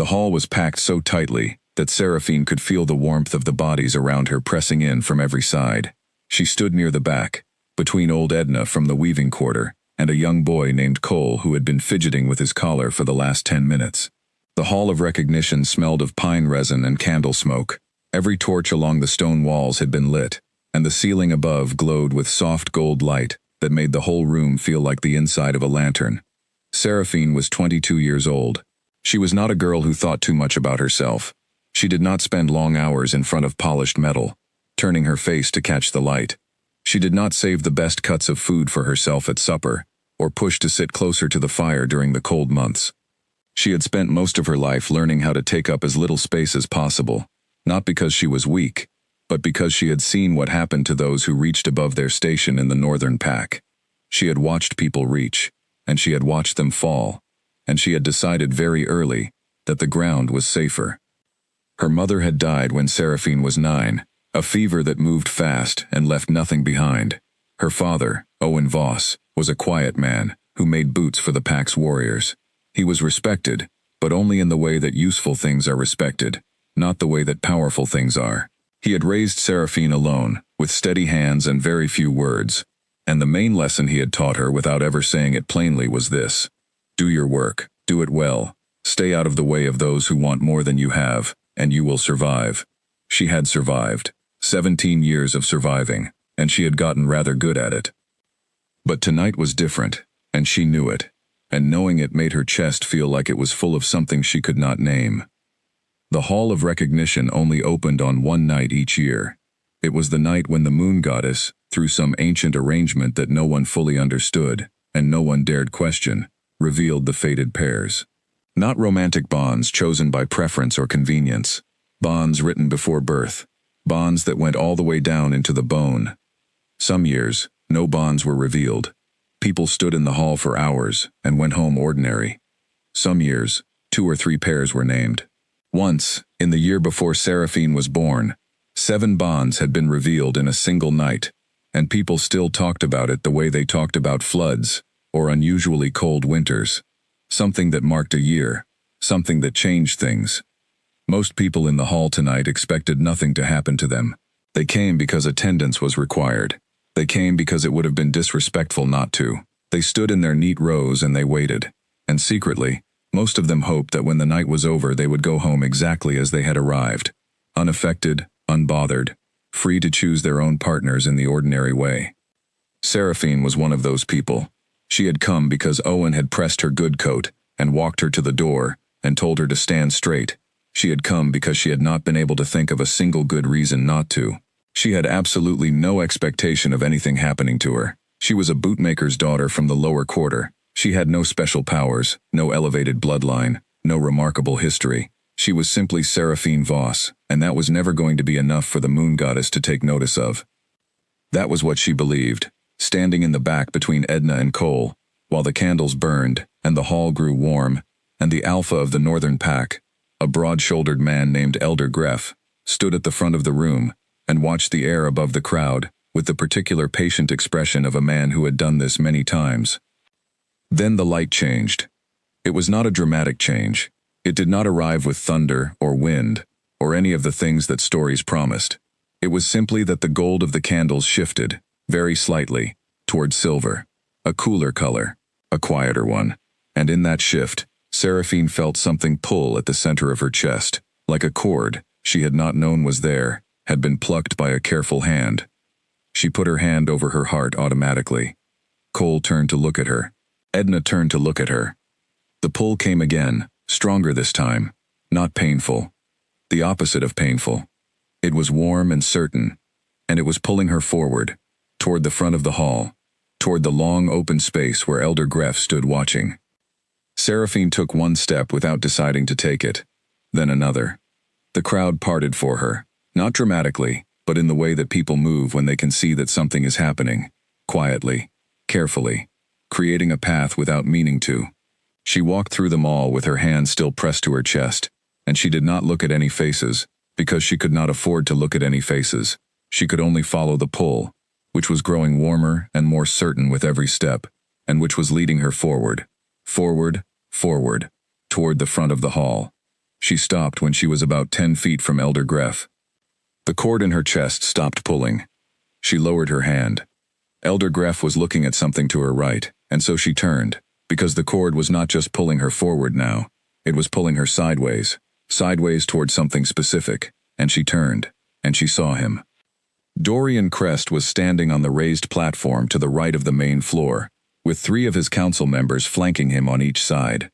The hall was packed so tightly that Seraphine could feel the warmth of the bodies around her pressing in from every side. She stood near the back, between old Edna from the weaving quarter and a young boy named Cole who had been fidgeting with his collar for the last 10 minutes. The hall of recognition smelled of pine resin and candle smoke. Every torch along the stone walls had been lit, and the ceiling above glowed with soft gold light that made the whole room feel like the inside of a lantern. Seraphine was 22 years old. She was not a girl who thought too much about herself. She did not spend long hours in front of polished metal, turning her face to catch the light. She did not save the best cuts of food for herself at supper, or push to sit closer to the fire during the cold months. She had spent most of her life learning how to take up as little space as possible, not because she was weak, but because she had seen what happened to those who reached above their station in the northern pack. She had watched people reach, and she had watched them fall, and she had decided very early that the ground was safer. Her mother had died when Seraphine was 9, a fever that moved fast and left nothing behind. Her father, Owen Voss, was a quiet man who made boots for the pack's warriors. He was respected, but only in the way that useful things are respected, not the way that powerful things are. He had raised Seraphine alone, with steady hands and very few words, and the main lesson he had taught her without ever saying it plainly was this: do your work, do it well, stay out of the way of those who want more than you have, and you will survive. She had survived, 17 years of surviving, and she had gotten rather good at it. But tonight was different, and she knew it, and knowing it made her chest feel like it was full of something she could not name. The Hall of Recognition only opened on one night each year. It was the night when the moon goddess, through some ancient arrangement that no one fully understood, and no one dared question, revealed the fated pairs. Not romantic bonds chosen by preference or convenience, bonds written before birth, bonds that went all the way down into the bone. Some years, no bonds were revealed. People stood in the hall for hours and went home ordinary. Some years, 2 or 3 pairs were named. Once, in the year before Seraphine was born, 7 bonds had been revealed in a single night, and people still talked about it the way they talked about floods or unusually cold winters. Something that marked a year, something that changed things. Most people in the hall tonight expected nothing to happen to them. They came because attendance was required. They came because it would have been disrespectful not to. They stood in their neat rows and they waited. And secretly, most of them hoped that when the night was over they would go home exactly as they had arrived. Unaffected, unbothered, free to choose their own partners in the ordinary way. Seraphine was one of those people. She had come because Owen had pressed her good coat and walked her to the door and told her to stand straight. She had come because she had not been able to think of a single good reason not to. She had absolutely no expectation of anything happening to her. She was a bootmaker's daughter from the lower quarter. She had no special powers, no elevated bloodline, no remarkable history. She was simply Seraphine Voss, and that was never going to be enough for the moon goddess to take notice of. That was what she believed, standing in the back between Edna and Cole, while the candles burned and the hall grew warm, and the alpha of the northern pack, a broad-shouldered man named Elder Greff, stood at the front of the room and watched the air above the crowd with the particular patient expression of a man who had done this many times. Then the light changed. It was not a dramatic change. It did not arrive with thunder or wind or any of the things that stories promised. It was simply that the gold of the candles shifted, very slightly, toward silver, a cooler color, a quieter one. And in that shift, Seraphine felt something pull at the center of her chest, like a cord she had not known was there, had been plucked by a careful hand. She put her hand over her heart automatically. Cole turned to look at her. Edna turned to look at her. The pull came again, stronger this time, not painful. The opposite of painful. It was warm and certain, and it was pulling her forward, toward the front of the hall, toward the long open space where Elder Greff stood watching. Seraphine took one step without deciding to take it, then another. The crowd parted for her, not dramatically, but in the way that people move when they can see that something is happening, quietly, carefully, creating a path without meaning to. She walked through them all with her hand still pressed to her chest, and she did not look at any faces, because she could not afford to look at any faces. She could only follow the pull, which was growing warmer and more certain with every step, and which was leading her forward, forward, forward, toward the front of the hall. She stopped when she was about 10 feet from Elder Greff. The cord in her chest stopped pulling. She lowered her hand. Elder Greff was looking at something to her right, and so she turned, because the cord was not just pulling her forward now, it was pulling her sideways toward something specific, and she turned, and she saw him. Dorian Crest was standing on the raised platform to the right of the main floor, with 3 of his council members flanking him on each side.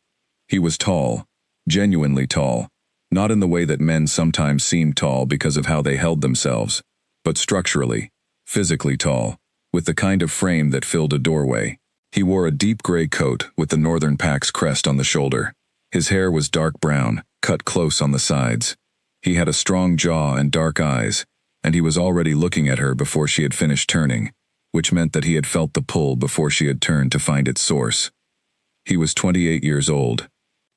He was tall, genuinely tall, not in the way that men sometimes seem tall because of how they held themselves, but structurally, physically tall, with the kind of frame that filled a doorway. He wore a deep gray coat with the Northern Pack's crest on the shoulder. His hair was dark brown, cut close on the sides. He had a strong jaw and dark eyes, and he was already looking at her before she had finished turning, which meant that he had felt the pull before she had turned to find its source. He was 28 years old.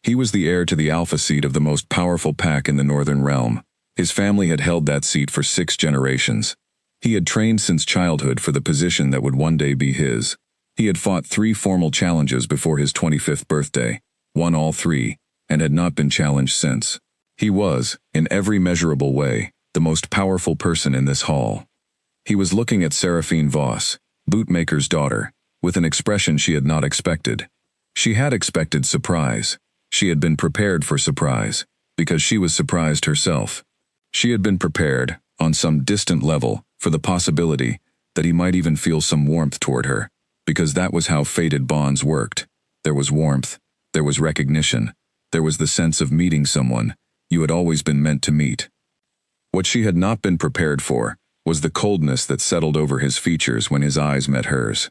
He was the heir to the alpha seat of the most powerful pack in the Northern Realm. His family had held that seat for 6 generations. He had trained since childhood for the position that would one day be his. He had fought 3 formal challenges before his 25th birthday, won all 3, and had not been challenged since. He was, in every measurable way, the most powerful person in this hall. He was looking at Seraphine Voss, Bootmaker's daughter, with an expression she had not expected. She had expected surprise. She had been prepared for surprise, because she was surprised herself. She had been prepared, on some distant level, for the possibility that he might even feel some warmth toward her, because that was how fated bonds worked. There was warmth, there was recognition, there was the sense of meeting someone you had always been meant to meet. What she had not been prepared for was the coldness that settled over his features when his eyes met hers.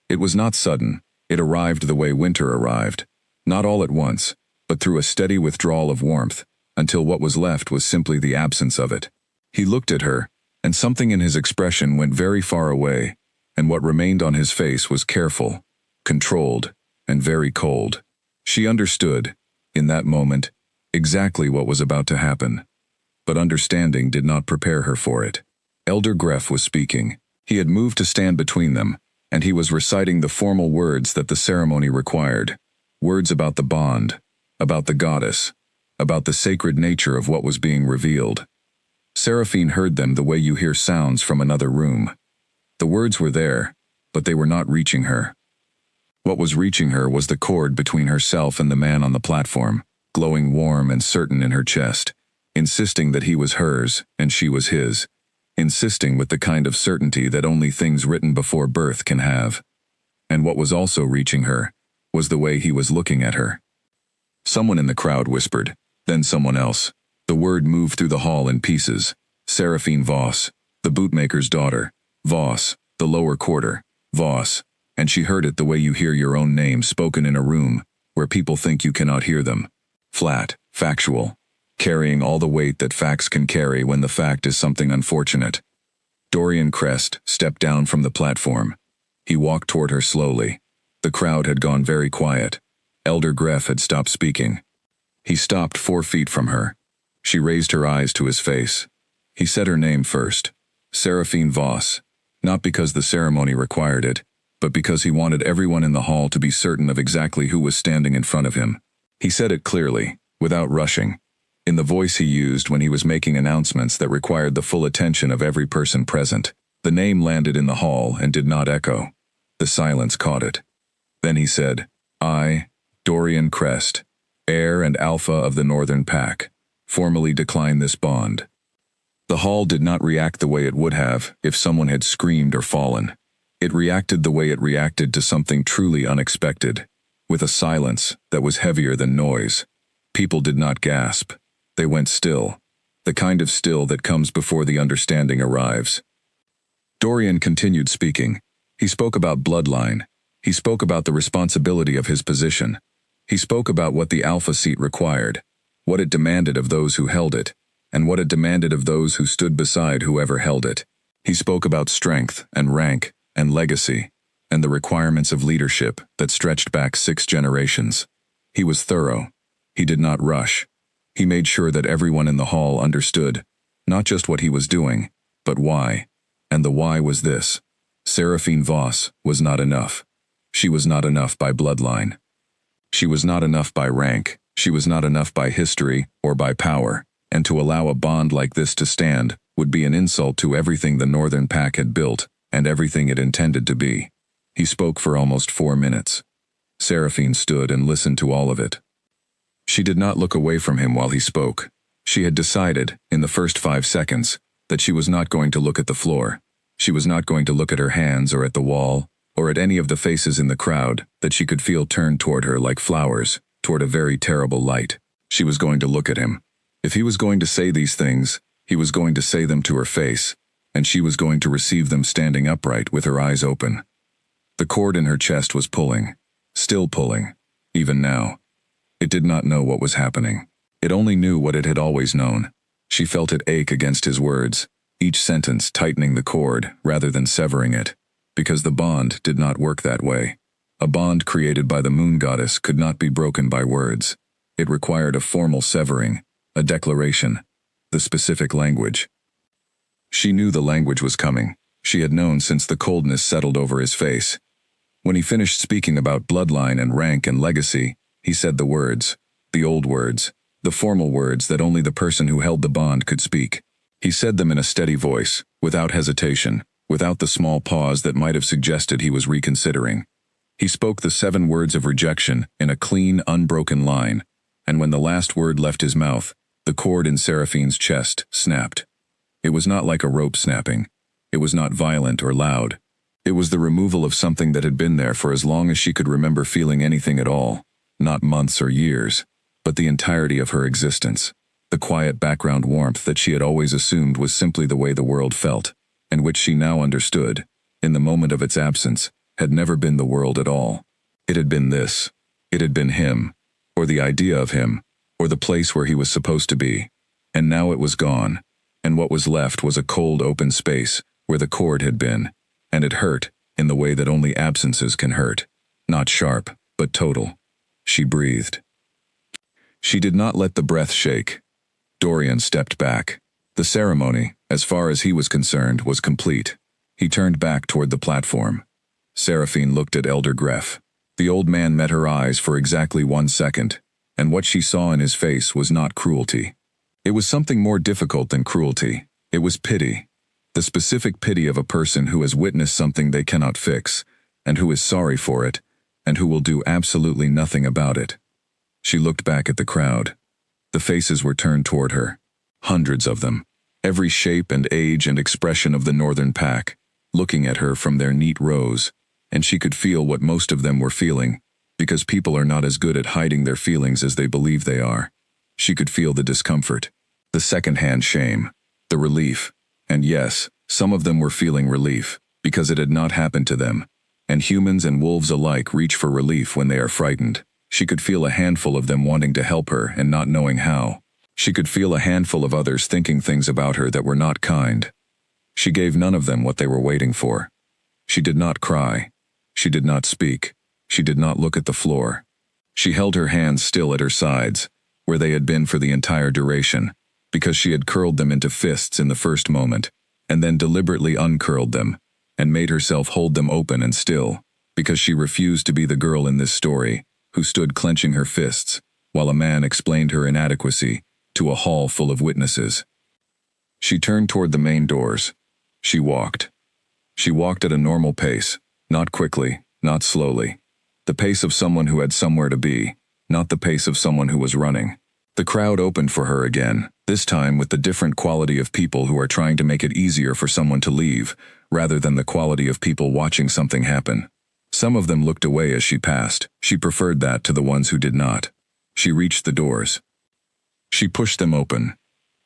It was not sudden, it arrived the way winter arrived, not all at once, but through a steady withdrawal of warmth, until what was left was simply the absence of it. He looked at her, and something in his expression went very far away, and what remained on his face was careful, controlled, and very cold. She understood, in that moment, exactly what was about to happen. But understanding did not prepare her for it. Elder Greff was speaking. He had moved to stand between them, and he was reciting the formal words that the ceremony required. Words about the bond, about the goddess, about the sacred nature of what was being revealed. Seraphine heard them the way you hear sounds from another room. The words were there, but they were not reaching her. What was reaching her was the cord between herself and the man on the platform, glowing warm and certain in her chest, insisting that he was hers and she was his, insisting with the kind of certainty that only things written before birth can have. And what was also reaching her was the way he was looking at her. Someone in the crowd whispered, then someone else. The word moved through the hall in pieces. Seraphine Voss, the bootmaker's daughter. Voss, the lower quarter. Voss. And she heard it the way you hear your own name spoken in a room where people think you cannot hear them. Flat, factual, carrying all the weight that facts can carry when the fact is something unfortunate. Dorian Crest stepped down from the platform. He walked toward her slowly. The crowd had gone very quiet. Elder Greff had stopped speaking. He stopped 4 feet from her. She raised her eyes to his face. He said her name first, Seraphine Voss, not because the ceremony required it, but because he wanted everyone in the hall to be certain of exactly who was standing in front of him. He said it clearly, without rushing, in the voice he used when he was making announcements that required the full attention of every person present. The name landed in the hall and did not echo. The silence caught it. Then he said, I, Dorian Crest, heir and alpha of the Northern Pack, formally decline this bond. The hall did not react the way it would have if someone had screamed or fallen. It reacted the way it reacted to something truly unexpected, with a silence that was heavier than noise. People did not gasp. They went still, the kind of still that comes before the understanding arrives. Dorian continued speaking. He spoke about bloodline. He spoke about the responsibility of his position. He spoke about what the alpha seat required, what it demanded of those who held it, and what it demanded of those who stood beside whoever held it. He spoke about strength and rank and legacy, and the requirements of leadership that stretched back 6 generations. He was thorough. He did not rush. He made sure that everyone in the hall understood, not just what he was doing, but why. And the why was this. Seraphine Voss was not enough. She was not enough by bloodline. She was not enough by rank. She was not enough by history or by power, and to allow a bond like this to stand would be an insult to everything the Northern Pack had built and everything it intended to be. He spoke for almost 4 minutes. Seraphine stood and listened to all of it. She did not look away from him while he spoke. She had decided, in the first 5 seconds, that she was not going to look at the floor. She was not going to look at her hands or at the wall, or at any of the faces in the crowd that she could feel turned toward her like flowers, toward a very terrible light. She was going to look at him. If he was going to say these things, he was going to say them to her face, and she was going to receive them standing upright with her eyes open. The cord in her chest was pulling, still pulling, even now. It did not know what was happening. It only knew what it had always known. She felt it ache against his words, each sentence tightening the cord rather than severing it, because the bond did not work that way. A bond created by the moon goddess could not be broken by words. It required a formal severing, a declaration, the specific language. She knew the language was coming. She had known since the coldness settled over his face. When he finished speaking about bloodline and rank and legacy, he said the words, the old words, the formal words that only the person who held the bond could speak. He said them in a steady voice, without hesitation, without the small pause that might have suggested he was reconsidering. He spoke the 7 words of rejection in a clean, unbroken line, and when the last word left his mouth, the cord in Seraphine's chest snapped. It was not like a rope snapping. It was not violent or loud. It was the removal of something that had been there for as long as she could remember feeling anything at all, not months or years, but the entirety of her existence. The quiet background warmth that she had always assumed was simply the way the world felt, and which she now understood, in the moment of its absence, had never been the world at all. It had been this. It had been him, or the idea of him, or the place where he was supposed to be. And now it was gone, and what was left was a cold open space where the cord had been, and it hurt in the way that only absences can hurt. Not sharp, but total. She breathed. She did not let the breath shake. Dorian stepped back. The ceremony, as far as he was concerned, was complete. He turned back toward the platform. Seraphine looked at Elder Greff. The old man met her eyes for exactly 1 second, and what she saw in his face was not cruelty. It was something more difficult than cruelty. It was pity. The specific pity of a person who has witnessed something they cannot fix, and who is sorry for it, and who will do absolutely nothing about it. She looked back at the crowd. The faces were turned toward her. Hundreds of them. Every shape and age and expression of the Northern Pack, looking at her from their neat rows, and she could feel what most of them were feeling, because people are not as good at hiding their feelings as they believe they are. She could feel the discomfort, the second-hand shame, the relief, and yes, some of them were feeling relief, because it had not happened to them, and humans and wolves alike reach for relief when they are frightened. She could feel a handful of them wanting to help her and not knowing how. She could feel a handful of others thinking things about her that were not kind. She gave none of them what they were waiting for. She did not cry. She did not speak. She did not look at the floor. She held her hands still at her sides, where they had been for the entire duration, because she had curled them into fists in the first moment, and then deliberately uncurled them, and made herself hold them open and still, because she refused to be the girl in this story, who stood clenching her fists, while a man explained her inadequacy to a hall full of witnesses. She turned toward the main doors. She walked. She walked at a normal pace, not quickly, not slowly. The pace of someone who had somewhere to be, not the pace of someone who was running. The crowd opened for her again, this time with the different quality of people who are trying to make it easier for someone to leave, rather than the quality of people watching something happen. Some of them looked away as she passed. She preferred that to the ones who did not. She reached the doors. She pushed them open.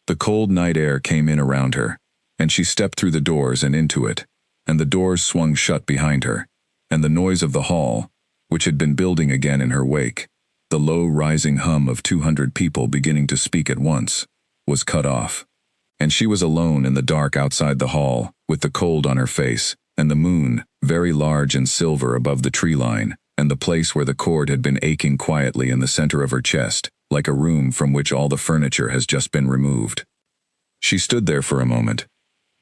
The cold night air came in around her, and she stepped through the doors and into it, and the doors swung shut behind her, and the noise of the hall, which had been building again in her wake, the low rising hum of 200 people beginning to speak at once, was cut off. And she was alone in the dark outside the hall, with the cold on her face, and the moon, very large and silver above the tree line, and the place where the cord had been aching quietly in the center of her chest, like a room from which all the furniture has just been removed. She stood there for a moment.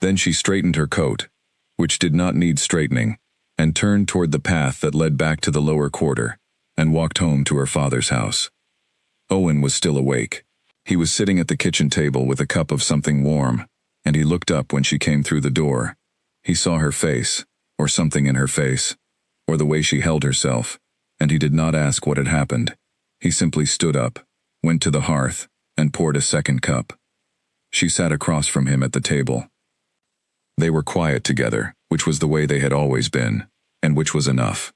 Then she straightened her coat, which did not need straightening, and turned toward the path that led back to the lower quarter, and walked home to her father's house. Owen was still awake. He was sitting at the kitchen table with a cup of something warm, and he looked up when she came through the door. He saw her face, or something in her face, or the way she held herself, and he did not ask what had happened. He simply stood up, went to the hearth, and poured a second cup. She sat across from him at the table. They were quiet together, which was the way they had always been, and which was enough.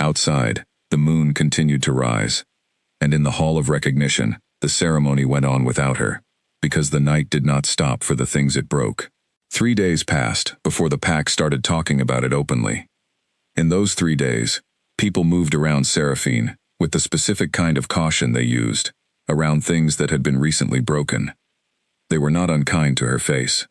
Outside, the moon continued to rise, and in the Hall of Recognition, the ceremony went on without her, because the night did not stop for the things it broke. 3 days passed before the pack started talking about it openly. In those 3 days, people moved around Seraphine with the specific kind of caution they used, around things that had been recently broken. They were not unkind to her face.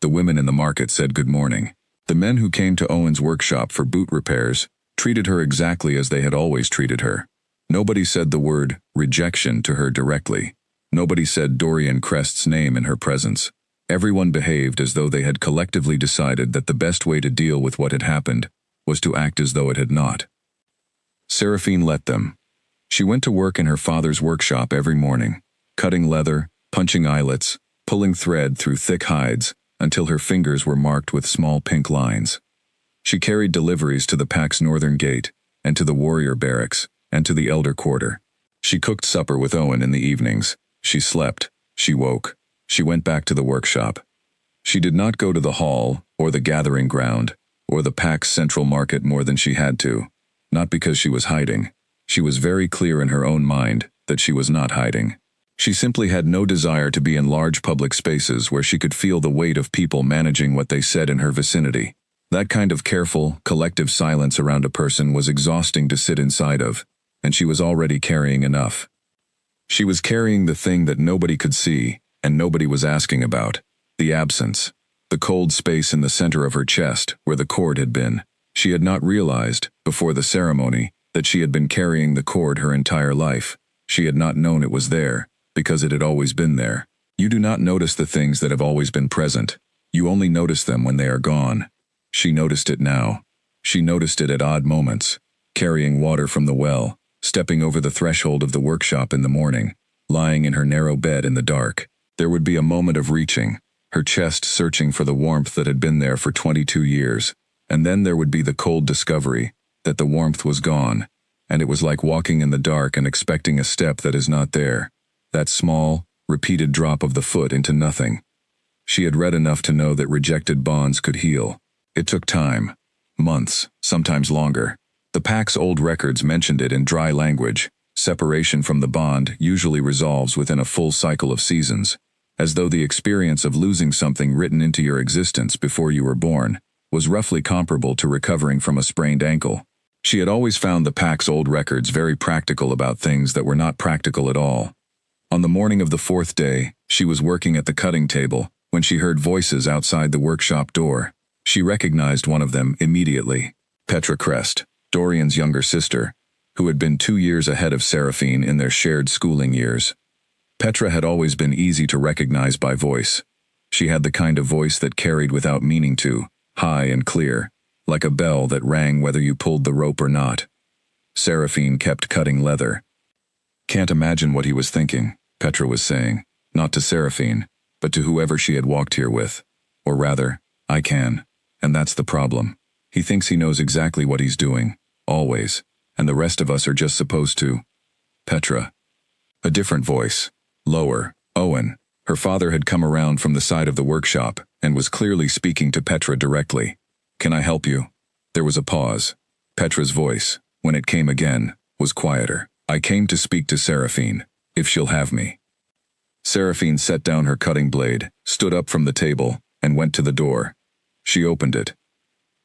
The women in the market said good morning. The men who came to Owen's workshop for boot repairs treated her exactly as they had always treated her. Nobody said the word rejection to her directly. Nobody said Dorian Crest's name in her presence. Everyone behaved as though they had collectively decided that the best way to deal with what had happened was to act as though it had not. Seraphine let them. She went to work in her father's workshop every morning, cutting leather, punching eyelets, pulling thread through thick hides until her fingers were marked with small pink lines. She carried deliveries to the pack's northern gate, and to the warrior barracks, and to the elder quarter. She cooked supper with Owen in the evenings. She slept. She woke. She went back to the workshop. She did not go to the hall, or the gathering ground, or the pack's central market more than she had to. Not because she was hiding. She was very clear in her own mind that she was not hiding. She simply had no desire to be in large public spaces where she could feel the weight of people managing what they said in her vicinity. That kind of careful, collective silence around a person was exhausting to sit inside of, and she was already carrying enough. She was carrying the thing that nobody could see, and nobody was asking about, the absence, the cold space in the center of her chest where the cord had been. She had not realized, before the ceremony, that she had been carrying the cord her entire life. She had not known it was there, because it had always been there. You do not notice the things that have always been present. You only notice them when they are gone. She noticed it now. She noticed it at odd moments, carrying water from the well, stepping over the threshold of the workshop in the morning, lying in her narrow bed in the dark. There would be a moment of reaching, her chest searching for the warmth that had been there for 22 years, and then there would be the cold discovery that the warmth was gone, and it was like walking in the dark and expecting a step that is not there, that small, repeated drop of the foot into nothing. She had read enough to know that rejected bonds could heal. It took time, months, sometimes longer. The pack's old records mentioned it in dry language. Separation from the bond usually resolves within a full cycle of seasons, as though the experience of losing something written into your existence before you were born was roughly comparable to recovering from a sprained ankle. She had always found the pack's old records very practical about things that were not practical at all. On the morning of the 4th day, she was working at the cutting table when she heard voices outside the workshop door. She recognized one of them immediately. Petra Crest, Dorian's younger sister, who had been 2 years ahead of Seraphine in their shared schooling years. Petra had always been easy to recognize by voice. She had the kind of voice that carried without meaning to, high and clear, like a bell that rang whether you pulled the rope or not. Seraphine kept cutting leather. "Can't imagine what he was thinking," Petra was saying, not to Seraphine, but to whoever she had walked here with. Or rather, I can, and that's the problem. He thinks he knows exactly what he's doing, always, and the rest of us are just supposed to. Petra. A different voice. Lower. Owen. Her father had come around from the side of the workshop and was clearly speaking to Petra directly. "Can I help you?" There was a pause. Petra's voice, when it came again, was quieter. "I came to speak to Seraphine, if she'll have me." Seraphine set down her cutting blade, stood up from the table, and went to the door. She opened it.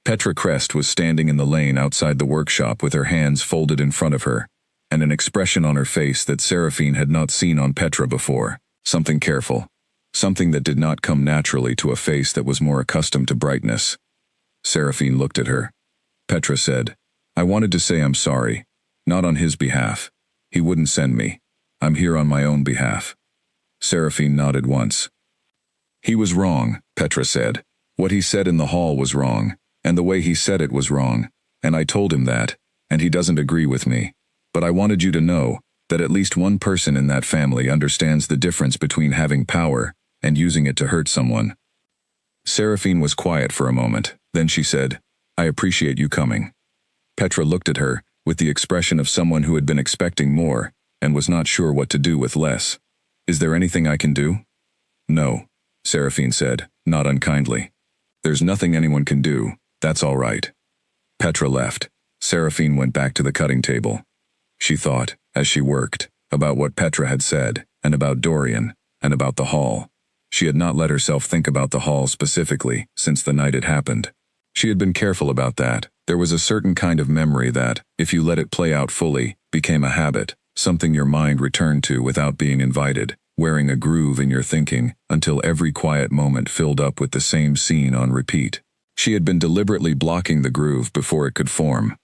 Petra Crest was standing in the lane outside the workshop with her hands folded in front of her, and an expression on her face that Seraphine had not seen on Petra before. Something careful. Something that did not come naturally to a face that was more accustomed to brightness. Seraphine looked at her. Petra said, "I wanted to say I'm sorry. Not on his behalf. He wouldn't send me. I'm here on my own behalf." Seraphine nodded once. "He was wrong," Petra said. "What he said in the hall was wrong, and the way he said it was wrong, and I told him that, and he doesn't agree with me. But I wanted you to know, that at least one person in that family understands the difference between having power and using it to hurt someone. Seraphine was quiet for a moment, then she said, "I appreciate you coming." Petra looked at her, with the expression of someone who had been expecting more, and was not sure what to do with less. "Is there anything I can do?" "No," Seraphine said, not unkindly. "There's nothing anyone can do, that's all right." Petra left. Seraphine went back to the cutting table. She thought, as she worked, about what Petra had said, and about Dorian, and about the hall. She had not let herself think about the hall specifically, since the night it happened. She had been careful about that. There was a certain kind of memory that, if you let it play out fully, became a habit, something your mind returned to without being invited, wearing a groove in your thinking until every quiet moment filled up with the same scene on repeat. She had been deliberately blocking the groove before it could form.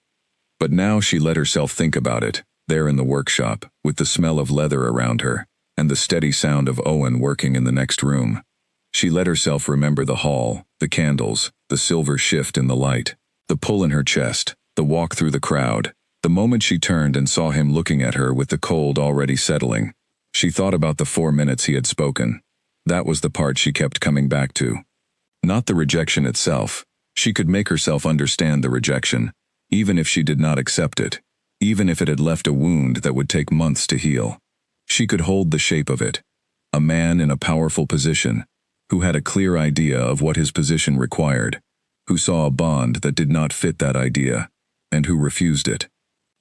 But now she let herself think about it, there in the workshop, with the smell of leather around her, and the steady sound of Owen working in the next room. She let herself remember the hall, the candles, the silver shift in the light, the pull in her chest, the walk through the crowd, the moment she turned and saw him looking at her with the cold already settling. She thought about the 4 minutes he had spoken. That was the part she kept coming back to. Not the rejection itself. She could make herself understand the rejection, even if she did not accept it, even if it had left a wound that would take months to heal. She could hold the shape of it. A man in a powerful position, who had a clear idea of what his position required, who saw a bond that did not fit that idea, and who refused it.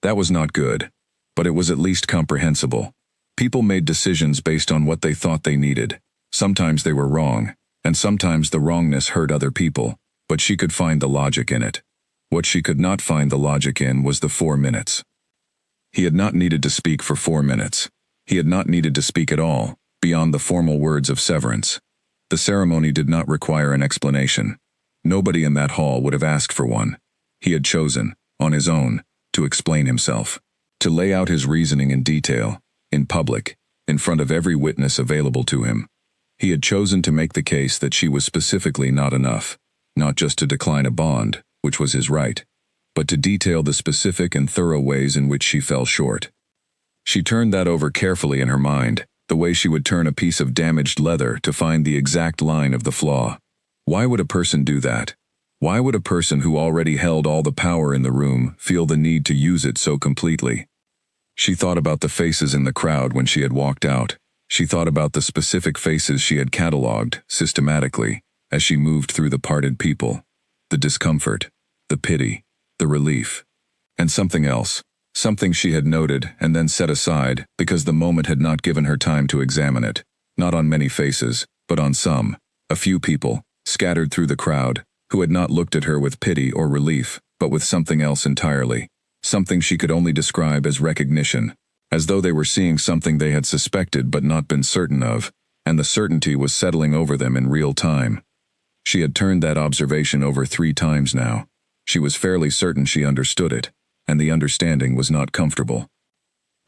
That was not good, but it was at least comprehensible. People made decisions based on what they thought they needed. Sometimes they were wrong, and sometimes the wrongness hurt other people, but she could find the logic in it. What she could not find the logic in was the 4 minutes. He had not needed to speak for 4 minutes. He had not needed to speak at all, beyond the formal words of severance. The ceremony did not require an explanation. Nobody in that hall would have asked for one. He had chosen, on his own, to explain himself, to lay out his reasoning in detail, in public, in front of every witness available to him. He had chosen to make the case that she was specifically not enough, not just to decline a bond, which was his right, but to detail the specific and thorough ways in which she fell short. She turned that over carefully in her mind, the way she would turn a piece of damaged leather to find the exact line of the flaw. Why would a person do that? Why would a person who already held all the power in the room feel the need to use it so completely? She thought about the faces in the crowd when she had walked out. She thought about the specific faces she had catalogued, systematically, as she moved through the parted people. The discomfort, the pity, the relief. And something else. Something she had noted and then set aside because the moment had not given her time to examine it. Not on many faces, but on some. A few people, scattered through the crowd, who had not looked at her with pity or relief, but with something else entirely. Something she could only describe as recognition, as though they were seeing something they had suspected but not been certain of, and the certainty was settling over them in real time. She had turned that observation over 3 times now. She was fairly certain she understood it, and the understanding was not comfortable.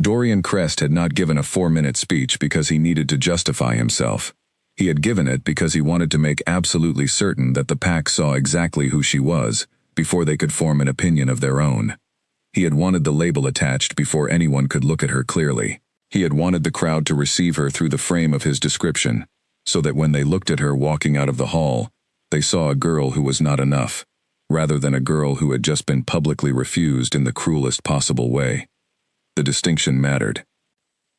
Dorian Crest had not given a 4-minute speech because he needed to justify himself. He had given it because he wanted to make absolutely certain that the pack saw exactly who she was before they could form an opinion of their own. He had wanted the label attached before anyone could look at her clearly. He had wanted the crowd to receive her through the frame of his description, so that when they looked at her walking out of the hall, they saw a girl who was not enough, rather than a girl who had just been publicly refused in the cruelest possible way. The distinction mattered.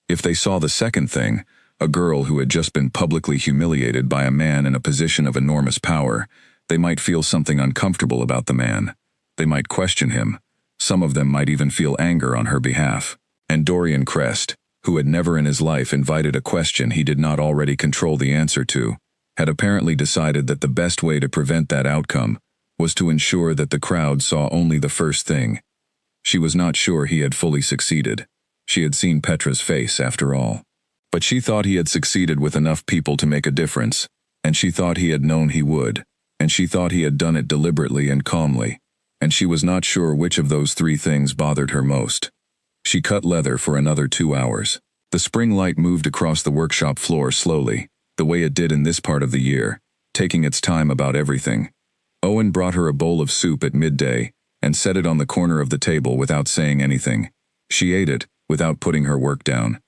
If they saw the second thing, a girl who had just been publicly humiliated by a man in a position of enormous power, they might feel something uncomfortable about the man. They might question him. Some of them might even feel anger on her behalf. And Dorian Crest, who had never in his life invited a question he did not already control the answer to, had apparently decided that the best way to prevent that outcome was to ensure that the crowd saw only the first thing. She was not sure he had fully succeeded. She had seen Petra's face, after all. But she thought he had succeeded with enough people to make a difference, and she thought he had known he would, and she thought he had done it deliberately and calmly, and she was not sure which of those 3 things bothered her most. She cut leather for another 2 hours. The spring light moved across the workshop floor slowly, the way it did in this part of the year, taking its time about everything. Owen brought her a bowl of soup at midday and set it on the corner of the table without saying anything. She ate it, without putting her work down.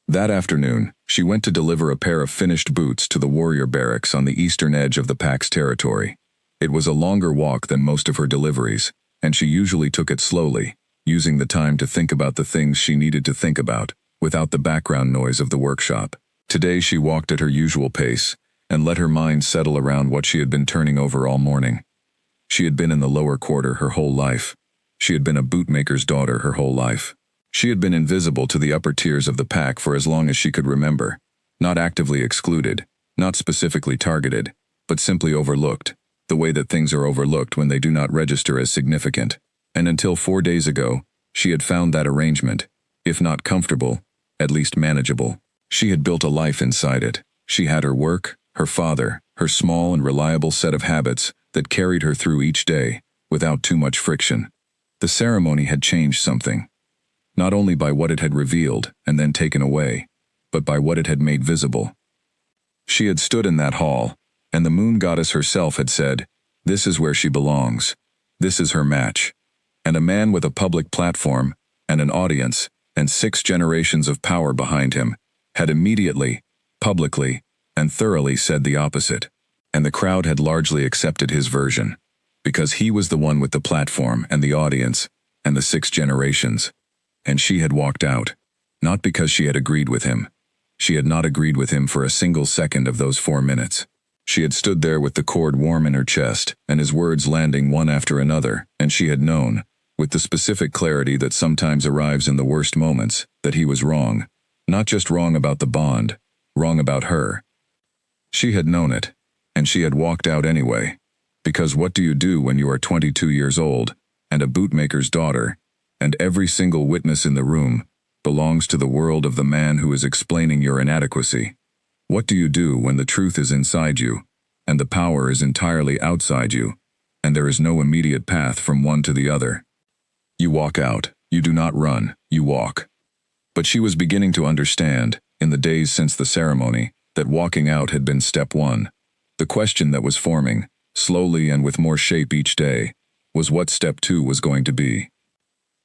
That afternoon, she went to deliver a pair of finished boots to the warrior barracks on the eastern edge of the pack's territory. It was a longer walk than most of her deliveries, and she usually took it slowly, using the time to think about the things she needed to think about, without the background noise of the workshop. Today she walked at her usual pace, and let her mind settle around what she had been turning over all morning. She had been in the lower quarter her whole life. She had been a bootmaker's daughter her whole life. She had been invisible to the upper tiers of the pack for as long as she could remember, not actively excluded, not specifically targeted, but simply overlooked, the way that things are overlooked when they do not register as significant. And until 4 days ago, she had found that arrangement, if not comfortable, at least manageable. She had built a life inside it. She had her work, her father, her small and reliable set of habits that carried her through each day, without too much friction. The ceremony had changed something. Not only by what it had revealed and then taken away, but by what it had made visible. She had stood in that hall, and the moon goddess herself had said, "This is where she belongs. This is her match." And a man with a public platform, and an audience, and 6 generations of power behind him, had immediately, publicly, and thoroughly said the opposite. And the crowd had largely accepted his version, because he was the one with the platform and the audience, and the 6 generations. And she had walked out, not because she had agreed with him. She had not agreed with him for a single second of those 4 minutes. She had stood there with the cord warm in her chest, and his words landing one after another, and she had known, with the specific clarity that sometimes arrives in the worst moments, that he was wrong. Not just wrong about the bond, wrong about her. She had known it, and she had walked out anyway. Because what do you do when you are 22 years old, and a bootmaker's daughter, and every single witness in the room belongs to the world of the man who is explaining your inadequacy? What do you do when the truth is inside you, and the power is entirely outside you, and there is no immediate path from one to the other? You walk out. You do not run, you walk. But she was beginning to understand, in the days since the ceremony, that walking out had been step 1. The question that was forming, slowly and with more shape each day, was what step 2 was going to be.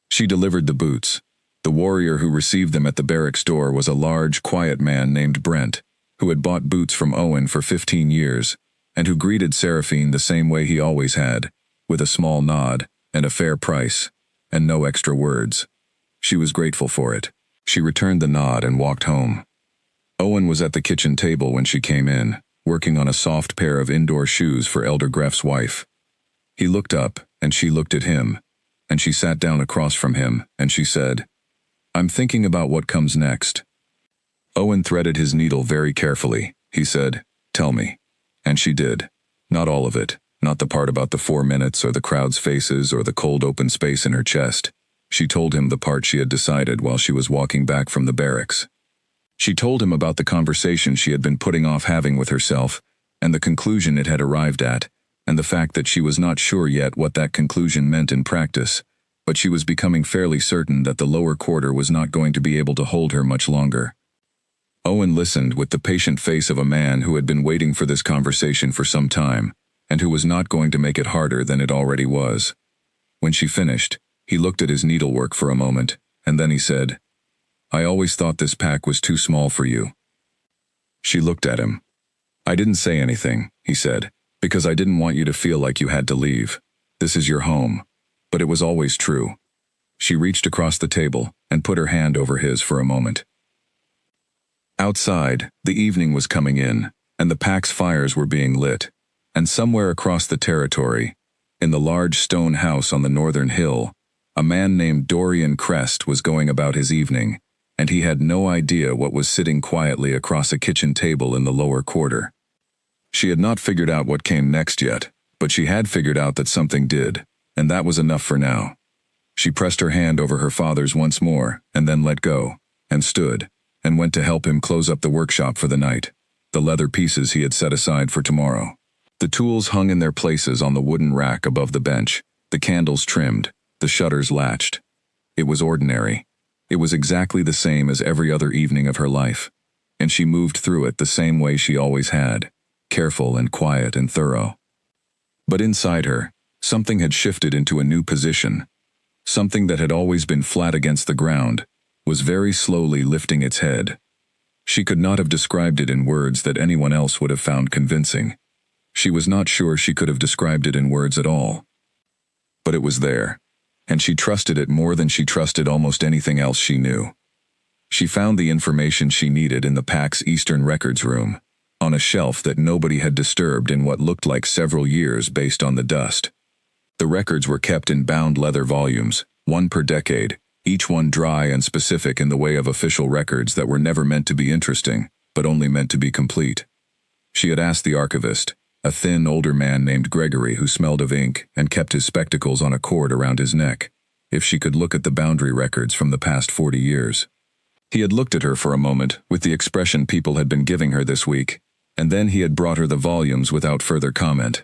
She delivered the boots. The warrior who received them at the barracks door was a large, quiet man named Brent, who had bought boots from Owen for 15 years, and who greeted Seraphine the same way he always had, with a small nod, and a fair price, and no extra words. She was grateful for it. She returned the nod and walked home. Owen was at the kitchen table when she came in, working on a soft pair of indoor shoes for Elder Greff's wife. He looked up, and she looked at him, and she sat down across from him, and she said, "I'm thinking about what comes next." Owen threaded his needle very carefully. He said, "Tell me." And she did. Not all of it, not the part about the 4 minutes or the crowd's faces or the cold open space in her chest. She told him the part she had decided while she was walking back from the barracks. She told him about the conversation she had been putting off having with herself, and the conclusion it had arrived at, and the fact that she was not sure yet what that conclusion meant in practice, but she was becoming fairly certain that the lower quarter was not going to be able to hold her much longer. Owen listened with the patient face of a man who had been waiting for this conversation for some time, and who was not going to make it harder than it already was. When she finished, he looked at his needlework for a moment, and then he said, "I always thought this pack was too small for you." She looked at him. "I didn't say anything," he said, "because I didn't want you to feel like you had to leave. This is your home." But it was always true. She reached across the table and put her hand over his for a moment. Outside, the evening was coming in, and the pack's fires were being lit, and somewhere across the territory, in the large stone house on the northern hill, a man named Dorian Crest was going about his evening, and he had no idea what was sitting quietly across a kitchen table in the lower quarter. She had not figured out what came next yet, but she had figured out that something did, and that was enough for now. She pressed her hand over her father's once more, and then let go, and stood, and went to help him close up the workshop for the night, the leather pieces he had set aside for tomorrow. The tools hung in their places on the wooden rack above the bench, the candles trimmed, the shutters latched. It was ordinary. It was exactly the same as every other evening of her life, and she moved through it the same way she always had, careful and quiet and thorough. But inside her, something had shifted into a new position. Something that had always been flat against the ground was very slowly lifting its head. She could not have described it in words that anyone else would have found convincing. She was not sure she could have described it in words at all. But it was there, and she trusted it more than she trusted almost anything else she knew. She found the information she needed in the pack's Eastern Records room, on a shelf that nobody had disturbed in what looked like several years based on the dust. The records were kept in bound leather volumes, one per decade, each one dry and specific in the way of official records that were never meant to be interesting, but only meant to be complete. She had asked the archivist, a thin, older man named Gregory who smelled of ink and kept his spectacles on a cord around his neck, if she could look at the boundary records from the past 40 years. He had looked at her for a moment with the expression people had been giving her this week, and then he had brought her the volumes without further comment.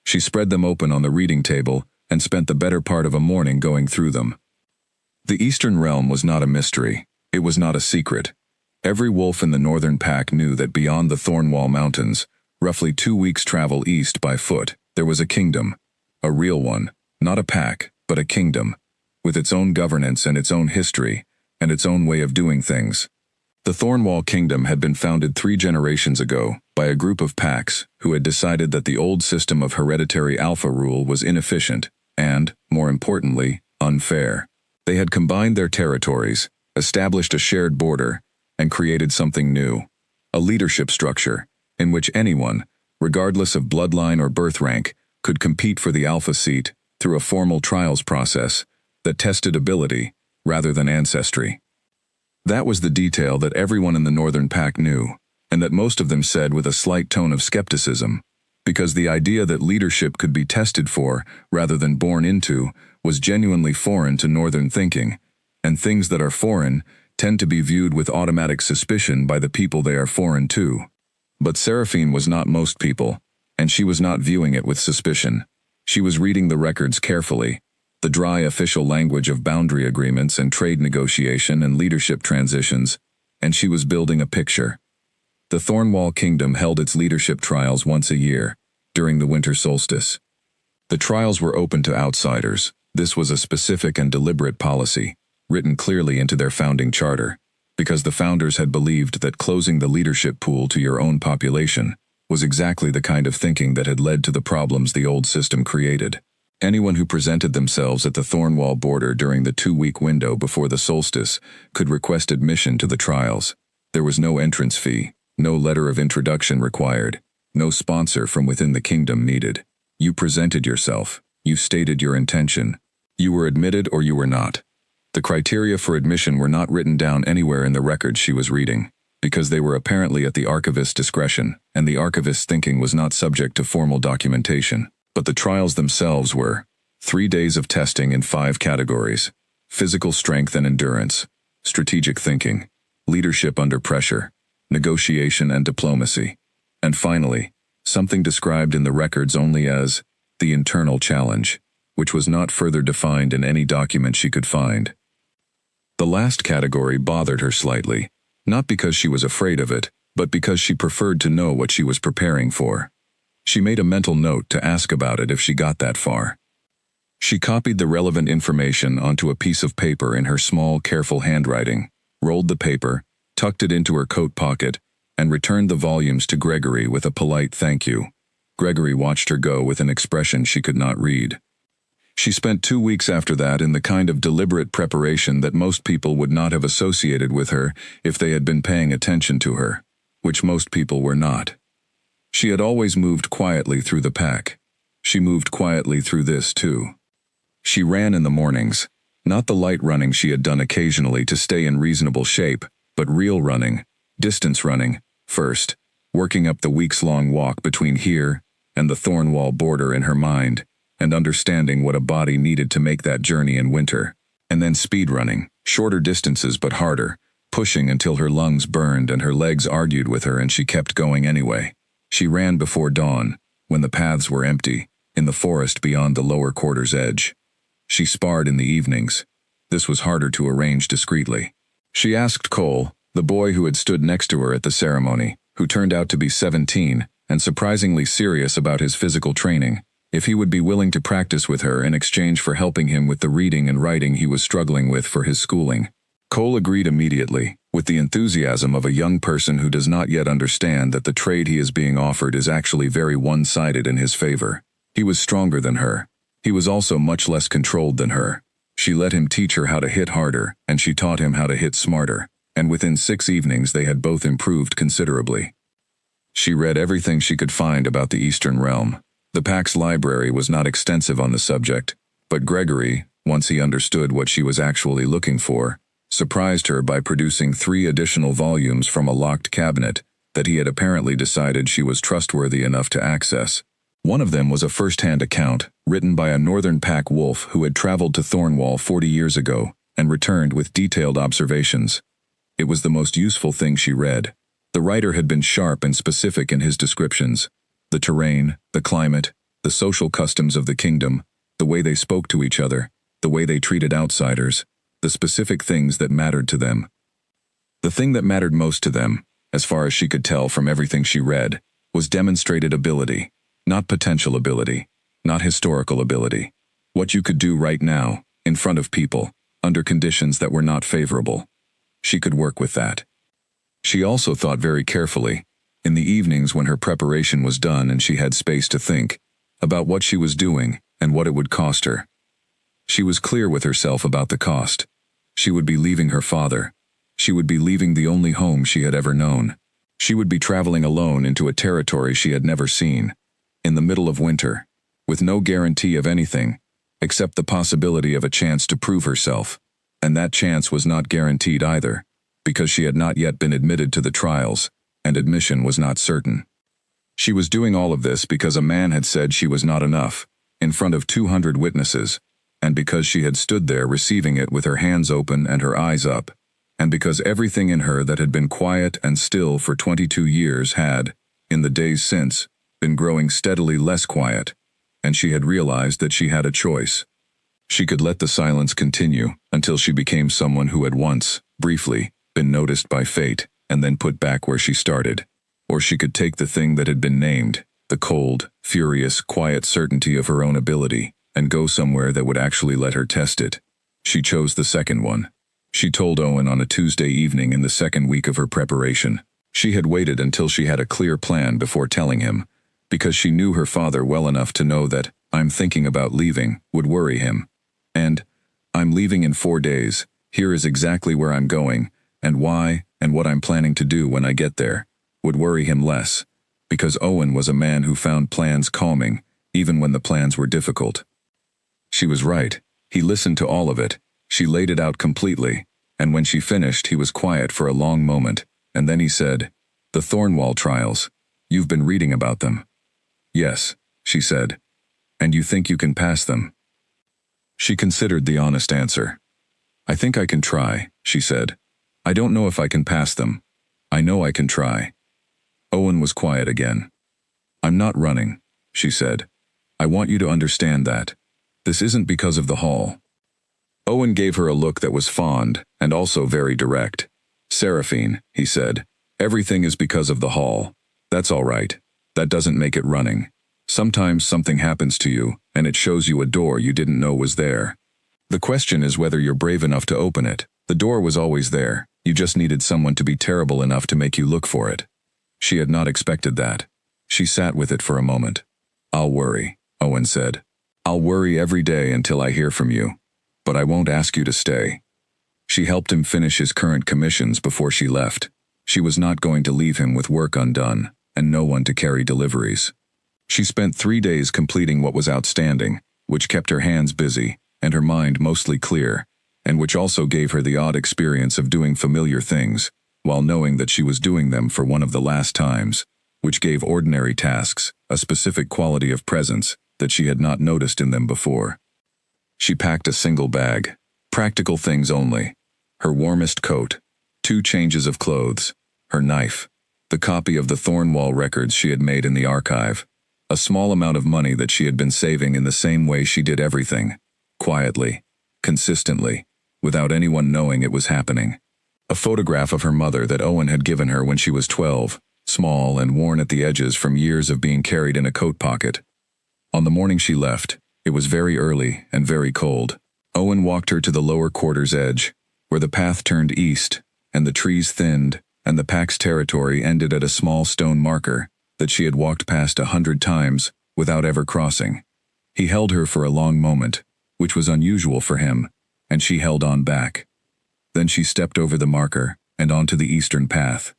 She spread them open on the reading table and spent the better part of a morning going through them. The Eastern Realm was not a mystery. It was not a secret. Every wolf in the northern pack knew that beyond the Thornwall Mountains, roughly 2 weeks' travel east by foot, there was a kingdom. A real one, not a pack, but a kingdom, with its own governance and its own history, and its own way of doing things. The Thornwall Kingdom had been founded 3 generations ago by a group of packs who had decided that the old system of hereditary alpha rule was inefficient and, more importantly, unfair. They had combined their territories, established a shared border, and created something new, a leadership structure, in which anyone, regardless of bloodline or birth rank, could compete for the alpha seat through a formal trials process that tested ability rather than ancestry. That was the detail that everyone in the Northern Pack knew, and that most of them said with a slight tone of skepticism, because the idea that leadership could be tested for, rather than born into, was genuinely foreign to Northern thinking, and things that are foreign tend to be viewed with automatic suspicion by the people they are foreign to. But Seraphine was not most people, and she was not viewing it with suspicion. She was reading the records carefully, the dry official language of boundary agreements and trade negotiation and leadership transitions, and she was building a picture. The Thornwall Kingdom held its leadership trials once a year, during the winter solstice. The trials were open to outsiders. This was a specific and deliberate policy, written clearly into their founding charter, because the founders had believed that closing the leadership pool to your own population was exactly the kind of thinking that had led to the problems the old system created. Anyone who presented themselves at the Thornwall border during the 2-week window before the solstice could request admission to the trials. There was no entrance fee, no letter of introduction required, no sponsor from within the kingdom needed. You presented yourself, you stated your intention. You were admitted or you were not. The criteria for admission were not written down anywhere in the records she was reading, because they were apparently at the archivist's discretion, and the archivist's thinking was not subject to formal documentation. But the trials themselves were 3 days of testing in 5 categories: physical strength and endurance, strategic thinking, leadership under pressure, negotiation and diplomacy, and finally, something described in the records only as the internal challenge, which was not further defined in any document she could find. The last category bothered her slightly, not because she was afraid of it, but because she preferred to know what she was preparing for. She made a mental note to ask about it if she got that far. She copied the relevant information onto a piece of paper in her small, careful handwriting, rolled the paper, tucked it into her coat pocket, and returned the volumes to Gregory with a polite thank you. Gregory watched her go with an expression she could not read. She spent 2 weeks after that in the kind of deliberate preparation that most people would not have associated with her if they had been paying attention to her, which most people were not. She had always moved quietly through the pack. She moved quietly through this, too. She ran in the mornings, not the light running she had done occasionally to stay in reasonable shape, but real running, distance running, first, working up the weeks-long walk between here and the Thornwall border in her mind, and understanding what a body needed to make that journey in winter, and then speed running, shorter distances but harder, pushing until her lungs burned and her legs argued with her and she kept going anyway. She ran before dawn, when the paths were empty, in the forest beyond the lower quarter's edge. She sparred in the evenings. This was harder to arrange discreetly. She asked Cole, the boy who had stood next to her at the ceremony, who turned out to be 17 and surprisingly serious about his physical training, if he would be willing to practice with her in exchange for helping him with the reading and writing he was struggling with for his schooling. Cole agreed immediately, with the enthusiasm of a young person who does not yet understand that the trade he is being offered is actually very one-sided in his favor. He was stronger than her. He was also much less controlled than her. She let him teach her how to hit harder, and she taught him how to hit smarter, and within 6 evenings they had both improved considerably. She read everything she could find about the Eastern Realm. The Pack's library was not extensive on the subject, but Gregory, once he understood what she was actually looking for, surprised her by producing 3 additional volumes from a locked cabinet that he had apparently decided she was trustworthy enough to access. One of them was a first-hand account, written by a Northern Pack wolf who had traveled to Thornwall 40 years ago and returned with detailed observations. It was the most useful thing she read. The writer had been sharp and specific in his descriptions. The terrain, the climate, the social customs of the kingdom, the way they spoke to each other, the way they treated outsiders, the specific things that mattered to them. The thing that mattered most to them, as far as she could tell from everything she read, was demonstrated ability, not potential ability, not historical ability. What you could do right now, in front of people, under conditions that were not favorable. She could work with that. She also thought very carefully, in the evenings when her preparation was done and she had space to think, about what she was doing and what it would cost her. She was clear with herself about the cost. She would be leaving her father. She would be leaving the only home she had ever known. She would be traveling alone into a territory she had never seen, in the middle of winter, with no guarantee of anything, except the possibility of a chance to prove herself, and that chance was not guaranteed either, because she had not yet been admitted to the trials, and admission was not certain. She was doing all of this because a man had said she was not enough, in front of 200 witnesses, and because she had stood there receiving it with her hands open and her eyes up, and because everything in her that had been quiet and still for 22 years had, in the days since, been growing steadily less quiet, and she had realized that she had a choice. She could let the silence continue until she became someone who had once, briefly, been noticed by fate and then put back where she started. Or she could take the thing that had been named, the cold, furious, quiet certainty of her own ability, and go somewhere that would actually let her test it. She chose the second one. She told Owen on a Tuesday evening in the second week of her preparation. She had waited until she had a clear plan before telling him, because she knew her father well enough to know that "I'm thinking about leaving" would worry him. And "I'm leaving in 4 days, here is exactly where I'm going, and why, and what I'm planning to do when I get there," would worry him less, because Owen was a man who found plans calming, even when the plans were difficult. She was right. He listened to all of it. She laid it out completely, and when she finished he was quiet for a long moment, and then he said, "The Thornwall trials. You've been reading about them." "Yes," she said. "And you think you can pass them?" She considered the honest answer. "I think I can try," she said. "I don't know if I can pass them. I know I can try." Owen was quiet again. "I'm not running," she said. "I want you to understand that. This isn't because of the hall." Owen gave her a look that was fond and also very direct. "Seraphine," he said, "everything is because of the hall. That's all right. That doesn't make it running. Sometimes something happens to you, and it shows you a door you didn't know was there. The question is whether you're brave enough to open it. The door was always there. You just needed someone to be terrible enough to make you look for it." She had not expected that. She sat with it for a moment. "I'll worry," Owen said. "I'll worry every day until I hear from you. But I won't ask you to stay." She helped him finish his current commissions before she left. She was not going to leave him with work undone, and no one to carry deliveries. She spent 3 days completing what was outstanding, which kept her hands busy, and her mind mostly clear, and which also gave her the odd experience of doing familiar things, while knowing that she was doing them for one of the last times, which gave ordinary tasks a specific quality of presence that she had not noticed in them before. She packed a single bag, practical things only: her warmest coat, 2 changes of clothes, her knife, the copy of the Thornwall records she had made in the archive, a small amount of money that she had been saving in the same way she did everything, quietly, consistently, without anyone knowing it was happening. A photograph of her mother that Owen had given her when she was 12, small and worn at the edges from years of being carried in a coat pocket. On the morning she left, it was very early and very cold. Owen walked her to the lower quarter's edge. where the path turned east, and the trees thinned, and the pack's territory ended at a small stone marker that she had walked past 100 times without ever crossing. He held her for a long moment, which was unusual for him, and she held on back. Then she stepped over the marker and onto the eastern path.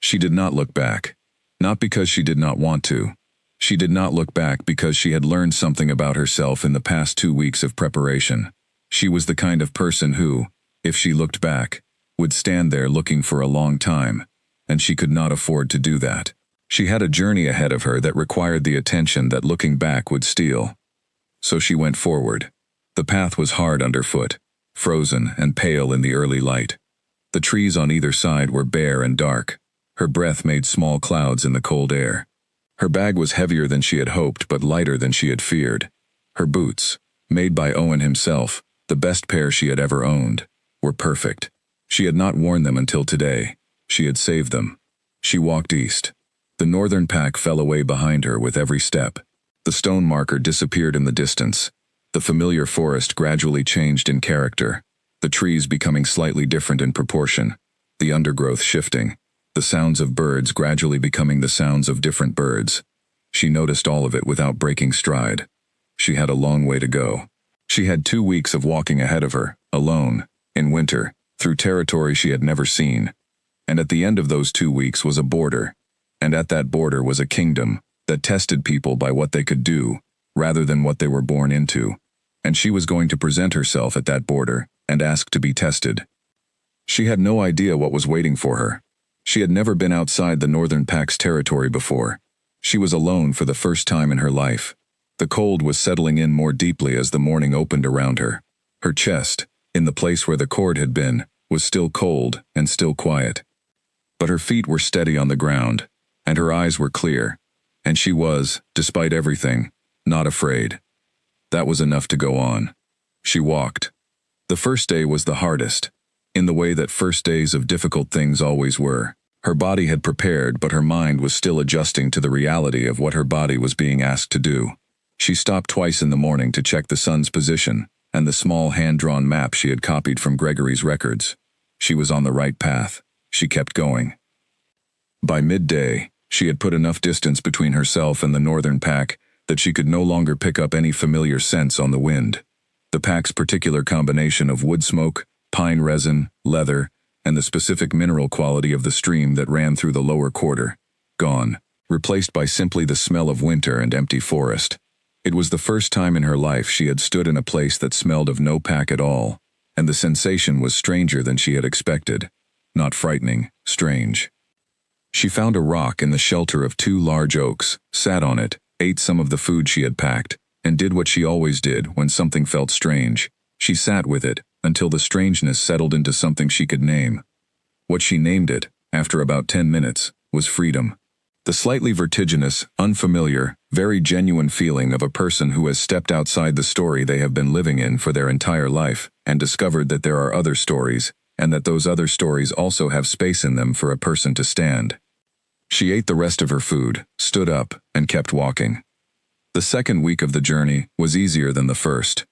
She did not look back, not because she did not want to. She did not look back because she had learned something about herself in the past 2 weeks of preparation. She was the kind of person who, if she looked back, would stand there looking for a long time, and she could not afford to do that. She had a journey ahead of her that required the attention that looking back would steal. So she went forward. The path was hard underfoot, frozen and pale in the early light. The trees on either side were bare and dark. Her breath made small clouds in the cold air. Her bag was heavier than she had hoped but lighter than she had feared. Her boots, made by Owen himself, the best pair she had ever owned, were perfect. She had not worn them until today. She had saved them. She walked east. The northern pack fell away behind her with every step. The stone marker disappeared in the distance. The familiar forest gradually changed in character, the trees becoming slightly different in proportion, the undergrowth shifting, the sounds of birds gradually becoming the sounds of different birds. She noticed all of it without breaking stride. She had a long way to go. She had 2 weeks of walking ahead of her, alone, in winter, through territory she had never seen. And at the end of those 2 weeks was a border, and at that border was a kingdom that tested people by what they could do, rather than what they were born into. And she was going to present herself at that border and ask to be tested. She had no idea what was waiting for her. She had never been outside the Northern Pack's territory before. She was alone for the first time in her life. The cold was settling in more deeply as the morning opened around her. Her chest, in the place where the cord had been, was still cold and still quiet. But her feet were steady on the ground, and her eyes were clear, and she was, despite everything, not afraid. That was enough to go on. She walked. The first day was the hardest, in the way that first days of difficult things always were. Her body had prepared, but her mind was still adjusting to the reality of what her body was being asked to do. She stopped twice in the morning to check the sun's position and the small hand-drawn map she had copied from Gregory's records. She was on the right path. She kept going. By midday, she had put enough distance between herself and the Northern Pack that she could no longer pick up any familiar scents on the wind. The pack's particular combination of wood smoke, pine resin, leather, and the specific mineral quality of the stream that ran through the lower quarter, gone, replaced by simply the smell of winter and empty forest. It was the first time in her life she had stood in a place that smelled of no pack at all, and the sensation was stranger than she had expected. Not frightening, strange. She found a rock in the shelter of 2 large oaks, sat on it, ate some of the food she had packed, and did what she always did when something felt strange. She sat with it until the strangeness settled into something she could name. What she named it, after about 10 minutes, was freedom. The slightly vertiginous, unfamiliar, very genuine feeling of a person who has stepped outside the story they have been living in for their entire life and discovered that there are other stories, and that those other stories also have space in them for a person to stand. She ate the rest of her food, stood up, and kept walking. The second week of the journey was easier than the first,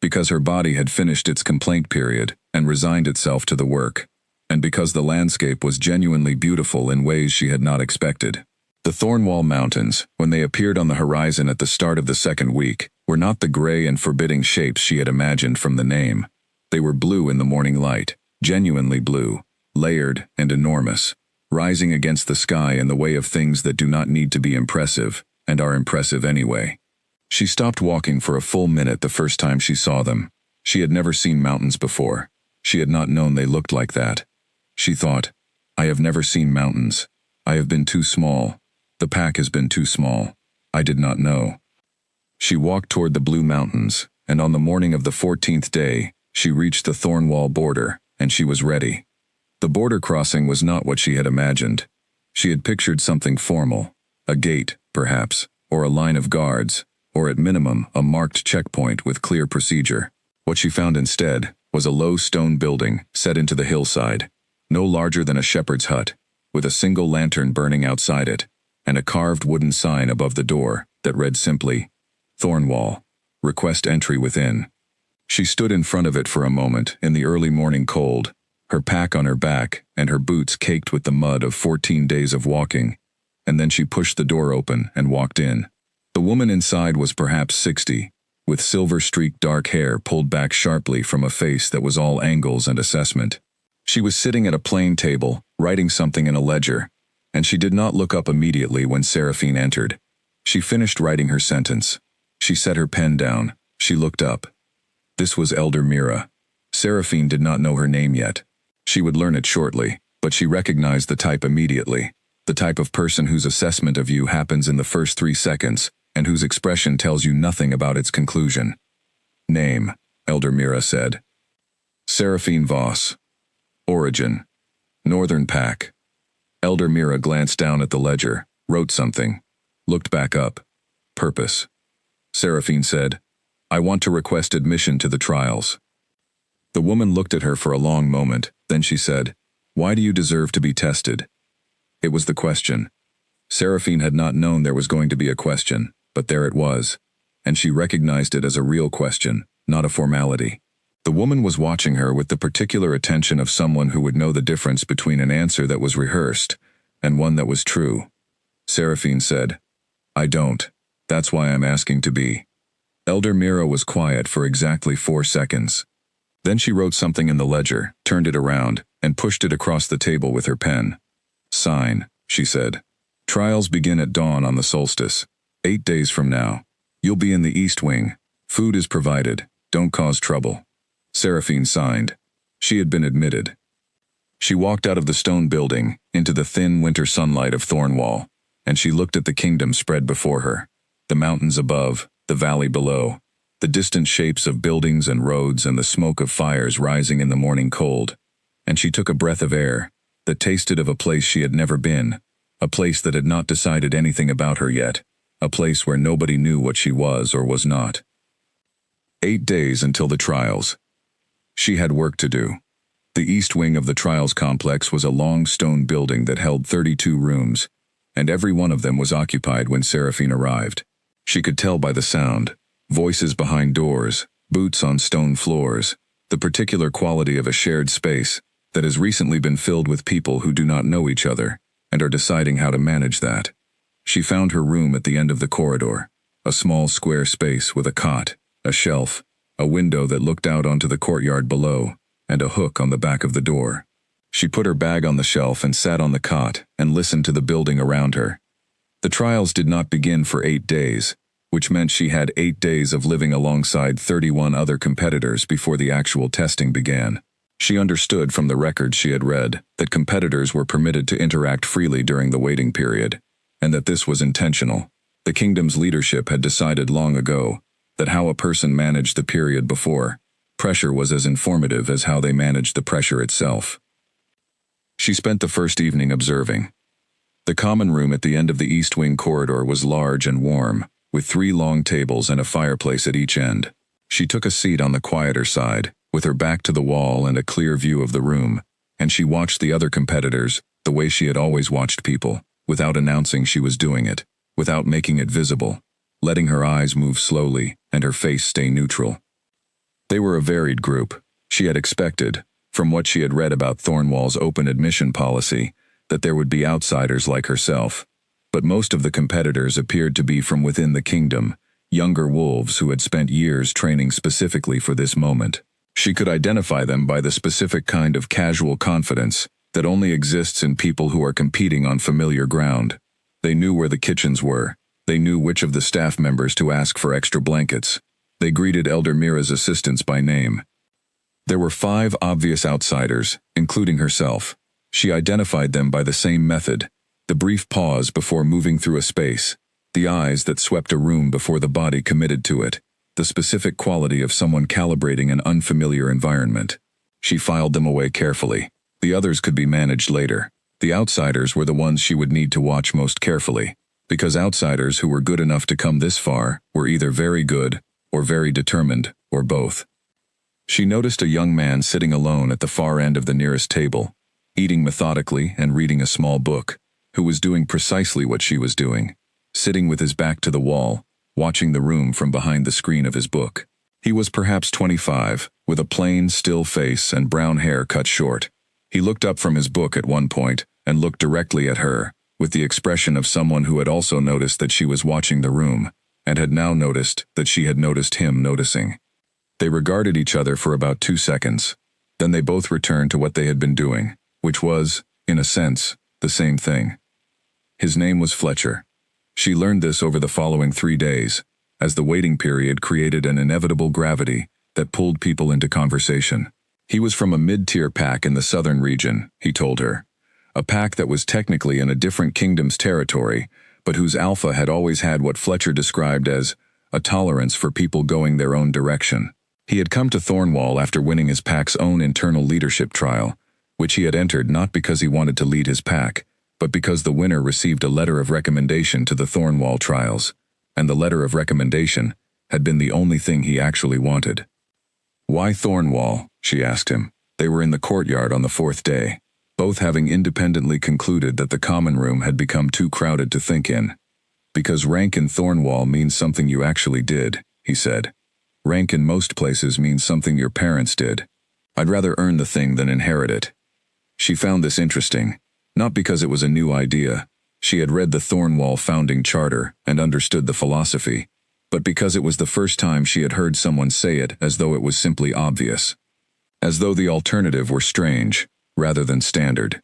because her body had finished its complaint period and resigned itself to the work, and because the landscape was genuinely beautiful in ways she had not expected. The Thornwall Mountains, when they appeared on the horizon at the start of the second week, were not the gray and forbidding shapes she had imagined from the name. They were blue in the morning light, genuinely blue, layered and enormous, rising against the sky in the way of things that do not need to be impressive, and are impressive anyway. She stopped walking for a full minute the first time she saw them. She had never seen mountains before. She had not known they looked like that. She thought, I have never seen mountains. I have been too small. The pack has been too small. I did not know. She walked toward the Blue Mountains, and on the morning of the 14th day, she reached the Thornwall border, and she was ready. The border crossing was not what she had imagined. She had pictured something formal, a gate, perhaps, or a line of guards, or at minimum, a marked checkpoint with clear procedure. What she found instead was a low stone building set into the hillside, no larger than a shepherd's hut, with a single lantern burning outside it, and a carved wooden sign above the door that read simply, Thornwall, request entry within. She stood in front of it for a moment in the early morning cold, her pack on her back and her boots caked with the mud of 14 days of walking, and then she pushed the door open and walked in. The woman inside was perhaps 60, with silver-streaked dark hair pulled back sharply from a face that was all angles and assessment. She was sitting at a plain table, writing something in a ledger, and she did not look up immediately when Seraphine entered. She finished writing her sentence. She set her pen down. She looked up. This was Elder Mira. Seraphine did not know her name yet. She would learn it shortly, but she recognized the type immediately. The type of person whose assessment of you happens in the first 3 seconds, and whose expression tells you nothing about its conclusion. Name, Elder Mira said. Seraphine Voss. Origin. Northern Pack. Elder Mira glanced down at the ledger, wrote something, looked back up. Purpose. Seraphine said, I want to request admission to the trials. The woman looked at her for a long moment, then she said, Why do you deserve to be tested? It was the question. Seraphine had not known there was going to be a question, but there it was, and she recognized it as a real question, not a formality. The woman was watching her with the particular attention of someone who would know the difference between an answer that was rehearsed and one that was true. Seraphine said, I don't. That's why I'm asking to be. Elder Mira was quiet for exactly 4 seconds. Then she wrote something in the ledger, turned it around, and pushed it across the table with her pen. Sign, she said. Trials begin at dawn on the solstice. 8 days from now. You'll be in the East Wing. Food is provided. Don't cause trouble. Seraphine signed. She had been admitted. She walked out of the stone building, into the thin winter sunlight of Thornwall, and she looked at the kingdom spread before her. The mountains above, the valley below, the distant shapes of buildings and roads and the smoke of fires rising in the morning cold. And she took a breath of air that tasted of a place she had never been, a place that had not decided anything about her yet, a place where nobody knew what she was or was not. 8 days until the trials. She had work to do. The east wing of the trials complex was a long stone building that held 32 rooms, and every one of them was occupied when Seraphine arrived. She could tell by the sound, voices behind doors, boots on stone floors, the particular quality of a shared space that has recently been filled with people who do not know each other and are deciding how to manage that. She found her room at the end of the corridor, a small square space with a cot, a shelf, a window that looked out onto the courtyard below, and a hook on the back of the door. She put her bag on the shelf and sat on the cot and listened to the building around her. The trials did not begin for 8 days, which meant she had 8 days of living alongside 31 other competitors before the actual testing began. She understood from the records she had read that competitors were permitted to interact freely during the waiting period, and that this was intentional. The kingdom's leadership had decided long ago that how a person managed the period before pressure was as informative as how they managed the pressure itself. She spent the first evening observing. The common room at the end of the East Wing corridor was large and warm, with 3 long tables and a fireplace at each end. She took a seat on the quieter side, with her back to the wall and a clear view of the room, and she watched the other competitors the way she had always watched people, without announcing she was doing it, without making it visible, letting her eyes move slowly and her face stay neutral. They were a varied group. She had expected, from what she had read about Thornwall's open admission policy, that there would be outsiders like herself. But most of the competitors appeared to be from within the kingdom, younger wolves who had spent years training specifically for this moment. She could identify them by the specific kind of casual confidence that only exists in people who are competing on familiar ground. They knew where the kitchens were. They knew which of the staff members to ask for extra blankets. They greeted Elder Mira's assistants by name. There were 5 obvious outsiders, including herself. She identified them by the same method, the brief pause before moving through a space, the eyes that swept a room before the body committed to it, the specific quality of someone calibrating an unfamiliar environment. She filed them away carefully. The others could be managed later. The outsiders were the ones she would need to watch most carefully, because outsiders who were good enough to come this far were either very good or very determined, or both. She noticed a young man sitting alone at the far end of the nearest table, eating methodically and reading a small book, who was doing precisely what she was doing, sitting with his back to the wall, watching the room from behind the screen of his book. He was perhaps 25, with a plain, still face and brown hair cut short. He looked up from his book at one point and looked directly at her, with the expression of someone who had also noticed that she was watching the room, and had now noticed that she had noticed him noticing. They regarded each other for about 2 seconds. Then they both returned to what they had been doing, which was, in a sense, the same thing. His name was Fletcher. She learned this over the following 3 days, as the waiting period created an inevitable gravity that pulled people into conversation. He was from a mid-tier pack in the southern region, he told her. A pack that was technically in a different kingdom's territory, but whose alpha had always had what Fletcher described as a tolerance for people going their own direction. He had come to Thornwall after winning his pack's own internal leadership trial, which he had entered not because he wanted to lead his pack, but because the winner received a letter of recommendation to the Thornwall trials, and the letter of recommendation had been the only thing he actually wanted. "Why Thornwall?" she asked him. They were in the courtyard on the 4th day, both having independently concluded that the common room had become too crowded to think in. "Because rank in Thornwall means something you actually did," he said. "Rank in most places means something your parents did. I'd rather earn the thing than inherit it." She found this interesting, not because it was a new idea. She had read the Thornwall founding charter and understood the philosophy, but because it was the first time she had heard someone say it as though it was simply obvious. As though the alternative were strange, rather than standard.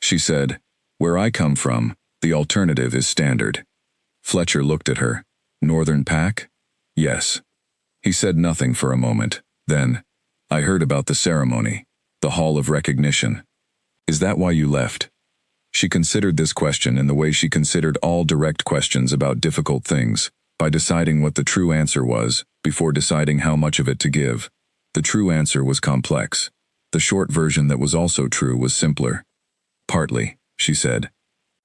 She said, "Where I come from, the alternative is standard." Fletcher looked at her. "Northern Pack?" "Yes." He said nothing for a moment. Then, "I heard about the ceremony, the Hall of Recognition. Is that why you left?" She considered this question in the way she considered all direct questions about difficult things, by deciding what the true answer was, before deciding how much of it to give. The true answer was complex. The short version that was also true was simpler. "Partly," she said.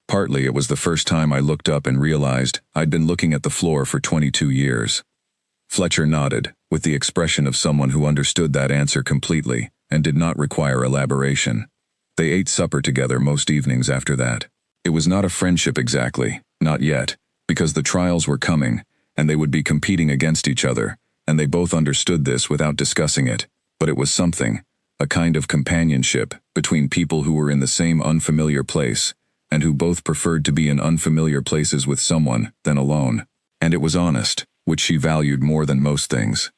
"Partly it was the first time I looked up and realized I'd been looking at the floor for 22 years. Fletcher nodded, with the expression of someone who understood that answer completely, and did not require elaboration. They ate supper together most evenings after that. It was not a friendship exactly, not yet, because the trials were coming, and they would be competing against each other, and they both understood this without discussing it, but it was something, a kind of companionship, between people who were in the same unfamiliar place, and who both preferred to be in unfamiliar places with someone than alone. And it was honest, which she valued more than most things.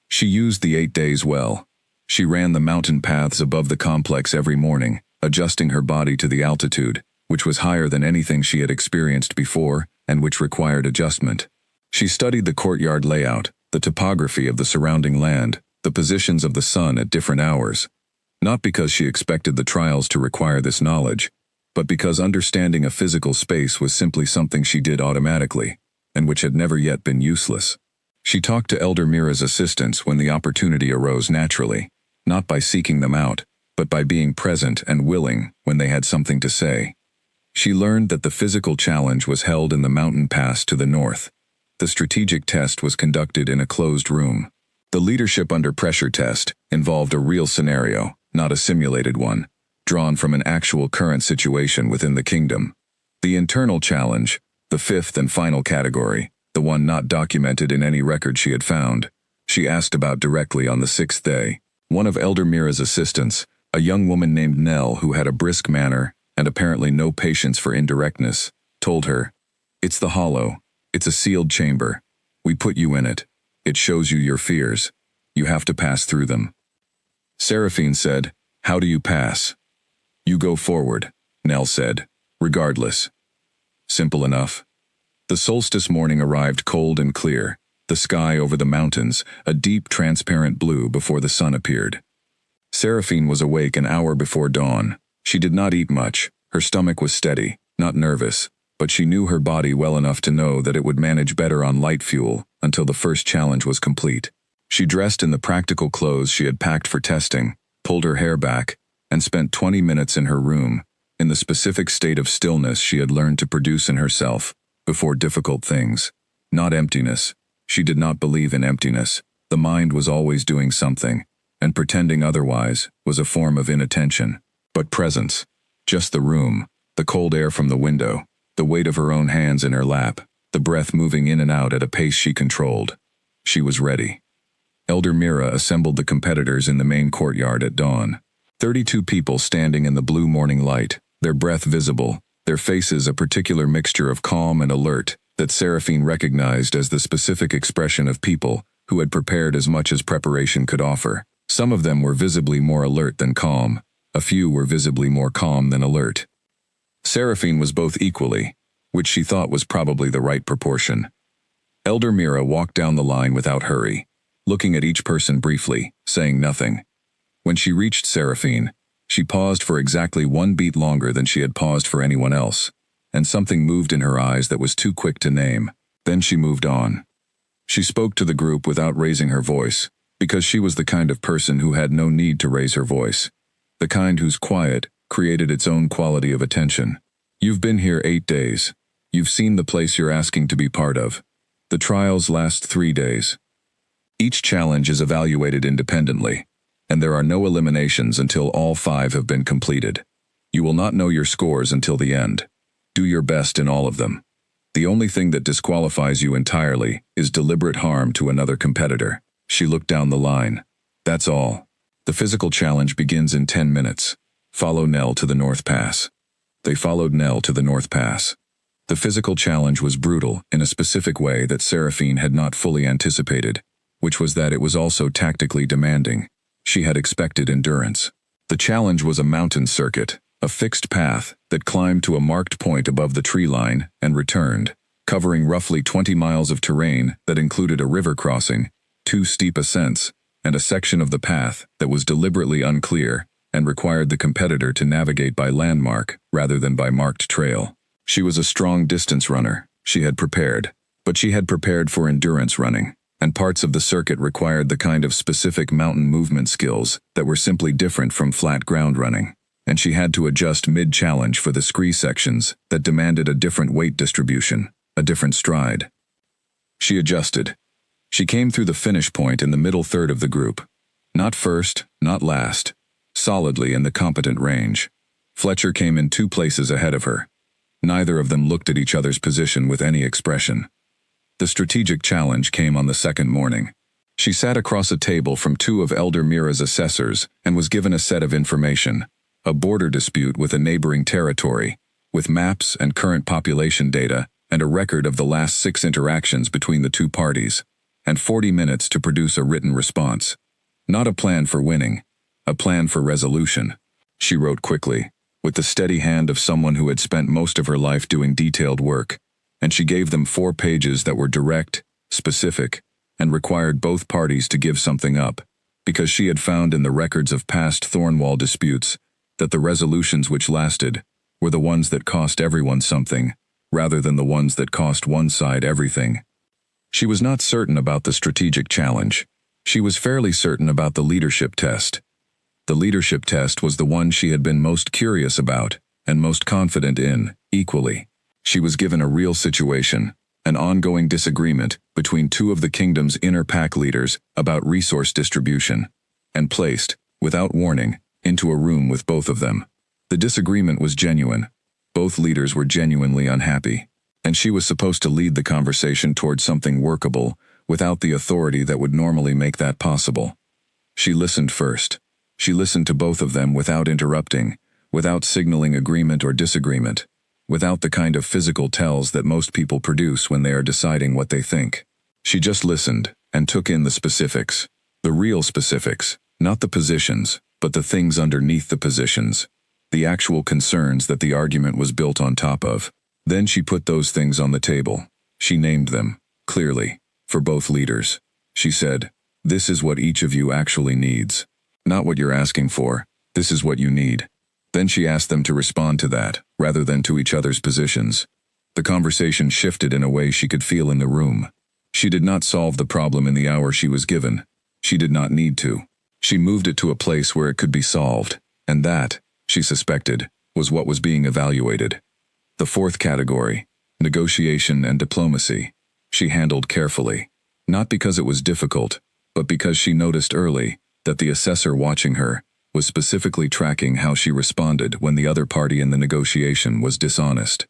She used the 8 days well. She ran the mountain paths above the complex every morning, adjusting her body to the altitude, which was higher than anything she had experienced before, and which required adjustment. She studied the courtyard layout, the topography of the surrounding land, the positions of the sun at different hours. Not because she expected the trials to require this knowledge, but because understanding a physical space was simply something she did automatically, and which had never yet been useless. She talked to Elder Mira's assistants when the opportunity arose naturally, not by seeking them out, but by being present and willing when they had something to say. She learned that the physical challenge was held in the mountain pass to the north. The strategic test was conducted in a closed room. The leadership under pressure test involved a real scenario, not a simulated one, drawn from an actual current situation within the kingdom. The internal challenge, the 5th and final category, the one not documented in any record she had found, she asked about directly on the 6th day. One of Elder Mira's assistants, a young woman named Nell who had a brisk manner and apparently no patience for indirectness, told her, "It's the hollow. It's a sealed chamber. We put you in it. It shows you your fears. You have to pass through them." Seraphine said, "How do you pass?" "You go forward," Nell said, "regardless." Simple enough. The solstice morning arrived cold and clear, the sky over the mountains, a deep transparent blue before the sun appeared. Seraphine was awake an hour before dawn. She did not eat much. Her stomach was steady, not nervous, but she knew her body well enough to know that it would manage better on light fuel until the first challenge was complete. She dressed in the practical clothes she had packed for testing, pulled her hair back, and spent 20 minutes in her room, in the specific state of stillness she had learned to produce in herself, before difficult things. Not emptiness. She did not believe in emptiness. The mind was always doing something, and pretending otherwise was a form of inattention. But presence. Just the room, the cold air from the window, the weight of her own hands in her lap, the breath moving in and out at a pace she controlled. She was ready. Elder Mira assembled the competitors in the main courtyard at dawn. 32 people standing in the blue morning light, their breath visible, their faces a particular mixture of calm and alert that Seraphine recognized as the specific expression of people who had prepared as much as preparation could offer. Some of them were visibly more alert than calm. A few were visibly more calm than alert. Seraphine was both equally, which she thought was probably the right proportion. Elder Mira walked down the line without hurry, looking at each person briefly, saying nothing. When she reached Seraphine, she paused for exactly 1 beat longer than she had paused for anyone else, and something moved in her eyes that was too quick to name. Then she moved on. She spoke to the group without raising her voice, because she was the kind of person who had no need to raise her voice. The kind whose quiet created its own quality of attention. You've been here 8 days. You've seen the place you're asking to be part of. The trials last 3 days. Each challenge is evaluated independently, and there are no eliminations until all 5 have been completed. You will not know your scores until the end. Do your best in all of them. The only thing that disqualifies you entirely is deliberate harm to another competitor. She looked down the line. That's all. The physical challenge begins in 10 minutes. Follow Nell to the North Pass. They followed Nell to the North Pass. The physical challenge was brutal in a specific way that Seraphine had not fully anticipated, which was that it was also tactically demanding. She had expected endurance. The challenge was a mountain circuit, a fixed path that climbed to a marked point above the tree line and returned, covering roughly 20 miles of terrain that included a river crossing, 2 steep ascents, and a section of the path that was deliberately unclear and required the competitor to navigate by landmark rather than by marked trail. She was a strong distance runner. She had prepared, but she had prepared for endurance running, and parts of the circuit required the kind of specific mountain movement skills that were simply different from flat ground running, and she had to adjust mid-challenge for the scree sections that demanded a different weight distribution, a different stride. She adjusted. She came through the finish point in the middle third of the group. Not first, not last. Solidly in the competent range. Fletcher came in 2 places ahead of her. Neither of them looked at each other's position with any expression. The strategic challenge came on the second morning. She sat across a table from 2 of Elder Mira's assessors and was given a set of information, a border dispute with a neighboring territory, with maps and current population data and a record of the last 6 interactions between the 2 parties, and 40 minutes to produce a written response. Not a plan for winning, a plan for resolution. She wrote quickly, with the steady hand of someone who had spent most of her life doing detailed work, and she gave them 4 pages that were direct, specific, and required both parties to give something up, because she had found in the records of past Thornwall disputes that the resolutions which lasted were the ones that cost everyone something, rather than the ones that cost one side everything. She was not certain about the strategic challenge. She was fairly certain about the leadership test. The leadership test was the one she had been most curious about, and most confident in, equally. She was given a real situation, an ongoing disagreement between 2 of the kingdom's inner pack leaders about resource distribution, and placed, without warning, into a room with both of them. The disagreement was genuine. Both leaders were genuinely unhappy, and she was supposed to lead the conversation toward something workable without the authority that would normally make that possible. She listened first. She listened to both of them without interrupting, without signaling agreement or disagreement, without the kind of physical tells that most people produce when they are deciding what they think. She just listened and took in the specifics, the real specifics, not the positions, but the things underneath the positions, the actual concerns that the argument was built on top of. Then she put those things on the table. She named them, clearly, for both leaders. She said, "This is what each of you actually needs. Not what you're asking for, this is what you need." Then she asked them to respond to that, rather than to each other's positions. The conversation shifted in a way she could feel in the room. She did not solve the problem in the hour she was given. She did not need to. She moved it to a place where it could be solved, and that, she suspected, was what was being evaluated. The 4th category, negotiation and diplomacy, she handled carefully, not because it was difficult, but because she noticed early that the assessor watching her was specifically tracking how she responded when the other party in the negotiation was dishonest.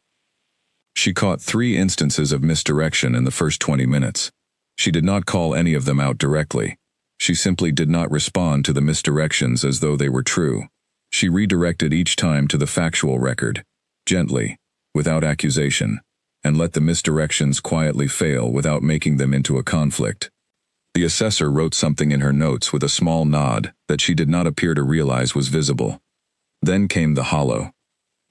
She caught 3 instances of misdirection in the first 20 minutes. She did not call any of them out directly. She simply did not respond to the misdirections as though they were true. She redirected each time to the factual record, gently, without accusation, and let the misdirections quietly fail without making them into a conflict. The assessor wrote something in her notes with a small nod that she did not appear to realize was visible. Then came the hollow.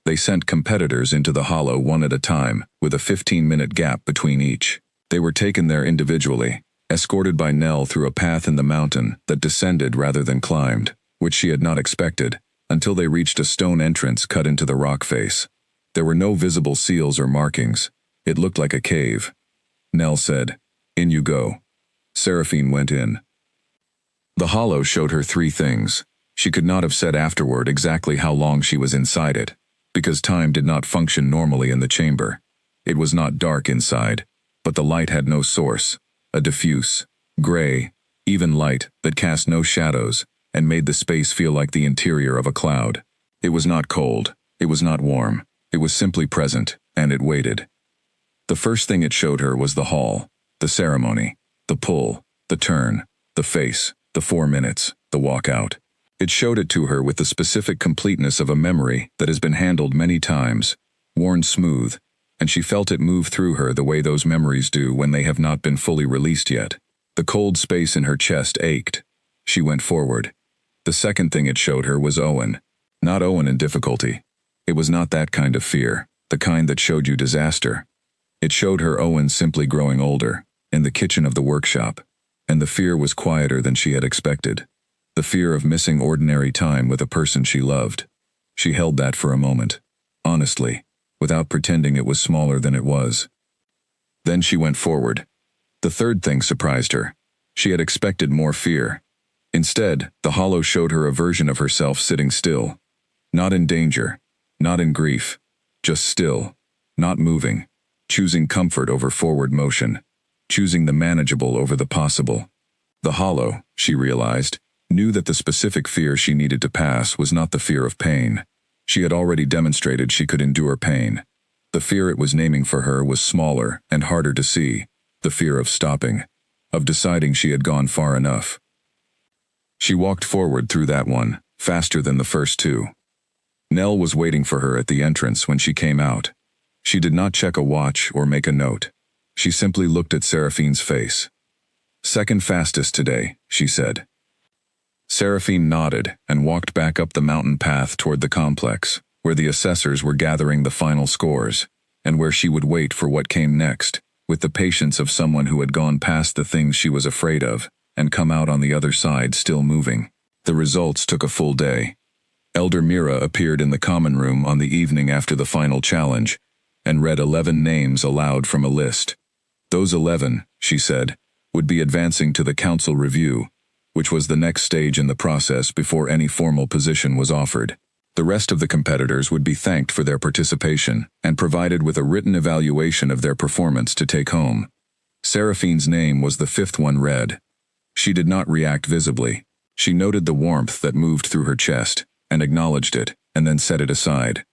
They sent competitors into the hollow one at a time, with a 15-minute gap between each. They were taken there individually, escorted by Nell through a path in the mountain that descended rather than climbed, which she had not expected, until they reached a stone entrance cut into the rock face. There were no visible seals or markings. It looked like a cave. Nell said, "In you go." Seraphine went in. The hollow showed her three things. She could not have said afterward exactly how long she was inside it, because time did not function normally in the chamber. It was not dark inside, but the light had no source, a diffuse, gray, even light that cast no shadows and made the space feel like the interior of a cloud. It was not cold, it was not warm, it was simply present, and it waited. The first thing it showed her was the hall, the ceremony, the pull, the turn, the face, the 4 minutes, the walk out. It showed it to her with the specific completeness of a memory that has been handled many times, worn smooth, and she felt it move through her the way those memories do when they have not been fully released yet. The cold space in her chest ached. She went forward. The second thing it showed her was Owen. Not Owen in difficulty. It was not that kind of fear, the kind that showed you disaster. It showed her Owen simply growing older, in the kitchen of the workshop, and the fear was quieter than she had expected. The fear of missing ordinary time with a person she loved. She held that for a moment, honestly, without pretending it was smaller than it was. Then she went forward. The third thing surprised her. She had expected more fear. Instead, the hollow showed her a version of herself sitting still. Not in danger, not in grief, just still, not moving, choosing comfort over forward motion, choosing the manageable over the possible. The hollow, she realized, knew that the specific fear she needed to pass was not the fear of pain. She had already demonstrated she could endure pain. The fear it was naming for her was smaller and harder to see, the fear of stopping, of deciding she had gone far enough. She walked forward through that one, faster than the first two. Nell was waiting for her at the entrance when she came out. She did not check a watch or make a note. She simply looked at Seraphine's face. "Second fastest today," she said. Seraphine nodded and walked back up the mountain path toward the complex, where the assessors were gathering the final scores, and where she would wait for what came next, with the patience of someone who had gone past the things she was afraid of, and come out on the other side still moving. The results took a full day. Elder Mira appeared in the common room on the evening after the final challenge, and read 11 names aloud from a list. Those 11, she said, would be advancing to the council review, which was the next stage in the process before any formal position was offered. The rest of the competitors would be thanked for their participation and provided with a written evaluation of their performance to take home. Seraphine's name was the 5th one read. She did not react visibly. She noted the warmth that moved through her chest, and acknowledged it, and then set it aside.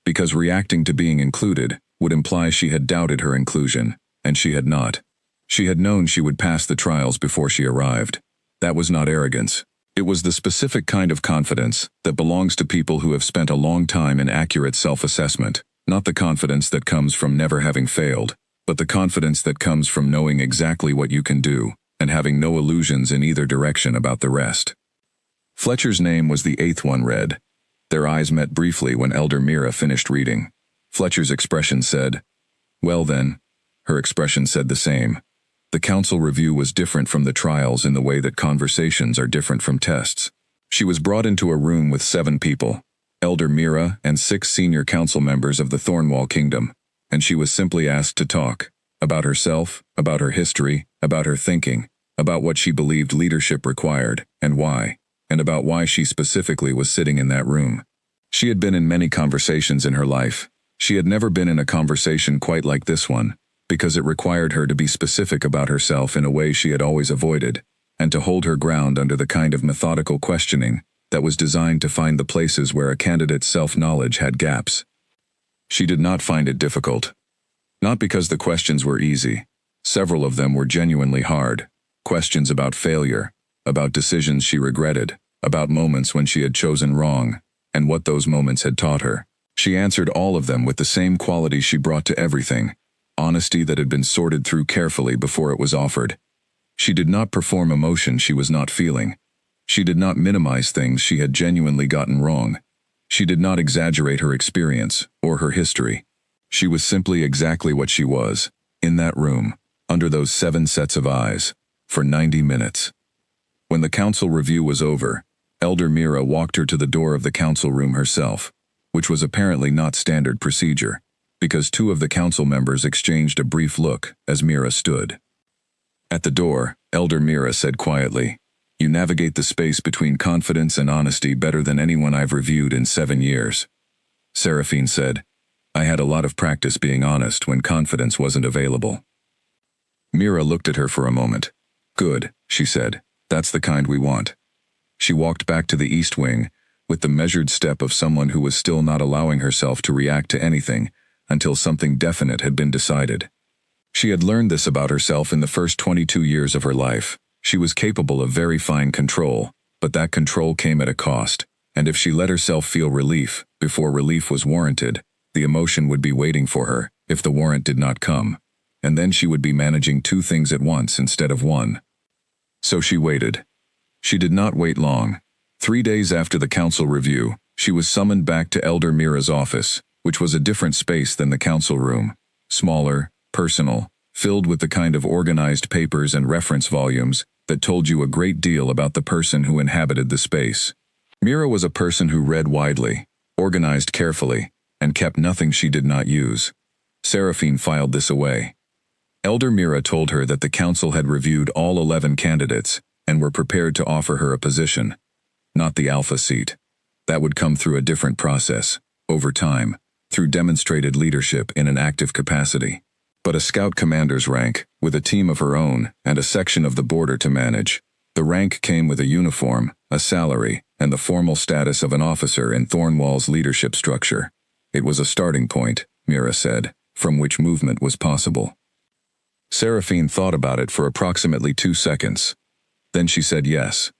Because reacting to being included would imply she had doubted her inclusion, and she had not. She had known she would pass the trials before she arrived. That was not arrogance. It was the specific kind of confidence that belongs to people who have spent a long time in accurate self-assessment, not the confidence that comes from never having failed, but the confidence that comes from knowing exactly what you can do, and having no illusions in either direction about the rest. Fletcher's name was the 8th one read. Their eyes met briefly when Elder Mira finished reading. Fletcher's expression said, "Well then." Her expression said the same. The council review was different from the trials in the way that conversations are different from tests. She was brought into a room with 7 people, Elder Mira and 6 senior council members of the Thornwall Kingdom, and she was simply asked to talk, about herself, about her history, about her thinking, about what she believed leadership required, and about why she specifically was sitting in that room. She had been in many conversations in her life. She had never been in a conversation quite like this one, because it required her to be specific about herself in a way she had always avoided, and to hold her ground under the kind of methodical questioning that was designed to find the places where a candidate's self-knowledge had gaps. She did not find it difficult. Not because the questions were easy. Several of them were genuinely hard. Questions about failure, about decisions she regretted, about moments when she had chosen wrong, and what those moments had taught her. She answered all of them with the same quality she brought to everything, honesty that had been sorted through carefully before it was offered. She did not perform emotion she was not feeling. She did not minimize things she had genuinely gotten wrong. She did not exaggerate her experience or her history. She was simply exactly what she was, in that room, under those 7 sets of eyes, for 90 minutes. When the council review was over, Elder Mira walked her to the door of the council room herself, which was apparently not standard procedure, because 2 of the council members exchanged a brief look as Mira stood. At the door, Elder Mira said quietly, "You navigate the space between confidence and honesty better than anyone I've reviewed in 7 years." Seraphine said, "I had a lot of practice being honest when confidence wasn't available." Mira looked at her for a moment. "Good," she said. "That's the kind we want." She walked back to the east wing, with the measured step of someone who was still not allowing herself to react to anything until something definite had been decided. She had learned this about herself in the first 22 years of her life. She was capable of very fine control, but that control came at a cost, and if she let herself feel relief before relief was warranted, the emotion would be waiting for her if the warrant did not come, and then she would be managing 2 things at once instead of 1. So she waited. She did not wait long. 3 days after the council review, she was summoned back to Elder Mira's office, which was a different space than the council room, smaller, personal, filled with the kind of organized papers and reference volumes that told you a great deal about the person who inhabited the space. Mira was a person who read widely, organized carefully, and kept nothing she did not use. Seraphine filed this away. Elder Mira told her that the council had reviewed all 11 candidates and were prepared to offer her a position, not the alpha seat. That would come through a different process, over time, through demonstrated leadership in an active capacity. But a scout commander's rank, with a team of her own and a section of the border to manage. The rank came with a uniform, a salary, and the formal status of an officer in Thornwall's leadership structure. It was a starting point, Mira said, from which movement was possible. Seraphine thought about it for approximately 2 seconds. Then she said yes.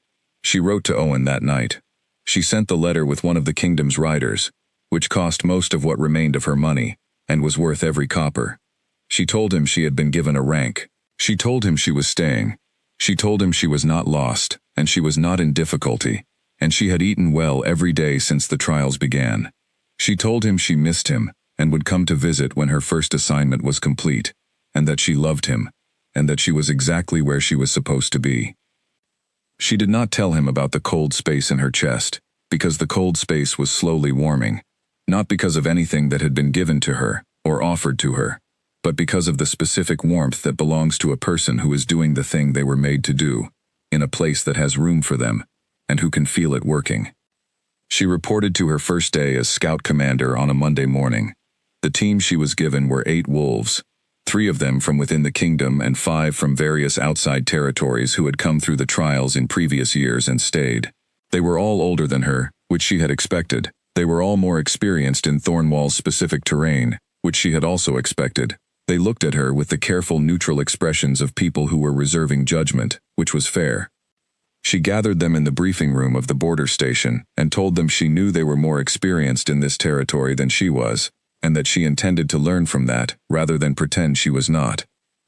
She wrote to Owen that night. She sent the letter with one of the kingdom's riders, which cost most of what remained of her money, and was worth every copper. She told him she had been given a rank. She told him she was staying. She told him she was not lost, and she was not in difficulty, and she had eaten well every day since the trials began. She told him she missed him, and would come to visit when her first assignment was complete, and that she loved him, and that she was exactly where she was supposed to be. She did not tell him about the cold space in her chest, because the cold space was slowly warming, not because of anything that had been given to her, or offered to her, but because of the specific warmth that belongs to a person who is doing the thing they were made to do, in a place that has room for them, and who can feel it working. She reported to her first day as scout commander on a Monday morning. The team she was given were 8 wolves, 3 of them from within the kingdom and 5 from various outside territories who had come through the trials in previous years and stayed. They were all older than her, which she had expected. They were all more experienced in Thornwall's specific terrain, which she had also expected. They looked at her with the careful neutral expressions of people who were reserving judgment, which was fair. She gathered them in the briefing room of the border station and told them she knew they were more experienced in this territory than she was, and that she intended to learn from that rather than pretend she was not.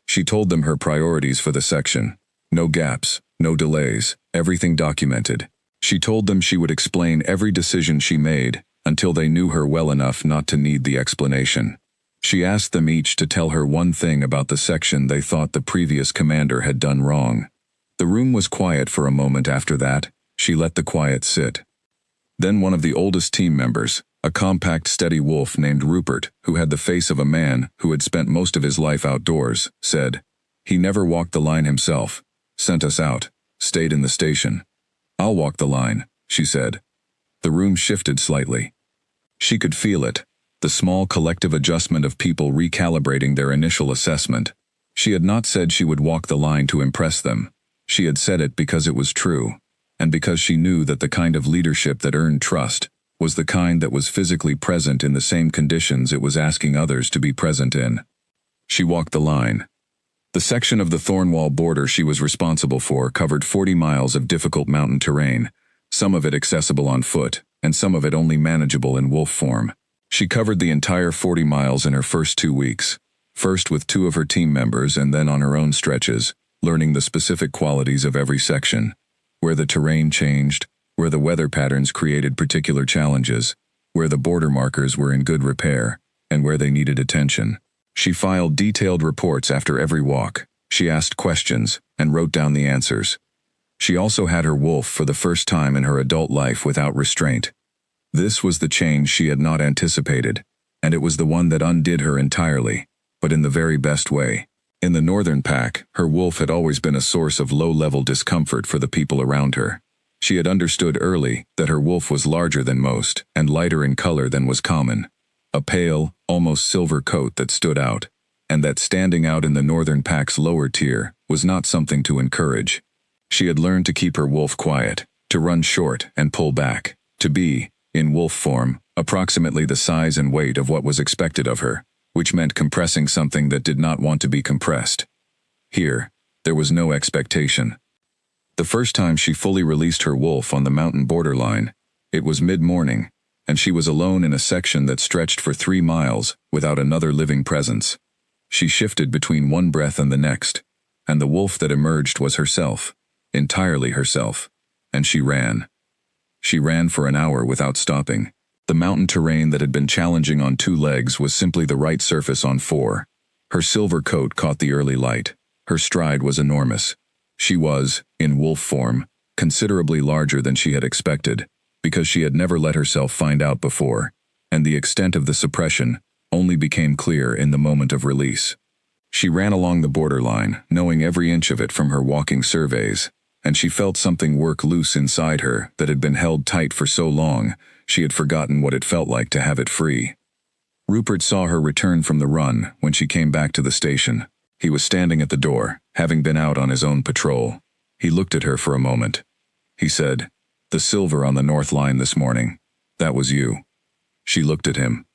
She told them her priorities for the section. No gaps, no delays, everything documented. She told them she would explain every decision she made until they knew her well enough not to need the explanation. She asked them each to tell her one thing about the section they thought the previous commander had done wrong. The room was quiet for a moment after that. She let the quiet sit. Then one of the oldest team members, a compact, steady wolf named Rupert, who had the face of a man who had spent most of his life outdoors, said, "He never walked the line himself, sent us out, stayed in the station." "I'll walk the line," she said. The room shifted slightly. She could feel it, the small collective adjustment of people recalibrating their initial assessment. She had not said she would walk the line to impress them. She had said it because it was true, and because she knew that the kind of leadership that earned trust was the kind that was physically present in the same conditions it was asking others to be present in. She walked the line. The section of the Thornwall border she was responsible for covered 40 miles of difficult mountain terrain, some of it accessible on foot, and some of it only manageable in wolf form. She covered the entire 40 miles in her first 2 weeks, first with 2 of her team members and then on her own stretches, learning the specific qualities of every section, where the terrain changed, where the weather patterns created particular challenges, where the border markers were in good repair, and where they needed attention. She filed detailed reports after every walk. She asked questions and wrote down the answers. She also had her wolf for the first time in her adult life without restraint. This was the change she had not anticipated, and it was the one that undid her entirely, but in the very best way. In the northern pack, her wolf had always been a source of low-level discomfort for the people around her. She had understood early that her wolf was larger than most and lighter in color than was common. A pale, almost silver coat that stood out, and that standing out in the northern pack's lower tier was not something to encourage. She had learned to keep her wolf quiet, to run short and pull back, to be, in wolf form, approximately the size and weight of what was expected of her, which meant compressing something that did not want to be compressed. Here, there was no expectation. The first time she fully released her wolf on the mountain borderline, it was mid-morning, and she was alone in a section that stretched for 3 miles without another living presence. She shifted between one breath and the next, and the wolf that emerged was herself, entirely herself, and she ran. She ran for an hour without stopping. The mountain terrain that had been challenging on 2 legs was simply the right surface on 4. Her silver coat caught the early light. Her stride was enormous. She was, in wolf form, considerably larger than she had expected, because she had never let herself find out before, and the extent of the suppression only became clear in the moment of release. She ran along the borderline, knowing every inch of it from her walking surveys, and she felt something work loose inside her that had been held tight for so long she had forgotten what it felt like to have it free. Rupert saw her return from the run when she came back to the station. He was standing at the door, having been out on his own patrol. He looked at her for a moment. He said, "The silver on the north line this morning. That was you." She looked at him.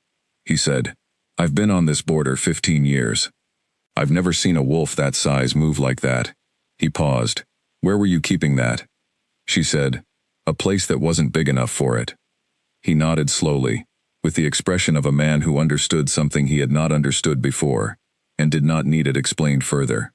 He said, "I've been on this border 15 years. I've never seen a wolf that size move like that." He paused. "Where were you keeping that?" She said, "A place that wasn't big enough for it." He nodded slowly, with the expression of a man who understood something he had not understood before, and did not need it explained further.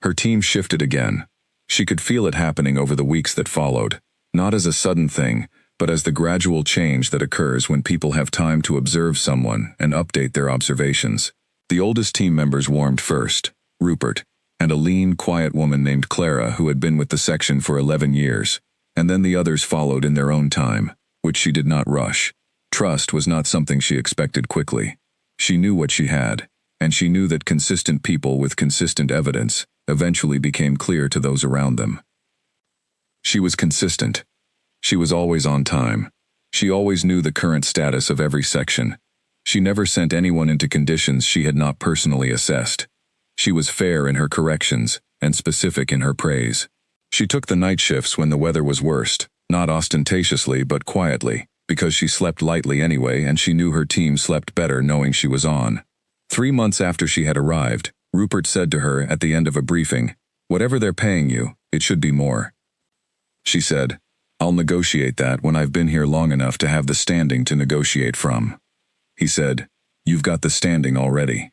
Her team shifted again. She could feel it happening over the weeks that followed, not as a sudden thing, but as the gradual change that occurs when people have time to observe someone and update their observations. The oldest team members warmed first, Rupert, and a lean, quiet woman named Clara who had been with the section for 11 years, and then the others followed in their own time, which she did not rush. Trust was not something she expected quickly. She knew what she had, and she knew that consistent people with consistent evidence eventually became clear to those around them. She was consistent. She was always on time. She always knew the current status of every section. She never sent anyone into conditions she had not personally assessed. She was fair in her corrections and specific in her praise. She took the night shifts when the weather was worst, not ostentatiously but quietly, because she slept lightly anyway and she knew her team slept better knowing she was on. 3 months after she had arrived, Rupert said to her at the end of a briefing, "Whatever they're paying you, it should be more." She said, "I'll negotiate that when I've been here long enough to have the standing to negotiate from." He said, "You've got the standing already."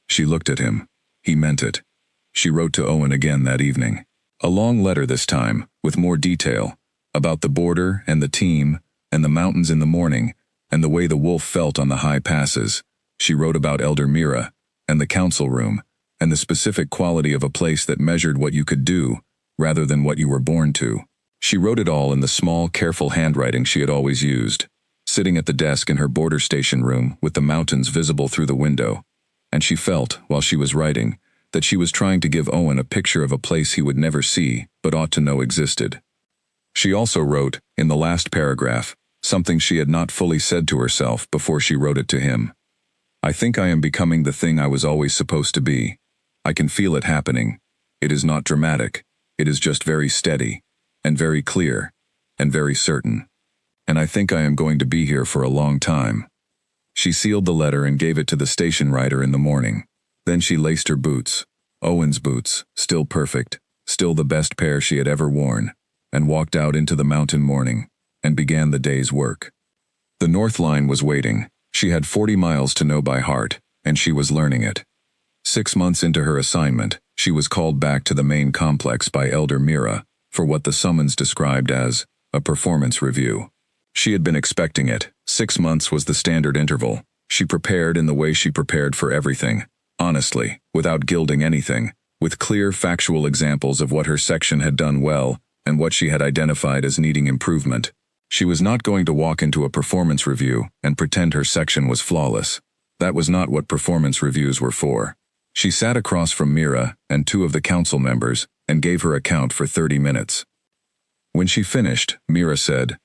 She looked at him. He meant it. She wrote to Owen again that evening. A long letter this time, with more detail, about the border and the team, and the mountains in the morning, and the way the wolf felt on the high passes. She wrote about Elder Mira, and the council room, and the specific quality of a place that measured what you could do, rather than what you were born to. She wrote it all in the small, careful handwriting she had always used, sitting at the desk in her border station room with the mountains visible through the window, and she felt, while she was writing, that she was trying to give Owen a picture of a place he would never see, but ought to know existed. She also wrote, in the last paragraph, something she had not fully said to herself before she wrote it to him. "I think I am becoming the thing I was always supposed to be. I can feel it happening. It is not dramatic. It is just very steady, and very clear, and very certain. And I think I am going to be here for a long time." She sealed the letter and gave it to the station rider in the morning. Then she laced her boots. Owen's boots, still perfect, still the best pair she had ever worn, and walked out into the mountain morning, and began the day's work. The North Line was waiting. She had 40 miles to know by heart, and she was learning it. 6 months into her assignment, she was called back to the main complex by Elder Mira for what the summons described as a performance review. She had been expecting it. 6 months was the standard interval. She prepared in the way she prepared for everything, honestly, without gilding anything, with clear factual examples of what her section had done well and what she had identified as needing improvement. She was not going to walk into a performance review and pretend her section was flawless. That was not what performance reviews were for. She sat across from Mira and 2 of the council members and gave her account for 30 minutes. When she finished, Mira said,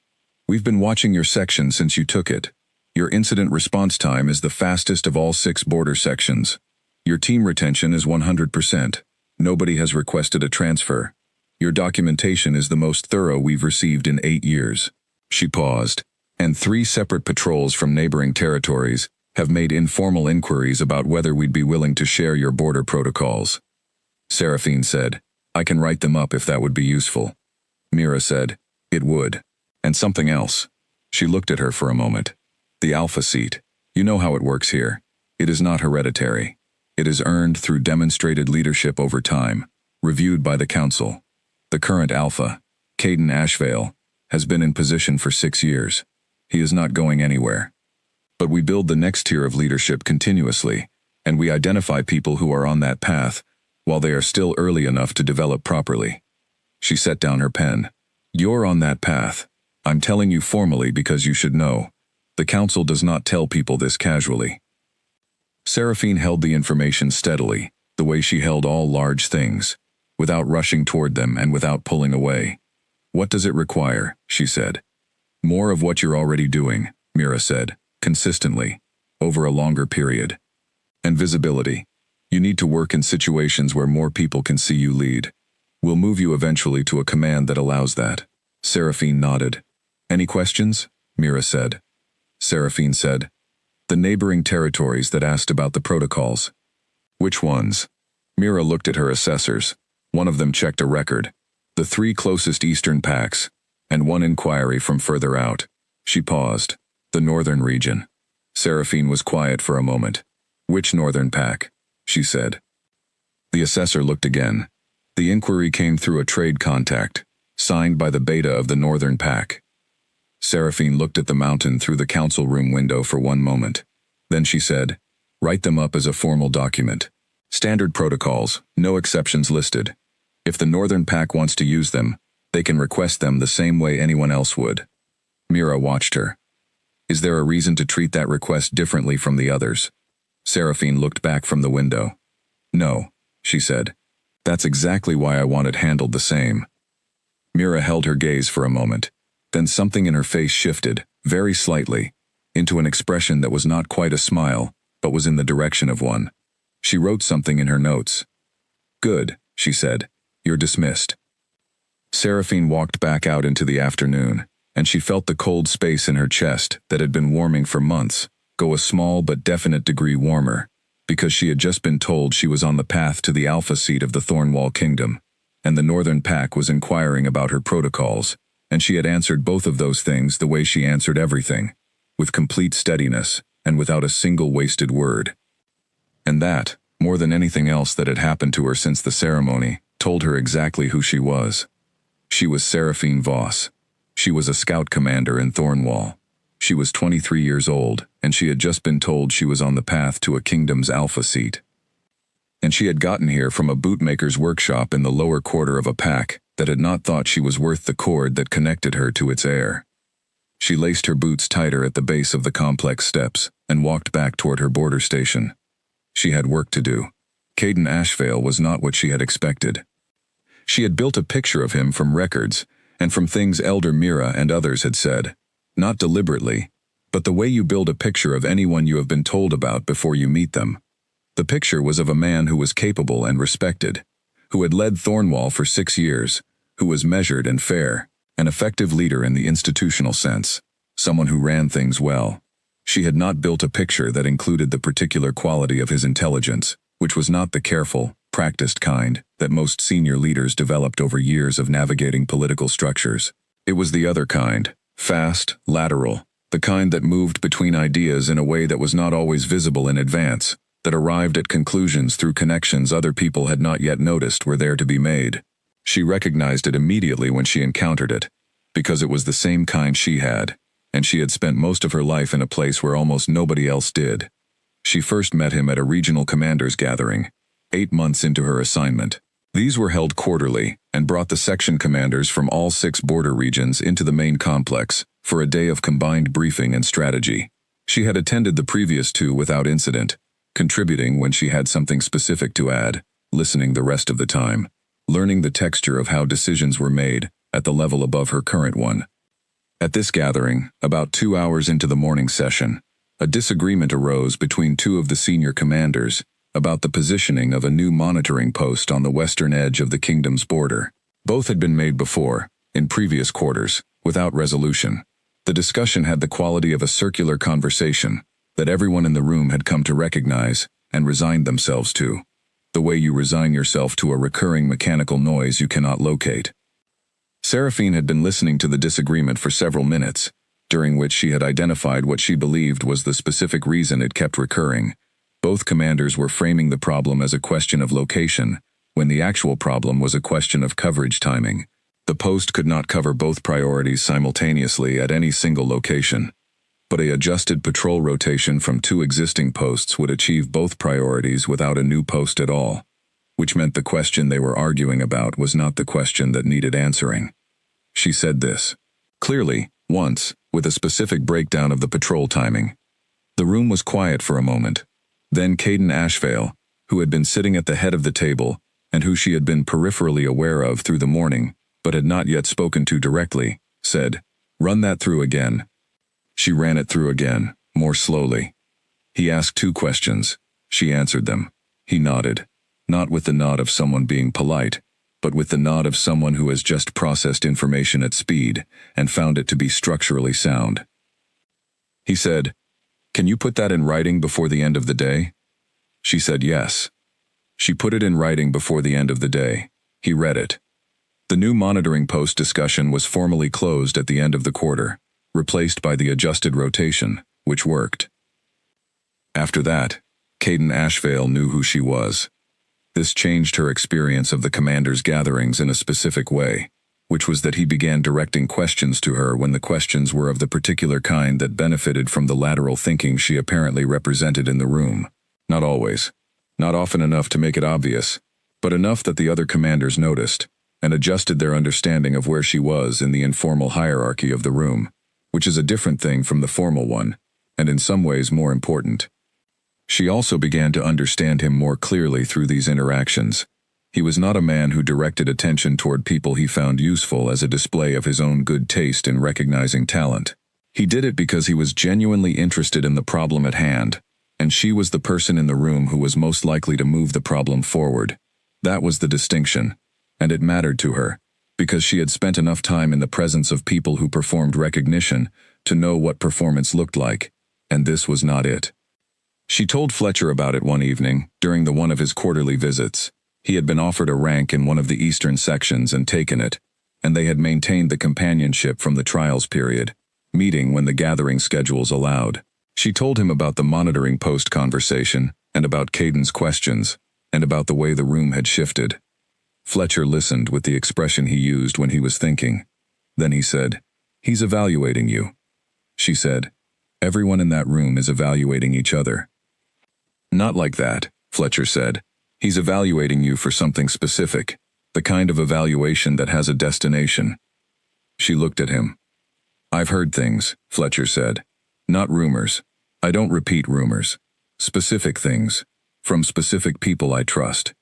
"We've been watching your section since you took it. Your incident response time is the fastest of all 6 border sections. Your team retention is 100%. Nobody has requested a transfer. Your documentation is the most thorough we've received in 8 years." She paused. "And 3 separate patrols from neighboring territories have made informal inquiries about whether we'd be willing to share your border protocols." Seraphine said, "I can write them up if that would be useful." Mira said, "It would. And something else." She looked at her for a moment. "The Alpha seat. You know how it works here. It is not hereditary. It is earned through demonstrated leadership over time, reviewed by the council. The current Alpha, Caden Ashvale, has been in position for 6 years. He is not going anywhere. But we build the next tier of leadership continuously, and we identify people who are on that path, while they are still early enough to develop properly." She set down her pen. "You're on that path. I'm telling you formally because you should know. The council does not tell people this casually." Seraphine held the information steadily, the way she held all large things, without rushing toward them and without pulling away. "What does it require?" she said. "More of what you're already doing," Mira said, "consistently, over a longer period. And visibility. You need to work in situations where more people can see you lead. We'll move you eventually to a command that allows that." Seraphine nodded. "Any questions?" Mira said. Seraphine said, "The neighboring territories that asked about the protocols." "Which ones?" Mira looked at her assessors. One of them checked a record. The 3 closest eastern packs, and 1 inquiry from further out. She paused. "The northern region." Seraphine was quiet for a moment. "Which northern pack?" she said. The assessor looked again. The inquiry came through a trade contact, signed by the beta of the northern pack. Seraphine looked at the mountain through the council room window for 1 moment. Then she said, "Write them up as a formal document. Standard protocols, no exceptions listed. If the northern pack wants to use them, they can request them the same way anyone else would." Mira watched her. "Is there a reason to treat that request differently from the others?" Seraphine looked back from the window. "No," she said. "That's exactly why I want it handled the same." Mira held her gaze for a moment. Then something in her face shifted, very slightly, into an expression that was not quite a smile, but was in the direction of one. She wrote something in her notes. "Good," she said. "You're dismissed." Seraphine walked back out into the afternoon, and she felt the cold space in her chest that had been warming for months go a small but definite degree warmer, because she had just been told she was on the path to the Alpha seat of the Thornwall Kingdom, and the Northern Pack was inquiring about her protocols, and she had answered both of those things the way she answered everything, with complete steadiness and without a single wasted word. And that, more than anything else that had happened to her since the ceremony, told her exactly who she was. She was Seraphine Voss. She was a scout commander in Thornwall. She was 23 years old, and she had just been told she was on the path to a kingdom's Alpha seat. And she had gotten here from a bootmaker's workshop in the lower quarter of a pack that had not thought she was worth the cord that connected her to its heir. She laced her boots tighter at the base of the complex steps and walked back toward her border station. She had work to do. Caden Ashvale was not what she had expected. She had built a picture of him from records and from things Elder Mira and others had said, not deliberately, but the way you build a picture of anyone you have been told about before you meet them. The picture was of a man who was capable and respected, who had led Thornwall for 6 years, who was measured and fair, an effective leader in the institutional sense, someone who ran things well. She had not built a picture that included the particular quality of his intelligence, which was not the careful, practiced kind, that most senior leaders developed over years of navigating political structures. It was the other kind, fast, lateral, the kind that moved between ideas in a way that was not always visible in advance, that arrived at conclusions through connections other people had not yet noticed were there to be made. She recognized it immediately when she encountered it, because it was the same kind she had, and she had spent most of her life in a place where almost nobody else did. She first met him at a regional commanders' gathering, 8 months into her assignment. These were held quarterly and brought the section commanders from all 6 border regions into the main complex for a day of combined briefing and strategy. She had attended the previous 2 without incident, contributing when she had something specific to add, listening the rest of the time, learning the texture of how decisions were made at the level above her current one. At this gathering, about 2 hours into the morning session, a disagreement arose between 2 of the senior commanders about the positioning of a new monitoring post on the western edge of the kingdom's border. Both had been made before, in previous quarters, without resolution. The discussion had the quality of a circular conversation that everyone in the room had come to recognize and resigned themselves to, the way you resign yourself to a recurring mechanical noise you cannot locate. Seraphine had been listening to the disagreement for several minutes, during which she had identified what she believed was the specific reason it kept recurring. Both commanders were framing the problem as a question of location, when the actual problem was a question of coverage timing. The post could not cover both priorities simultaneously at any single location, but an adjusted patrol rotation from 2 existing posts would achieve both priorities without a new post at all, which meant the question they were arguing about was not the question that needed answering. She said this clearly, once, with a specific breakdown of the patrol timing. The room was quiet for a moment. Then Caden Ashvale, who had been sitting at the head of the table, and who she had been peripherally aware of through the morning, but had not yet spoken to directly, said, "Run that through again." She ran it through again, more slowly. He asked 2 questions. She answered them. He nodded, not with the nod of someone being polite, but with the nod of someone who has just processed information at speed and found it to be structurally sound. He said, "Can you put that in writing before the end of the day?" She said yes. She put it in writing before the end of the day. He read it. The new monitoring post discussion was formally closed at the end of the quarter, replaced by the adjusted rotation, which worked. After that, Caden Ashvale knew who she was. This changed her experience of the commander's gatherings in a specific way, which was that he began directing questions to her when the questions were of the particular kind that benefited from the lateral thinking she apparently represented in the room. Not always. Not often enough to make it obvious, but enough that the other commanders noticed, and adjusted their understanding of where she was in the informal hierarchy of the room, which is a different thing from the formal one, and in some ways more important. She also began to understand him more clearly through these interactions. He was not a man who directed attention toward people he found useful as a display of his own good taste in recognizing talent. He did it because he was genuinely interested in the problem at hand, and she was the person in the room who was most likely to move the problem forward. That was the distinction, and it mattered to her, because she had spent enough time in the presence of people who performed recognition to know what performance looked like, and this was not it. She told Fletcher about it one evening, during one of his quarterly visits. He had been offered a rank in one of the eastern sections and taken it, and they had maintained the companionship from the trials period, meeting when the gathering schedules allowed. She told him about the monitoring post conversation, and about Caden's questions, and about the way the room had shifted. Fletcher listened with the expression he used when he was thinking. Then he said, "He's evaluating you." She said, "Everyone in that room is evaluating each other." "Not like that," Fletcher said. "He's evaluating you for something specific, the kind of evaluation that has a destination." She looked at him. "I've heard things," Fletcher said. "Not rumors. I don't repeat rumors. Specific things. From specific people I trust.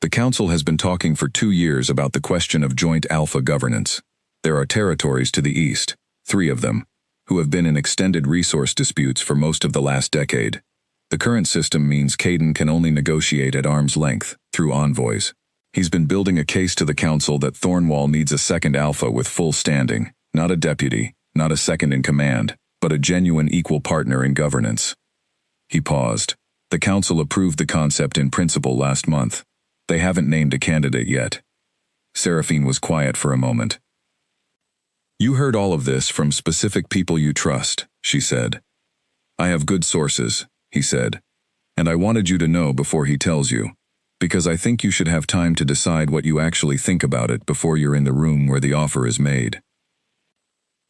The Council has been talking for 2 years about the question of joint alpha governance. There are territories to the east, 3 of them, who have been in extended resource disputes for most of the last decade. The current system means Caden can only negotiate at arm's length, through envoys. He's been building a case to the Council that Thornwall needs a second alpha with full standing, not a deputy, not a second in command, but a genuine equal partner in governance." He paused. "The Council approved the concept in principle last month. They haven't named a candidate yet. Seraphine was quiet for a moment. You heard all of this from specific people you trust, she said. I have good sources, he said. And I wanted you to know before he tells you, because I think you should have time to decide what you actually think about it before you're in the room where the offer is made.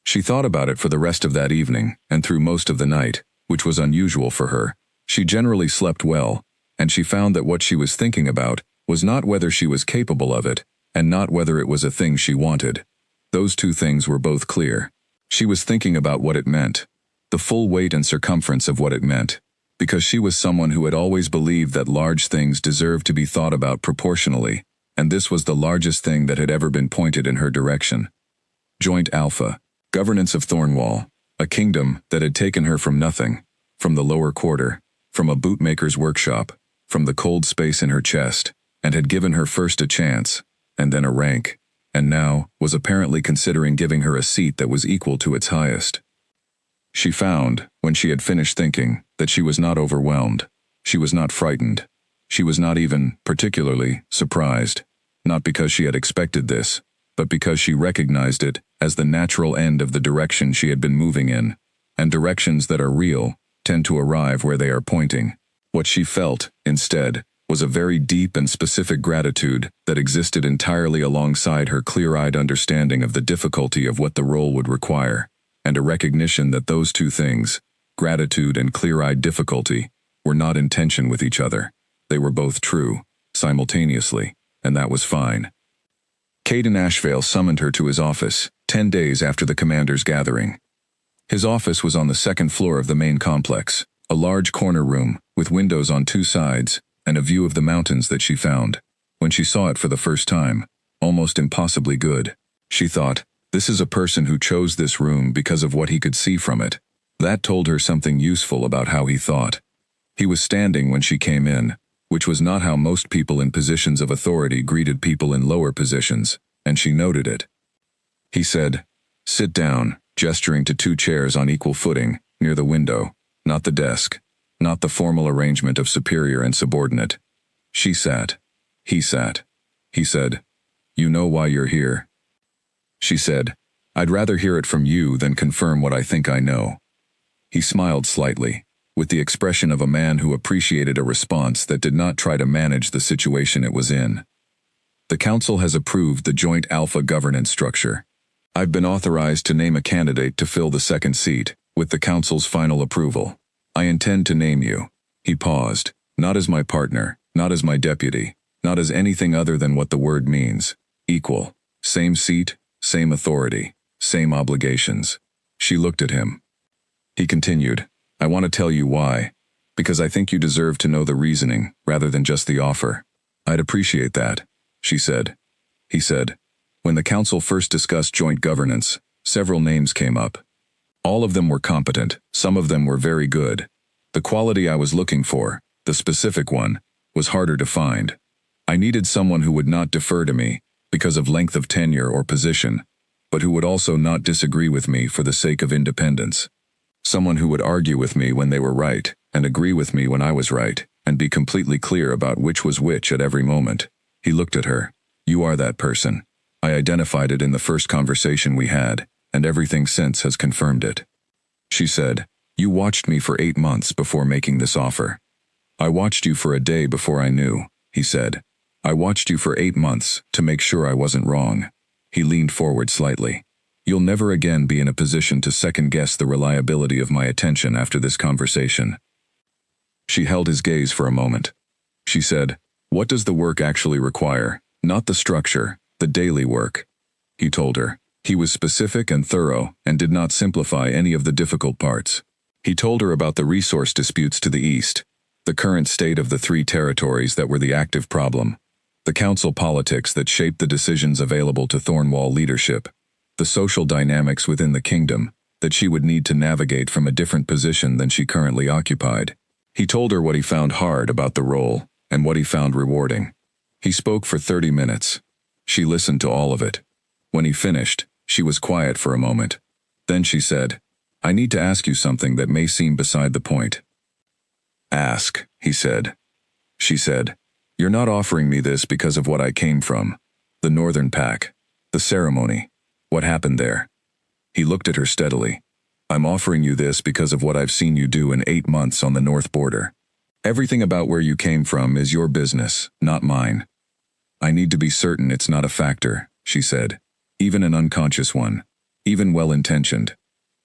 She thought about it for the rest of that evening and through most of the night, which was unusual for her. She generally slept well, and she found that what she was thinking about was not whether she was capable of it, and not whether it was a thing she wanted. Those two things were both clear. She was thinking about what it meant, the full weight and circumference of what it meant, because she was someone who had always believed that large things deserved to be thought about proportionally, and this was the largest thing that had ever been pointed in her direction. Joint Alpha, governance of Thornwall, a kingdom that had taken her from nothing, from the lower quarter, from a bootmaker's workshop, from the cold space in her chest, and had given her first a chance, and then a rank, and now was apparently considering giving her a seat that was equal to its highest. She found, when she had finished thinking, that she was not overwhelmed. She was not frightened. She was not even, particularly, surprised, not because she had expected this, but because she recognized it as the natural end of the direction she had been moving in, and directions that are real tend to arrive where they are pointing. What she felt, instead, was a very deep and specific gratitude that existed entirely alongside her clear-eyed understanding of the difficulty of what the role would require, and a recognition that those two things, gratitude and clear-eyed difficulty, were not in tension with each other. They were both true, simultaneously, and that was fine. Caden Ashvale summoned her to his office, 10 days after the commander's gathering. His office was on the second floor of the main complex, a large corner room with windows on two sides and a view of the mountains that she found, when she saw it for the first time, almost impossibly good. She thought, this is a person who chose this room because of what he could see from it. That told her something useful about how he thought. He was standing when she came in, which was not how most people in positions of authority greeted people in lower positions, and she noted it. He said, sit down, gesturing to two chairs on equal footing, near the window, not the desk, not the formal arrangement of superior and subordinate. She sat. He sat. He said, you know why you're here. She said, I'd rather hear it from you than confirm what I think I know. He smiled slightly, with the expression of a man who appreciated a response that did not try to manage the situation it was in. The council has approved the Joint Alpha governance structure. I've been authorized to name a candidate to fill the second seat, with the council's final approval. I intend to name you. He paused, not as my partner, not as my deputy, not as anything other than what the word means. Equal. Same seat, same authority, same obligations. She looked at him. He continued, I want to tell you why, because I think you deserve to know the reasoning rather than just the offer. I'd appreciate that, she said. He said, when the council first discussed joint governance, several names came up. All of them were competent, some of them were very good. The quality I was looking for, the specific one, was harder to find. I needed someone who would not defer to me because of length of tenure or position, but who would also not disagree with me for the sake of independence. Someone who would argue with me when they were right and agree with me when I was right, and be completely clear about which was which at every moment. He looked at her. You are that person. I identified it in the first conversation we had, and everything since has confirmed it. She said, you watched me for 8 months before making this offer. I watched you for a day before I knew, he said. I watched you for 8 months to make sure I wasn't wrong. He leaned forward slightly. You'll never again be in a position to second-guess the reliability of my attention after this conversation. She held his gaze for a moment. She said, what does the work actually require? Not the structure, the daily work. He told her. He was specific and thorough and did not simplify any of the difficult parts. He told her about the resource disputes to the east, the current state of the 3 territories that were the active problem, the council politics that shaped the decisions available to Thornwall leadership, the social dynamics within the kingdom that she would need to navigate from a different position than she currently occupied. He told her what he found hard about the role and what he found rewarding. He spoke for 30 minutes. She listened to all of it. When he finished, she was quiet for a moment. Then she said, I need to ask you something that may seem beside the point. Ask, he said. She said, You're not offering me this because of what I came from. The Northern Pack. The ceremony. What happened there? He looked at her steadily. I'm offering you this because of what I've seen you do in 8 months on the north border. Everything about where you came from is your business, not mine. I need to be certain it's not a factor, she said. Even an unconscious one. Even well-intentioned.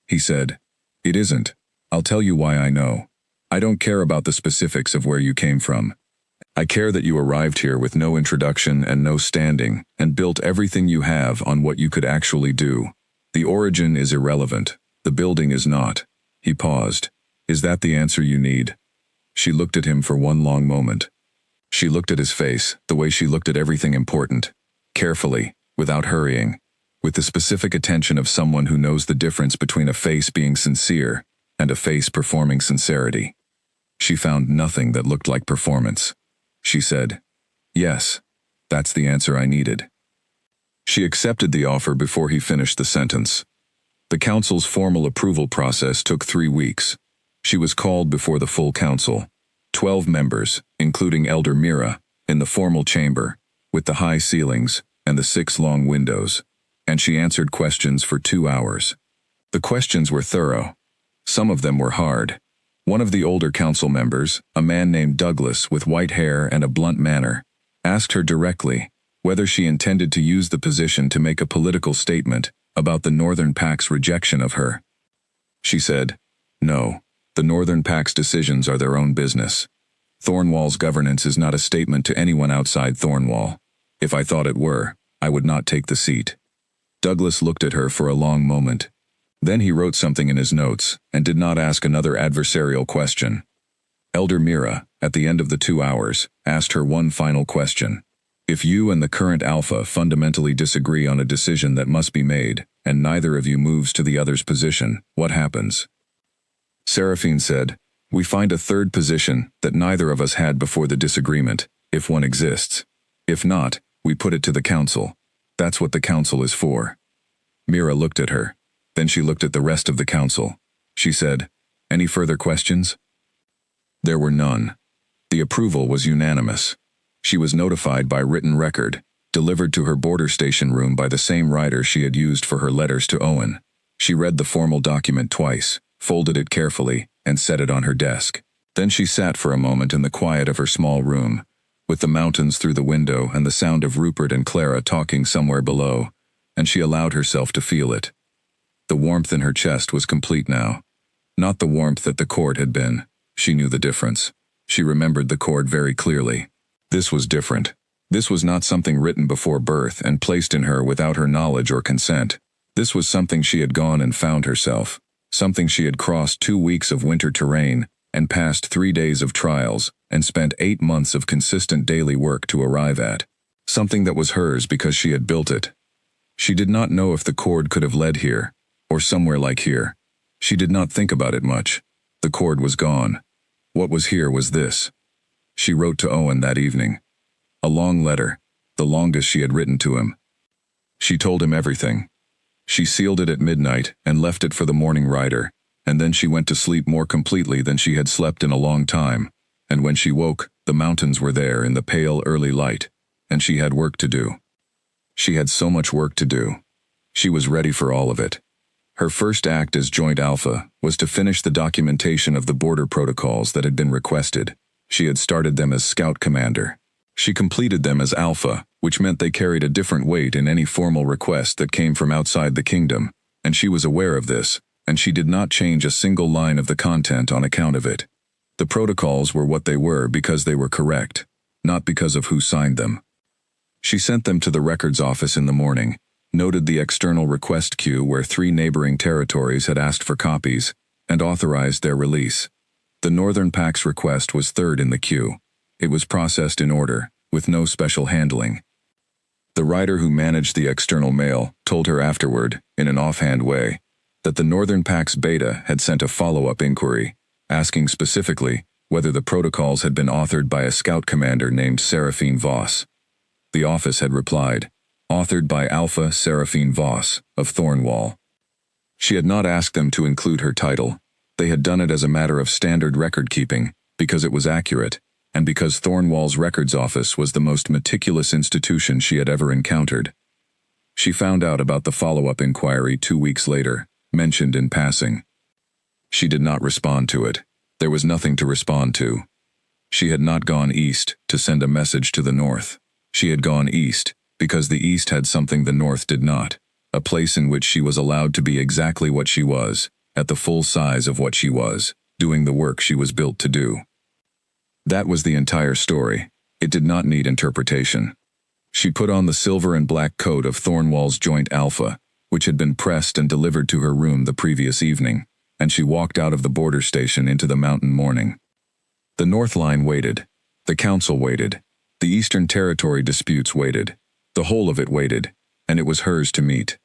He said, It isn't. I'll tell you why I know. I don't care about the specifics of where you came from. I care that you arrived here with no introduction and no standing, and built everything you have on what you could actually do. The origin is irrelevant. The building is not. He paused. Is that the answer you need? She looked at him for one long moment. She looked at his face, the way she looked at everything important. Carefully, without hurrying. With the specific attention of someone who knows the difference between a face being sincere and a face performing sincerity. She found nothing that looked like performance. She said, Yes, that's the answer I needed. She accepted the offer before he finished the sentence. The council's formal approval process took 3 weeks. She was called before the full council, 12 members, including Elder Mira, in the formal chamber, with the high ceilings and the 6 long windows, and she answered questions for 2 hours. The questions were thorough. Some of them were hard. One of the older council members, a man named Douglas with white hair and a blunt manner, asked her directly whether she intended to use the position to make a political statement about the Northern Pack's rejection of her. She said, No, the Northern Pack's decisions are their own business. Thornwall's governance is not a statement to anyone outside Thornwall. If I thought it were, I would not take the seat. Douglas looked at her for a long moment. Then he wrote something in his notes and did not ask another adversarial question. Elder Mira, at the end of the 2 hours, asked her one final question. If you and the current Alpha fundamentally disagree on a decision that must be made, and neither of you moves to the other's position, what happens? Seraphine said, We find a third position that neither of us had before the disagreement, if one exists. If not, we put it to the council. That's what the council is for. Mira looked at her. Then she looked at the rest of the council. She said, Any further questions? There were none. The approval was unanimous. She was notified by written record, delivered to her border station room by the same writer she had used for her letters to Owen. She read the formal document twice, folded it carefully, and set it on her desk. Then she sat for a moment in the quiet of her small room, with the mountains through the window and the sound of Rupert and Clara talking somewhere below, and she allowed herself to feel it. The warmth in her chest was complete now. Not the warmth that the cord had been. She knew the difference. She remembered the cord very clearly. This was different. This was not something written before birth and placed in her without her knowledge or consent. This was something she had gone and found herself. Something she had crossed 2 weeks of winter terrain and passed 3 days of trials and spent 8 months of consistent daily work to arrive at. Something that was hers because she had built it. She did not know if the cord could have led here, or somewhere like here. She did not think about it much. The cord was gone. What was here was this. She wrote to Owen that evening. A long letter, the longest she had written to him. She told him everything. She sealed it at midnight and left it for the morning rider, and then she went to sleep more completely than she had slept in a long time, and when she woke, the mountains were there in the pale early light, and she had work to do. She had so much work to do. She was ready for all of it. Her first act as Joint Alpha was to finish the documentation of the border protocols that had been requested. She had started them as Scout Commander. She completed them as Alpha, which meant they carried a different weight in any formal request that came from outside the kingdom, and she was aware of this, and she did not change a single line of the content on account of it. The protocols were what they were because they were correct, not because of who signed them. She sent them to the records office in the morning, noted the external request queue where 3 neighboring territories had asked for copies, and authorized their release. The Northern Pack's request was third in the queue. It was processed in order, with no special handling. The writer who managed the external mail told her afterward, in an offhand way, that the Northern Pack's beta had sent a follow-up inquiry, asking specifically whether the protocols had been authored by a scout commander named Seraphine Voss. The office had replied, authored by Alpha Seraphine Voss, of Thornwall. She had not asked them to include her title. They had done it as a matter of standard record-keeping, because it was accurate, and because Thornwall's records office was the most meticulous institution she had ever encountered. She found out about the follow-up inquiry 2 weeks later, mentioned in passing. She did not respond to it. There was nothing to respond to. She had not gone east to send a message to the north. She had gone east because the east had something the north did not, a place in which she was allowed to be exactly what she was, at the full size of what she was, doing the work she was built to do. That was the entire story. It did not need interpretation. She put on the silver and black coat of Thornwall's Joint Alpha, which had been pressed and delivered to her room the previous evening, and she walked out of the border station into the mountain morning. The North Line waited. The Council waited. The Eastern Territory disputes waited. The whole of it waited, and it was hers to meet.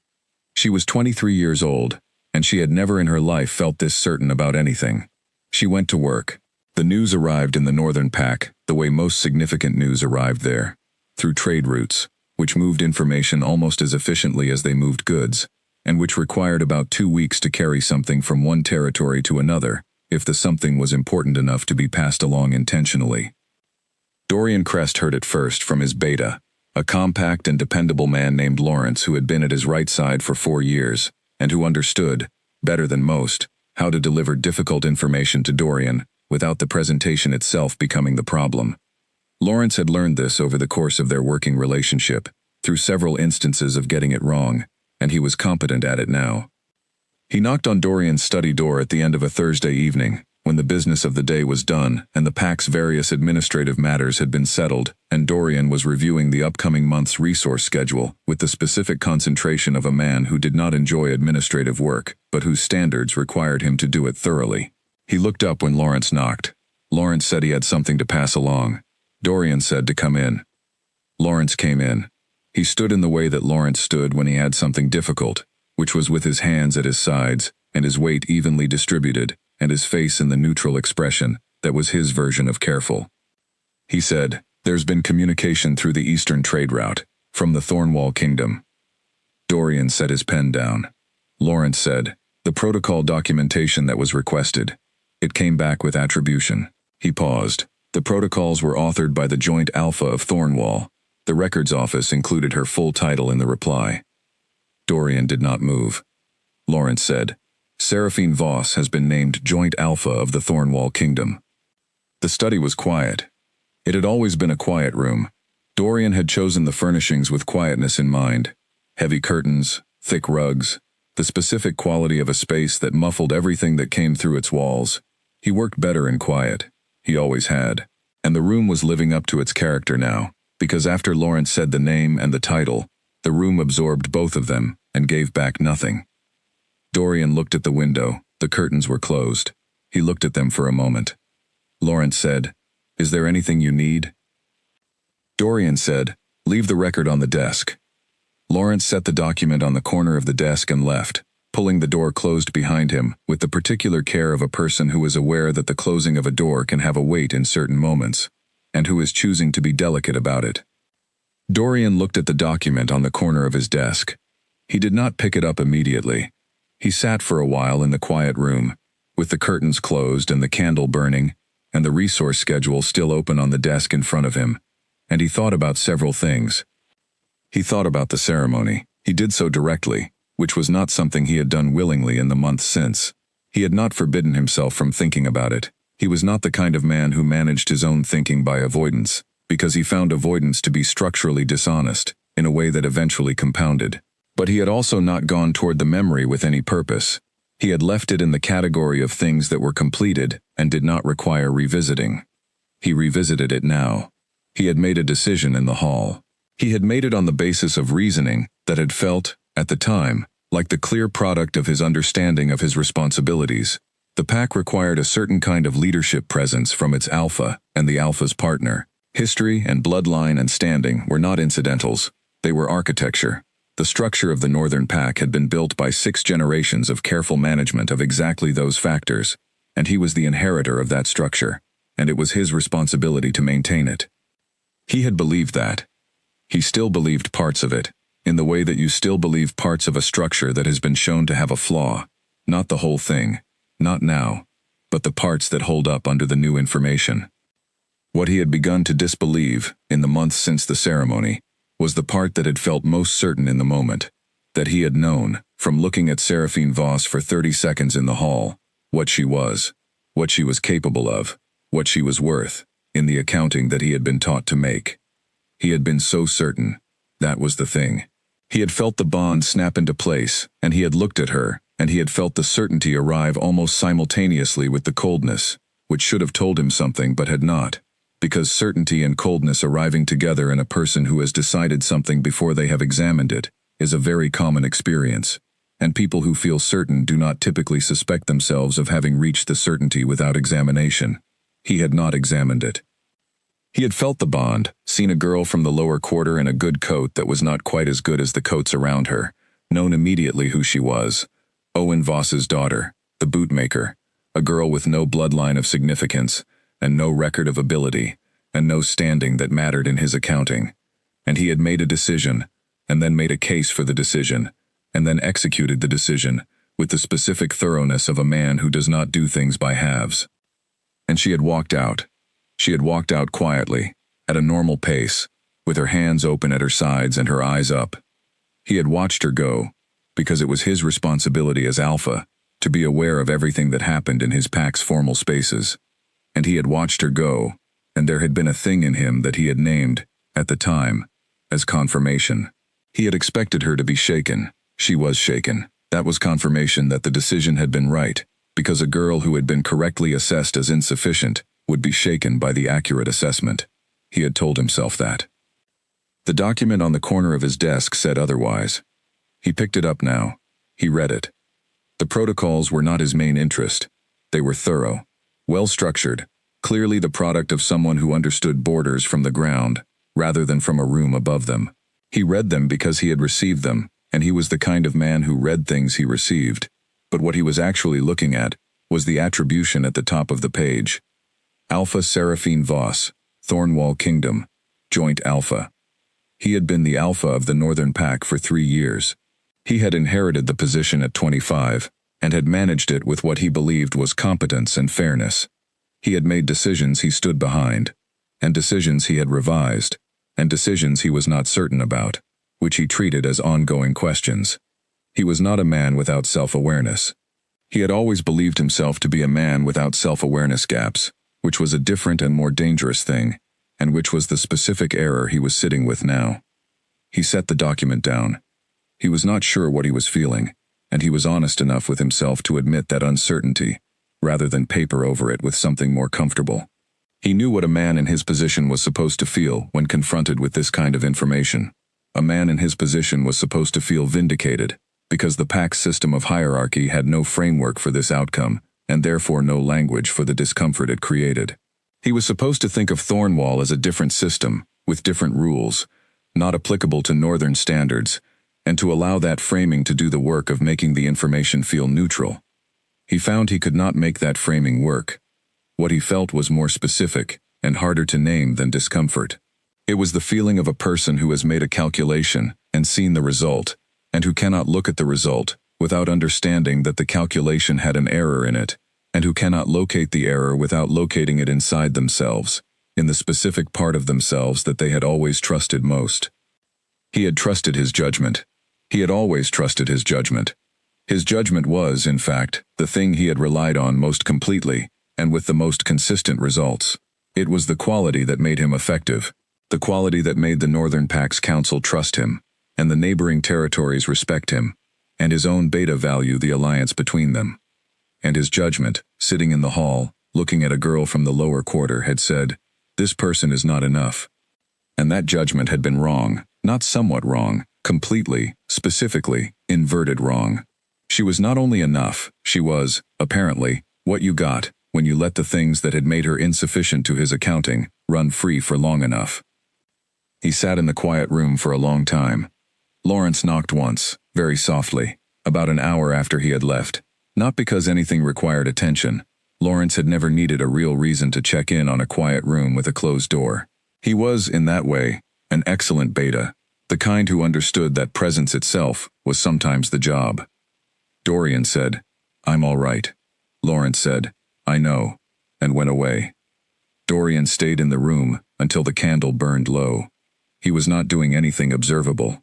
She was 23 years old, and she had never in her life felt this certain about anything. She went to work. The news arrived in the Northern Pack, the way most significant news arrived there, through trade routes, which moved information almost as efficiently as they moved goods, and which required about 2 weeks to carry something from one territory to another, if the something was important enough to be passed along intentionally. Dorian Crest heard it first from his beta, a compact and dependable man named Lawrence who had been at his right side for 4 years, and who understood, better than most, how to deliver difficult information to Dorian without the presentation itself becoming the problem. Lawrence had learned this over the course of their working relationship, through several instances of getting it wrong, and he was competent at it now. He knocked on Dorian's study door at the end of a Thursday evening, when the business of the day was done and the pack's various administrative matters had been settled, and Dorian was reviewing the upcoming month's resource schedule with the specific concentration of a man who did not enjoy administrative work, but whose standards required him to do it thoroughly. He looked up when Lawrence knocked. Lawrence said he had something to pass along. Dorian said to come in. Lawrence came in. He stood in the way that Lawrence stood when he had something difficult, which was with his hands at his sides, and his weight evenly distributed, and his face in the neutral expression that was his version of careful. He said, "There's been communication through the Eastern trade route, from the Thornwall Kingdom." Dorian set his pen down. Lawrence said, "The protocol documentation that was requested. It came back with attribution." He paused. The protocols were authored by the Joint Alpha of Thornwall. The records office included her full title in the reply. Dorian did not move. Lawrence said, "Seraphine Voss has been named Joint Alpha of the Thornwall Kingdom." The study was quiet. It had always been a quiet room. Dorian had chosen the furnishings with quietness in mind. Heavy curtains, thick rugs, the specific quality of a space that muffled everything that came through its walls. He worked better in quiet. He always had. And the room was living up to its character now, because after Lawrence said the name and the title, the room absorbed both of them and gave back nothing. Dorian looked at the window. The curtains were closed. He looked at them for a moment. Lawrence said, "Is there anything you need?" Dorian said, "Leave the record on the desk." Lawrence set the document on the corner of the desk and left, pulling the door closed behind him with the particular care of a person who is aware that the closing of a door can have a weight in certain moments, and who is choosing to be delicate about it. Dorian looked at the document on the corner of his desk. He did not pick it up immediately. He sat for a while in the quiet room, with the curtains closed and the candle burning, and the resource schedule still open on the desk in front of him, and he thought about several things. He thought about the ceremony. He did so directly, which was not something he had done willingly in the months since. He had not forbidden himself from thinking about it. He was not the kind of man who managed his own thinking by avoidance, because he found avoidance to be structurally dishonest, in a way that eventually compounded. But he had also not gone toward the memory with any purpose. He had left it in the category of things that were completed and did not require revisiting. He revisited it now. He had made a decision in the hall. He had made it on the basis of reasoning that had felt, at the time, like the clear product of his understanding of his responsibilities. The pack required a certain kind of leadership presence from its alpha and the alpha's partner. History and bloodline and standing were not incidentals. They were architecture. The structure of the Northern Pack had been built by 6 generations of careful management of exactly those factors, and he was the inheritor of that structure, and it was his responsibility to maintain it. He had believed that. He still believed parts of it, in the way that you still believe parts of a structure that has been shown to have a flaw, not the whole thing, not now, but the parts that hold up under the new information. What he had begun to disbelieve, in the months since the ceremony, was the part that had felt most certain in the moment, that he had known, from looking at Seraphine Voss for 30 seconds in the hall, what she was capable of, what she was worth, in the accounting that he had been taught to make. He had been so certain. That was the thing. He had felt the bond snap into place, and he had looked at her, and he had felt the certainty arrive almost simultaneously with the coldness, which should have told him something but had not, because certainty and coldness arriving together in a person who has decided something before they have examined it is a very common experience, and people who feel certain do not typically suspect themselves of having reached the certainty without examination. He had not examined it. He had felt the bond, seen a girl from the lower quarter in a good coat that was not quite as good as the coats around her, known immediately who she was. Owen Voss's daughter, the bootmaker, a girl with no bloodline of significance, and no record of ability, and no standing that mattered in his accounting. And he had made a decision, and then made a case for the decision, and then executed the decision, with the specific thoroughness of a man who does not do things by halves. And she had walked out. She had walked out quietly, at a normal pace, with her hands open at her sides and her eyes up. He had watched her go, because it was his responsibility as Alpha to be aware of everything that happened in his pack's formal spaces. And he had watched her go, and there had been a thing in him that he had named, at the time, as confirmation. He had expected her to be shaken. She was shaken. That was confirmation that the decision had been right, because a girl who had been correctly assessed as insufficient would be shaken by the accurate assessment. He had told himself that. The document on the corner of his desk said otherwise. He picked it up now. He read it. The protocols were not his main interest. They were thorough, well-structured, clearly the product of someone who understood borders from the ground, rather than from a room above them. He read them because he had received them, and he was the kind of man who read things he received. But what he was actually looking at was the attribution at the top of the page. Alpha Seraphine Voss, Thornwall Kingdom, Joint Alpha. He had been the Alpha of the Northern Pack for 3 years. He had inherited the position at 25, and had managed it with what he believed was competence and fairness. He had made decisions he stood behind, and decisions he had revised, and decisions he was not certain about, which he treated as ongoing questions. He was not a man without self-awareness. He had always believed himself to be a man without self-awareness gaps, which was a different and more dangerous thing, and which was the specific error he was sitting with now. He set the document down. He was not sure what he was feeling, and he was honest enough with himself to admit that uncertainty, rather than paper over it with something more comfortable. He knew what a man in his position was supposed to feel when confronted with this kind of information. A man in his position was supposed to feel vindicated, because the pack's system of hierarchy had no framework for this outcome, and therefore no language for the discomfort it created. He was supposed to think of Thornwall as a different system, with different rules, not applicable to Northern standards, and to allow that framing to do the work of making the information feel neutral. He found he could not make that framing work. What he felt was more specific, and harder to name than discomfort. It was the feeling of a person who has made a calculation and seen the result, and who cannot look at the result without understanding that the calculation had an error in it, and who cannot locate the error without locating it inside themselves, in the specific part of themselves that they had always trusted most. He had trusted his judgment. He had always trusted his judgment. His judgment was, in fact, the thing he had relied on most completely, and with the most consistent results. It was the quality that made him effective, the quality that made the Northern Pack's council trust him, and the neighboring territories respect him, and his own beta value the alliance between them. And his judgment, sitting in the hall, looking at a girl from the lower quarter, had said, "This person is not enough." And that judgment had been wrong, not somewhat wrong, completely, specifically, inverted wrong. She was not only enough, she was, apparently, what you got when you let the things that had made her insufficient to his accounting run free for long enough. He sat in the quiet room for a long time. Lawrence knocked once, very softly, about an hour after he had left. Not because anything required attention. Lawrence had never needed a real reason to check in on a quiet room with a closed door. He was, in that way, an excellent beta, the kind who understood that presence itself was sometimes the job. Dorian said, "I'm all right." Lawrence said, "I know," and went away. Dorian stayed in the room until the candle burned low. He was not doing anything observable.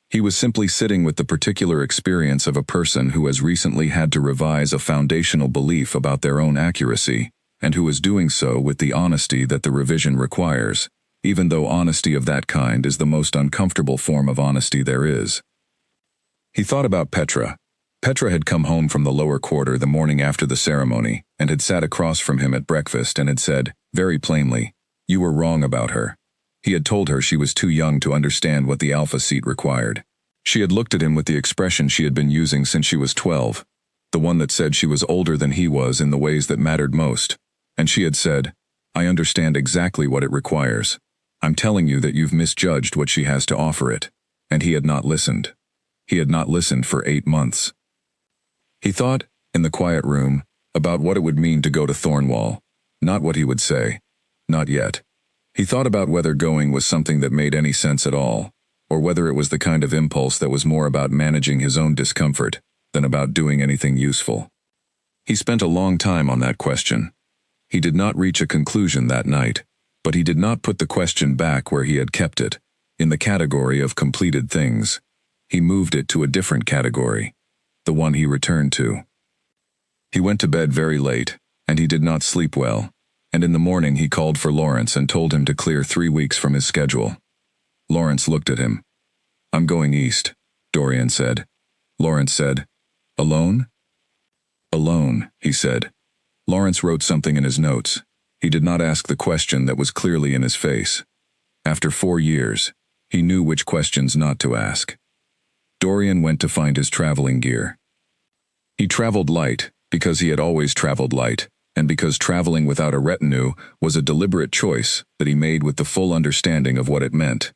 He was simply sitting with the particular experience of a person who has recently had to revise a foundational belief about their own accuracy, and who is doing so with the honesty that the revision requires, even though honesty of that kind is the most uncomfortable form of honesty there is. He thought about Petra. Petra had come home from the lower quarter the morning after the ceremony, and had sat across from him at breakfast and had said, very plainly, "You were wrong about her." He had told her she was too young to understand what the alpha seat required. She had looked at him with the expression she had been using since she was 12, the one that said she was older than he was in the ways that mattered most. And she had said, "I understand exactly what it requires. I'm telling you that you've misjudged what she has to offer it." And he had not listened. He had not listened for 8 months. He thought, in the quiet room, about what it would mean to go to Thornwall. Not what he would say. Not yet. He thought about whether going was something that made any sense at all, or whether it was the kind of impulse that was more about managing his own discomfort than about doing anything useful. He spent a long time on that question. He did not reach a conclusion that night, but he did not put the question back where he had kept it, in the category of completed things. He moved it to a different category, the one he returned to. He went to bed very late, and he did not sleep well, and in the morning he called for Lawrence and told him to clear 3 weeks from his schedule. Lawrence looked at him. "I'm going east," Dorian said. Lawrence said, "Alone?" "Alone," he said. Lawrence wrote something in his notes. He did not ask the question that was clearly in his face. After 4 years, he knew which questions not to ask. Dorian went to find his traveling gear. He traveled light because he had always traveled light, and because traveling without a retinue was a deliberate choice that he made with the full understanding of what it meant.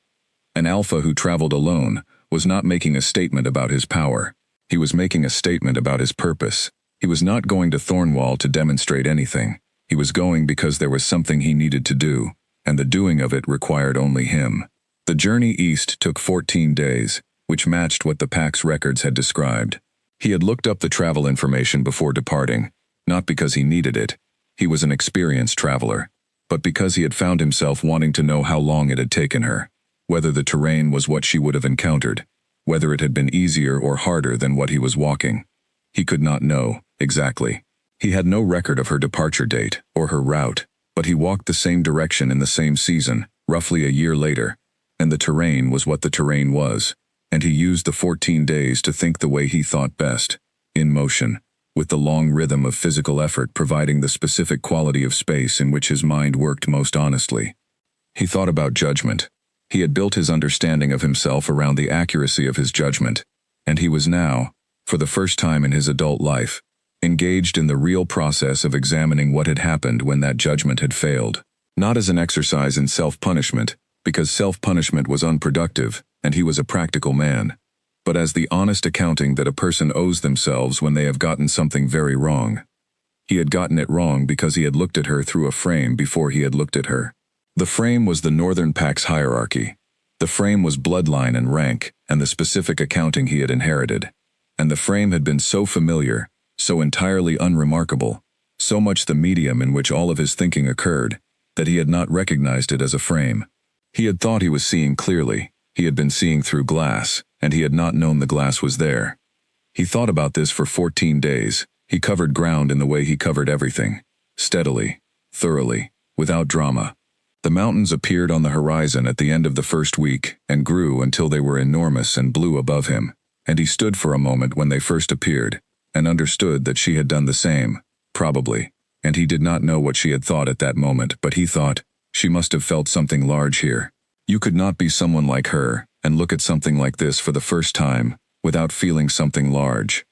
An alpha who traveled alone was not making a statement about his power. He was making a statement about his purpose. He was not going to Thornwall to demonstrate anything. He was going because there was something he needed to do, and the doing of it required only him. The journey east took 14 days, which matched what the pack's records had described. He had looked up the travel information before departing, not because he needed it. He was an experienced traveler, but because he had found himself wanting to know how long it had taken her, whether the terrain was what she would have encountered, whether it had been easier or harder than what he was walking. He could not know, exactly. He had no record of her departure date or her route, but he walked the same direction in the same season, roughly a year later, and the terrain was what the terrain was, and he used the 14 days to think the way he thought best, in motion, with the long rhythm of physical effort providing the specific quality of space in which his mind worked most honestly. He thought about judgment. He had built his understanding of himself around the accuracy of his judgment, and he was now, for the first time in his adult life, engaged in the real process of examining what had happened when that judgment had failed, not as an exercise in self-punishment, because self-punishment was unproductive, and he was a practical man, but as the honest accounting that a person owes themselves when they have gotten something very wrong. He had gotten it wrong because he had looked at her through a frame before he had looked at her. The frame was the Northern Pack's hierarchy. The frame was bloodline and rank, and the specific accounting he had inherited. And the frame had been so familiar, so entirely unremarkable, so much the medium in which all of his thinking occurred, that he had not recognized it as a frame. He had thought he was seeing clearly. He had been seeing through glass, and he had not known the glass was there. He thought about this for 14 days. He covered ground in the way he covered everything, steadily, thoroughly, without drama. The mountains appeared on the horizon at the end of the first week and grew until they were enormous and blue above him, and he stood for a moment when they first appeared, and understood that she had done the same, probably, and he did not know what she had thought at that moment, but he thought, she must have felt something large here. You could not be someone like her and look at something like this for the first time without feeling something large.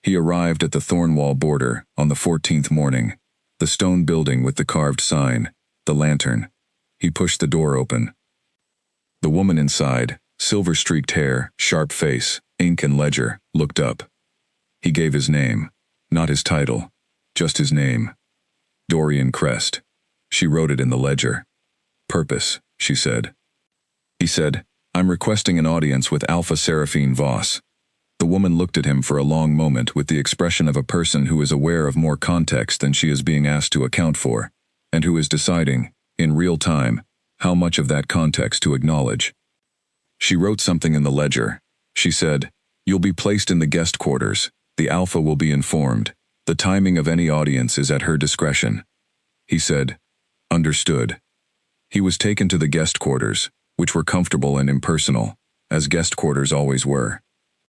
He arrived at the Thornwall border on the 14th morning, the stone building with the carved sign, the lantern. He pushed the door open. The woman inside, silver-streaked hair, sharp face, ink and ledger, looked up. He gave his name, not his title, just his name. Dorian Crest. She wrote it in the ledger. Purpose, she said. He said, I'm requesting an audience with Alpha Seraphine Voss. The woman looked at him for a long moment with the expression of a person who is aware of more context than she is being asked to account for. and who is deciding, in real time, how much of that context to acknowledge. She wrote something in the ledger. She said, "You'll be placed in the guest quarters. The alpha will be informed. The timing of any audience is at her discretion." He said, "Understood." He was taken to the guest quarters, which were comfortable and impersonal, as guest quarters always were.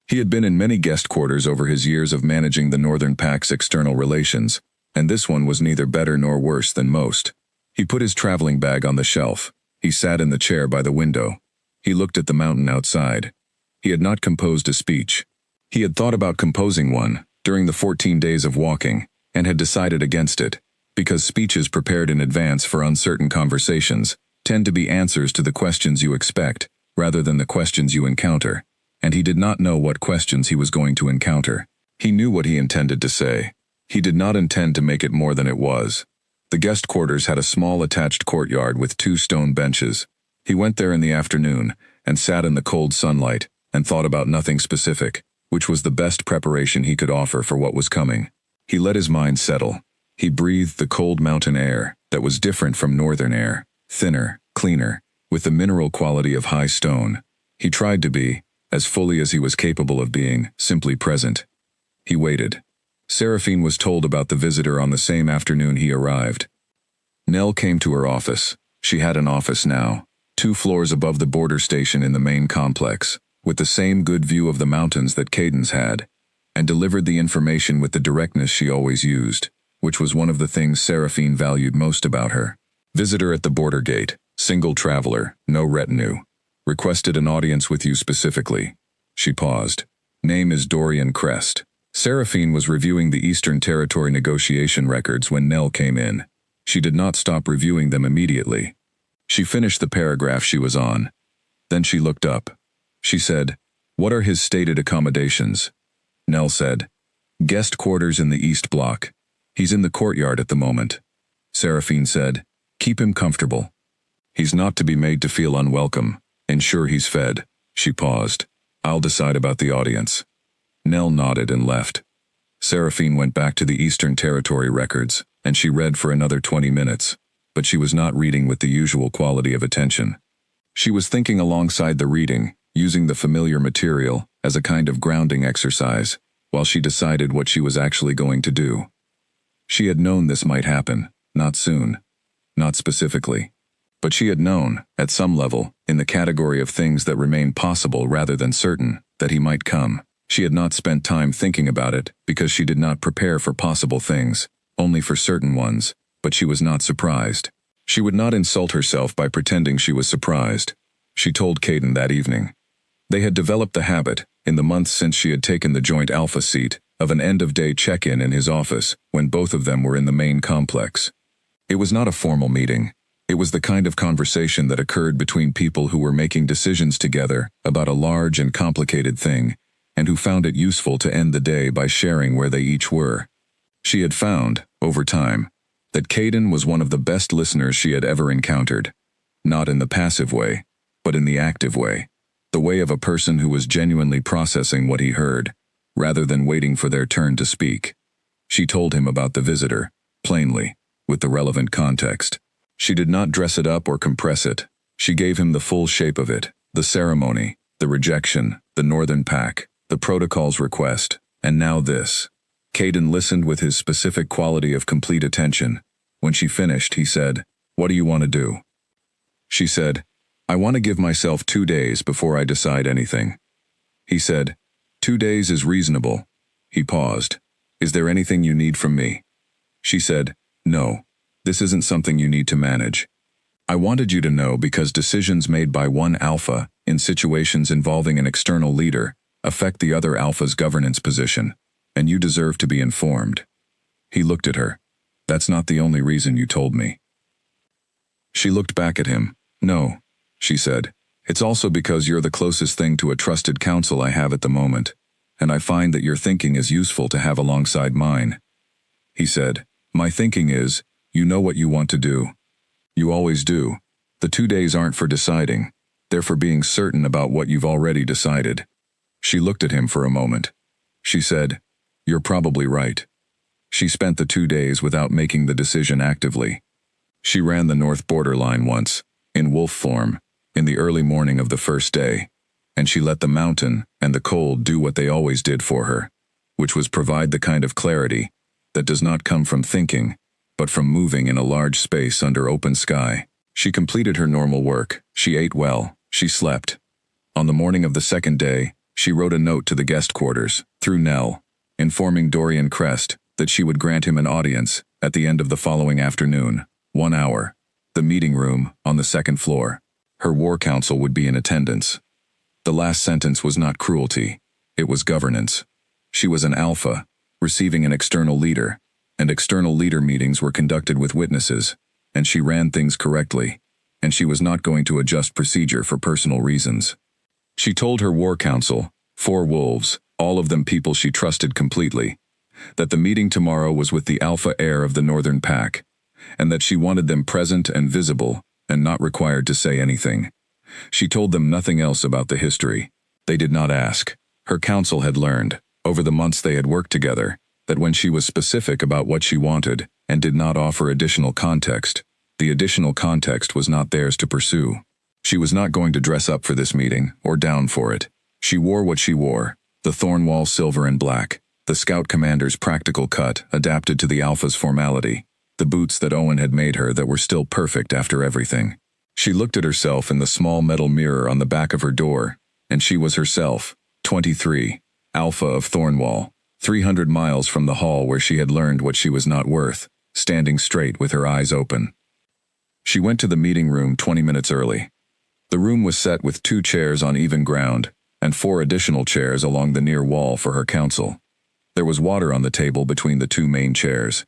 He had been in many guest quarters over his years of managing the Northern Pac's external relations, and this one was neither better nor worse than most. He put his traveling bag on the shelf. He sat in the chair by the window. He looked at the mountain outside. He had not composed a speech. He had thought about composing one during the 14 days of walking, and had decided against it, because speeches prepared in advance for uncertain conversations tend to be answers to the questions you expect, rather than the questions you encounter, and he did not know what questions he was going to encounter. He knew what he intended to say. He did not intend to make it more than it was. The guest quarters had a small attached courtyard with 2 stone benches. He went there in the afternoon, and sat in the cold sunlight, and thought about nothing specific, which was the best preparation he could offer for what was coming. He let his mind settle. He breathed the cold mountain air that was different from northern air, thinner, cleaner, with the mineral quality of high stone. He tried to be, as fully as he was capable of being, simply present. He waited. Seraphine was told about the visitor on the same afternoon he arrived. Nell came to her office. She had an office now, 2 floors above the border station in the main complex, with the same good view of the mountains that Cadence had, and delivered the information with the directness she always used, which was one of the things Seraphine valued most about her. Visitor at the border gate, single traveler, no retinue. Requested an audience with you specifically. She paused. Name is Dorian Crest. Seraphine was reviewing the Eastern Territory negotiation records when Nell came in. She did not stop reviewing them immediately. She finished the paragraph she was on. Then she looked up. She said, "What are his stated accommodations?" Nell said, "Guest quarters in the East Block. He's in the courtyard at the moment." Seraphine said, "Keep him comfortable. He's not to be made to feel unwelcome. Ensure he's fed." She paused. "I'll decide about the audience." Nell nodded and left. Seraphine went back to the Eastern Territory records, and she read for another 20 minutes, but she was not reading with the usual quality of attention. She was thinking alongside the reading, using the familiar material as a kind of grounding exercise, while she decided what she was actually going to do. She had known this might happen, not soon, not specifically, but she had known, at some level, in the category of things that remain possible rather than certain, that he might come. She had not spent time thinking about it because she did not prepare for possible things, only for certain ones, but she was not surprised. She would not insult herself by pretending she was surprised. She told Caden that evening. They had developed the habit, in the months since she had taken the joint alpha seat, of an end-of-day check-in in his office when both of them were in the main complex. It was not a formal meeting. It was the kind of conversation that occurred between people who were making decisions together about a large and complicated thing, and who found it useful to end the day by sharing where they each were. She had found, over time, that Caden was one of the best listeners she had ever encountered, not in the passive way, but in the active way, the way of a person who was genuinely processing what he heard, rather than waiting for their turn to speak. She told him about the visitor, plainly, with the relevant context. She did not dress it up or compress it. She gave him the full shape of it, the ceremony, the rejection, the Northern Pack, the protocol's request, and now this. Caden listened with his specific quality of complete attention. When she finished, he said, "What do you want to do?" She said, "I want to give myself 2 days before I decide anything." He said, "2 days is reasonable." He paused. "Is there anything you need from me?" She said, "No, this isn't something you need to manage. I wanted you to know because decisions made by one alpha, in situations involving an external leader, affect the other alpha's governance position, and you deserve to be informed." He looked at her. "That's not the only reason you told me." She looked back at him. "No," she said. "It's also because you're the closest thing to a trusted counsel I have at the moment, and I find that your thinking is useful to have alongside mine." He said, "My thinking is, you know what you want to do. You always do. The 2 days aren't for deciding. They're for being certain about what you've already decided." She looked at him for a moment. She said, "You're probably right." She spent the 2 days without making the decision actively. She ran the north borderline once, in wolf form, in the early morning of the first day, and she let the mountain and the cold do what they always did for her, which was provide the kind of clarity that does not come from thinking, but from moving in a large space under open sky. She completed her normal work, she ate well, she slept. On the morning of the second day, she wrote a note to the guest quarters, through Nell, informing Dorian Crest that she would grant him an audience at the end of the following afternoon, 1 hour, the meeting room on the second floor. Her war council would be in attendance. The last sentence was not cruelty, it was governance. She was an alpha, receiving an external leader, and external leader meetings were conducted with witnesses, and she ran things correctly, and she was not going to adjust procedure for personal reasons. She told her war council, 4 wolves, all of them people she trusted completely, that the meeting tomorrow was with the alpha heir of the northern pack, and that she wanted them present and visible, and not required to say anything. She told them nothing else about the history. They did not ask. Her council had learned, over the months they had worked together, that when she was specific about what she wanted, and did not offer additional context, the additional context was not theirs to pursue. She was not going to dress up for this meeting, or down for it. She wore what she wore, the Thornwall silver and black, the scout commander's practical cut adapted to the alpha's formality, the boots that Owen had made her that were still perfect after everything. She looked at herself in the small metal mirror on the back of her door, and she was herself, 23, Alpha of Thornwall, 300 miles from the hall where she had learned what she was not worth, standing straight with her eyes open. She went to the meeting room 20 minutes early. The room was set with 2 chairs on even ground, and 4 additional chairs along the near wall for her council. There was water on the table between the 2 main chairs.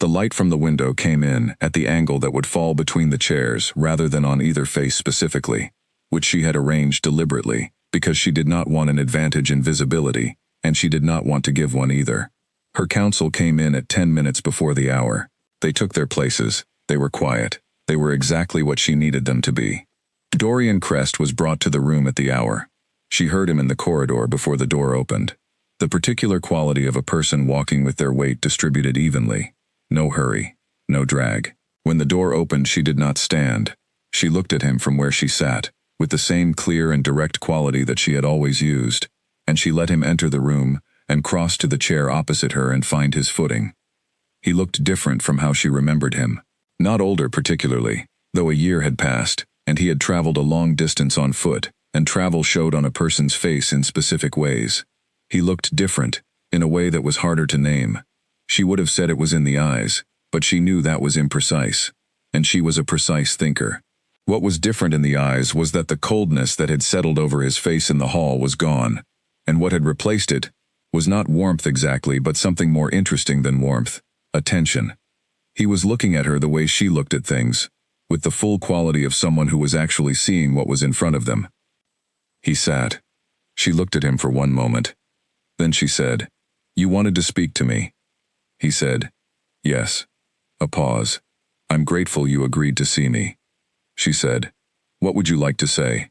The light from the window came in at the angle that would fall between the chairs rather than on either face specifically, which she had arranged deliberately, because she did not want an advantage in visibility, and she did not want to give one either. Her council came in at 10 minutes before the hour. They took their places. They were quiet. They were exactly what she needed them to be. Dorian Crest was brought to the room at the hour. She heard him in the corridor before the door opened. The particular quality of a person walking with their weight distributed evenly. No hurry, no drag. When the door opened, she did not stand. She looked at him from where she sat, with the same clear and direct quality that she had always used, and she let him enter the room and cross to the chair opposite her and find his footing. He looked different from how she remembered him. Not older particularly, though a year had passed, and he had traveled a long distance on foot, and travel showed on a person's face in specific ways. He looked different, in a way that was harder to name. She would have said it was in the eyes, but she knew that was imprecise, and she was a precise thinker. What was different in the eyes was that the coldness that had settled over his face in the hall was gone, and what had replaced it was not warmth exactly, but something more interesting than warmth, attention. He was looking at her the way she looked at things, with the full quality of someone who was actually seeing what was in front of them. He sat. She looked at him for one moment. Then she said, "You wanted to speak to me." He said, "Yes." A pause. "I'm grateful you agreed to see me." She said, "What would you like to say?"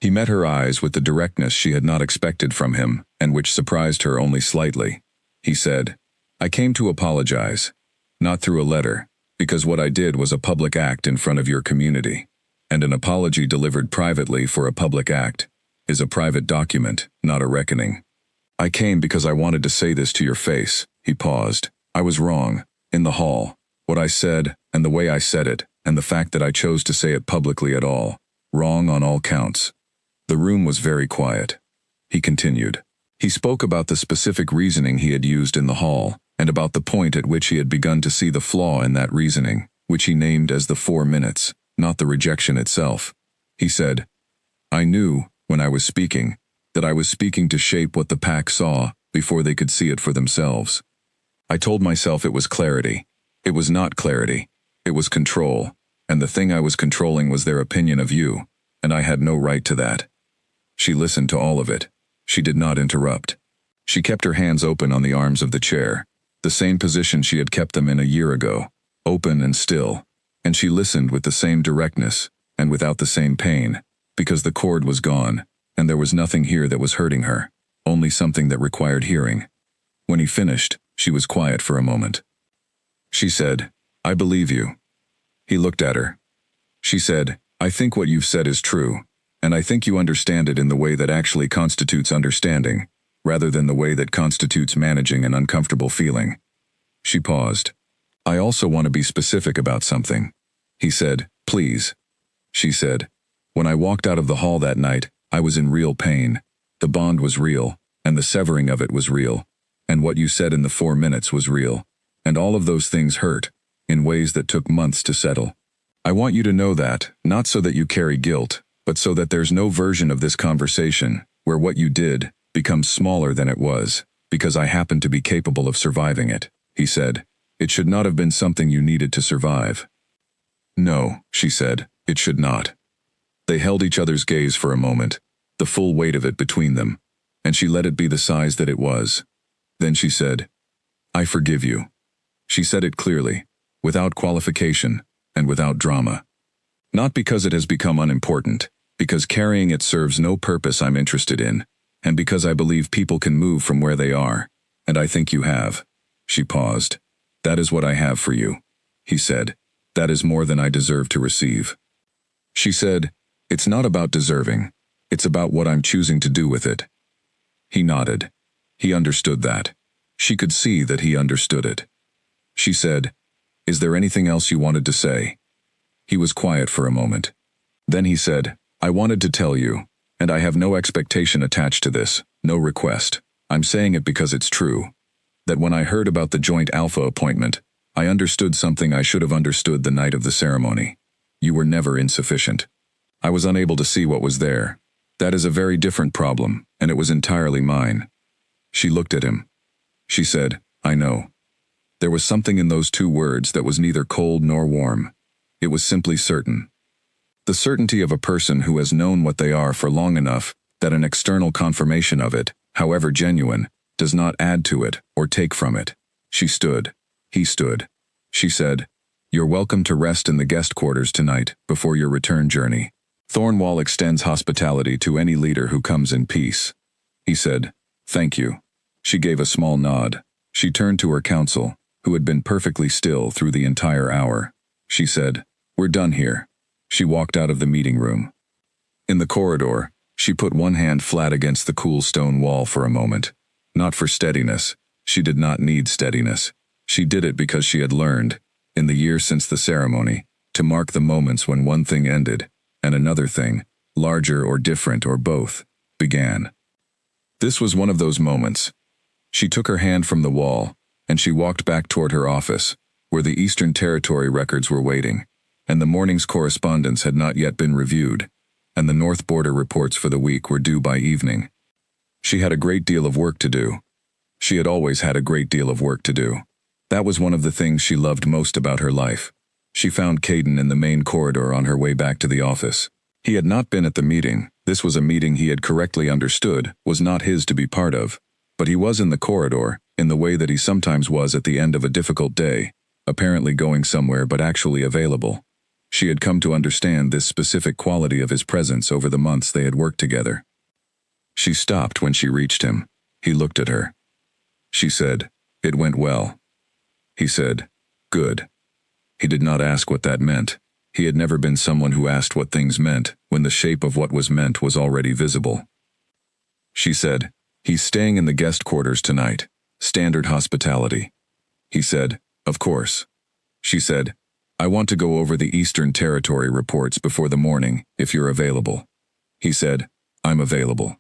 He met her eyes with the directness she had not expected from him, and which surprised her only slightly. He said, "I came to apologize. Not through a letter, because what I did was a public act in front of your community, and an apology delivered privately for a public act is a private document, not a reckoning. I came because I wanted to say this to your face." He paused. "I was wrong, in the hall. What I said, and the way I said it, and the fact that I chose to say it publicly at all. Wrong on all counts." The room was very quiet. He continued. He spoke about the specific reasoning he had used in the hall, and about the point at which he had begun to see the flaw in that reasoning, which he named as the 4 minutes, not the rejection itself. He said, "I knew, when I was speaking, that I was speaking to shape what the pack saw before they could see it for themselves. I told myself it was clarity. It was not clarity. It was control, and the thing I was controlling was their opinion of you, and I had no right to that." She listened to all of it. She did not interrupt. She kept her hands open on the arms of the chair, the same position she had kept them in a year ago, open and still, and she listened with the same directness, and without the same pain, because the cord was gone, and there was nothing here that was hurting her, only something that required hearing. When he finished, she was quiet for a moment. She said, "I believe you. He looked at her. She said, "I think what you've said is true, and I think you understand it in the way that actually constitutes understanding, rather than the way that constitutes managing an uncomfortable feeling." She paused. "I also want to be specific about something." He said, "Please." She said, "When I walked out of the hall that night, I was in real pain. The bond was real, and the severing of it was real, and what you said in the 4 minutes was real, and all of those things hurt, in ways that took months to settle. I want you to know that, not so that you carry guilt, but so that there's no version of this conversation where what you did becomes smaller than it was, because I happen to be capable of surviving it." He said, "It should not have been something you needed to survive." "No," she said, "it should not." They held each other's gaze for a moment, the full weight of it between them, and she let it be the size that it was. Then she said, "I forgive you." She said it clearly, without qualification, and without drama. "Not because it has become unimportant, because carrying it serves no purpose I'm interested in, and because I believe people can move from where they are, and I think you have." She paused. "That is what I have for you," he said. "That is more than I deserve to receive." She said, "It's not about deserving. It's about what I'm choosing to do with it." He nodded. He understood that. She could see that he understood it. She said, "Is there anything else you wanted to say?" He was quiet for a moment. Then he said, "I wanted to tell you, and I have no expectation attached to this, no request. I'm saying it because it's true, that when I heard about the joint alpha appointment, I understood something I should have understood the night of the ceremony. You were never insufficient. I was unable to see what was there. That is a very different problem, and it was entirely mine." She looked at him. She said, "I know." There was something in those 2 words that was neither cold nor warm. It was simply certain. The certainty of a person who has known what they are for long enough that an external confirmation of it, however genuine, does not add to it or take from it. She stood. He stood. She said, "You're welcome to rest in the guest quarters tonight before your return journey. Thornwall extends hospitality to any leader who comes in peace." He said, "Thank you." She gave a small nod. She turned to her counsel, who had been perfectly still through the entire hour. She said, "We're done here." She walked out of the meeting room. In the corridor, she put one hand flat against the cool stone wall for a moment. Not for steadiness. She did not need steadiness. She did it because she had learned, in the years since the ceremony, to mark the moments when one thing ended, and another thing, larger or different or both, began. This was one of those moments. She took her hand from the wall, and she walked back toward her office, where the Eastern Territory records were waiting, and the morning's correspondence had not yet been reviewed, and the North Border reports for the week were due by evening. She had a great deal of work to do. She had always had a great deal of work to do. That was one of the things she loved most about her life. She found Caden in the main corridor on her way back to the office. He had not been at the meeting. This was a meeting he had correctly understood was not his to be part of. But he was in the corridor, in the way that he sometimes was at the end of a difficult day, apparently going somewhere but actually available. She had come to understand this specific quality of his presence over the months they had worked together. She stopped when she reached him. He looked at her. She said, "It went well." He said, "Good." He did not ask what that meant. He had never been someone who asked what things meant when the shape of what was meant was already visible. She said, "He's staying in the guest quarters tonight. Standard hospitality." He said, "Of course." She said, "I want to go over the Eastern Territory reports before the morning, if you're available." He said, "I'm available."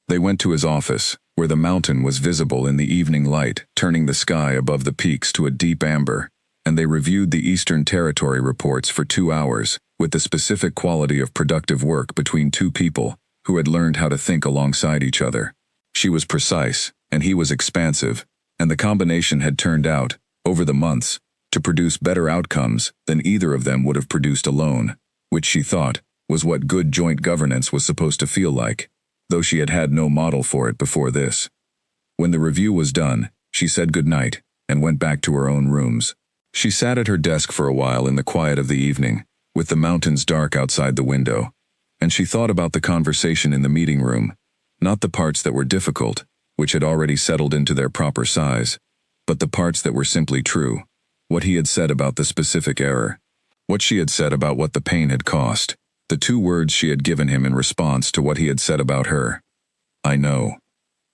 They went to his office, where the mountain was visible in the evening light, turning the sky above the peaks to a deep amber, and they reviewed the Eastern Territory reports for 2 hours, with the specific quality of productive work between 2 people who had learned how to think alongside each other. She was precise, and he was expansive, and the combination had turned out, over the months, to produce better outcomes than either of them would have produced alone, which she thought was what good joint governance was supposed to feel like, though she had had no model for it before this. When the review was done, she said goodnight and went back to her own rooms. She sat at her desk for a while in the quiet of the evening, with the mountains dark outside the window, and she thought about the conversation in the meeting room, not the parts that were difficult, which had already settled into their proper size, but the parts that were simply true, what he had said about the specific error. What she had said about what the pain had cost. The 2 words she had given him in response to what he had said about her. I know.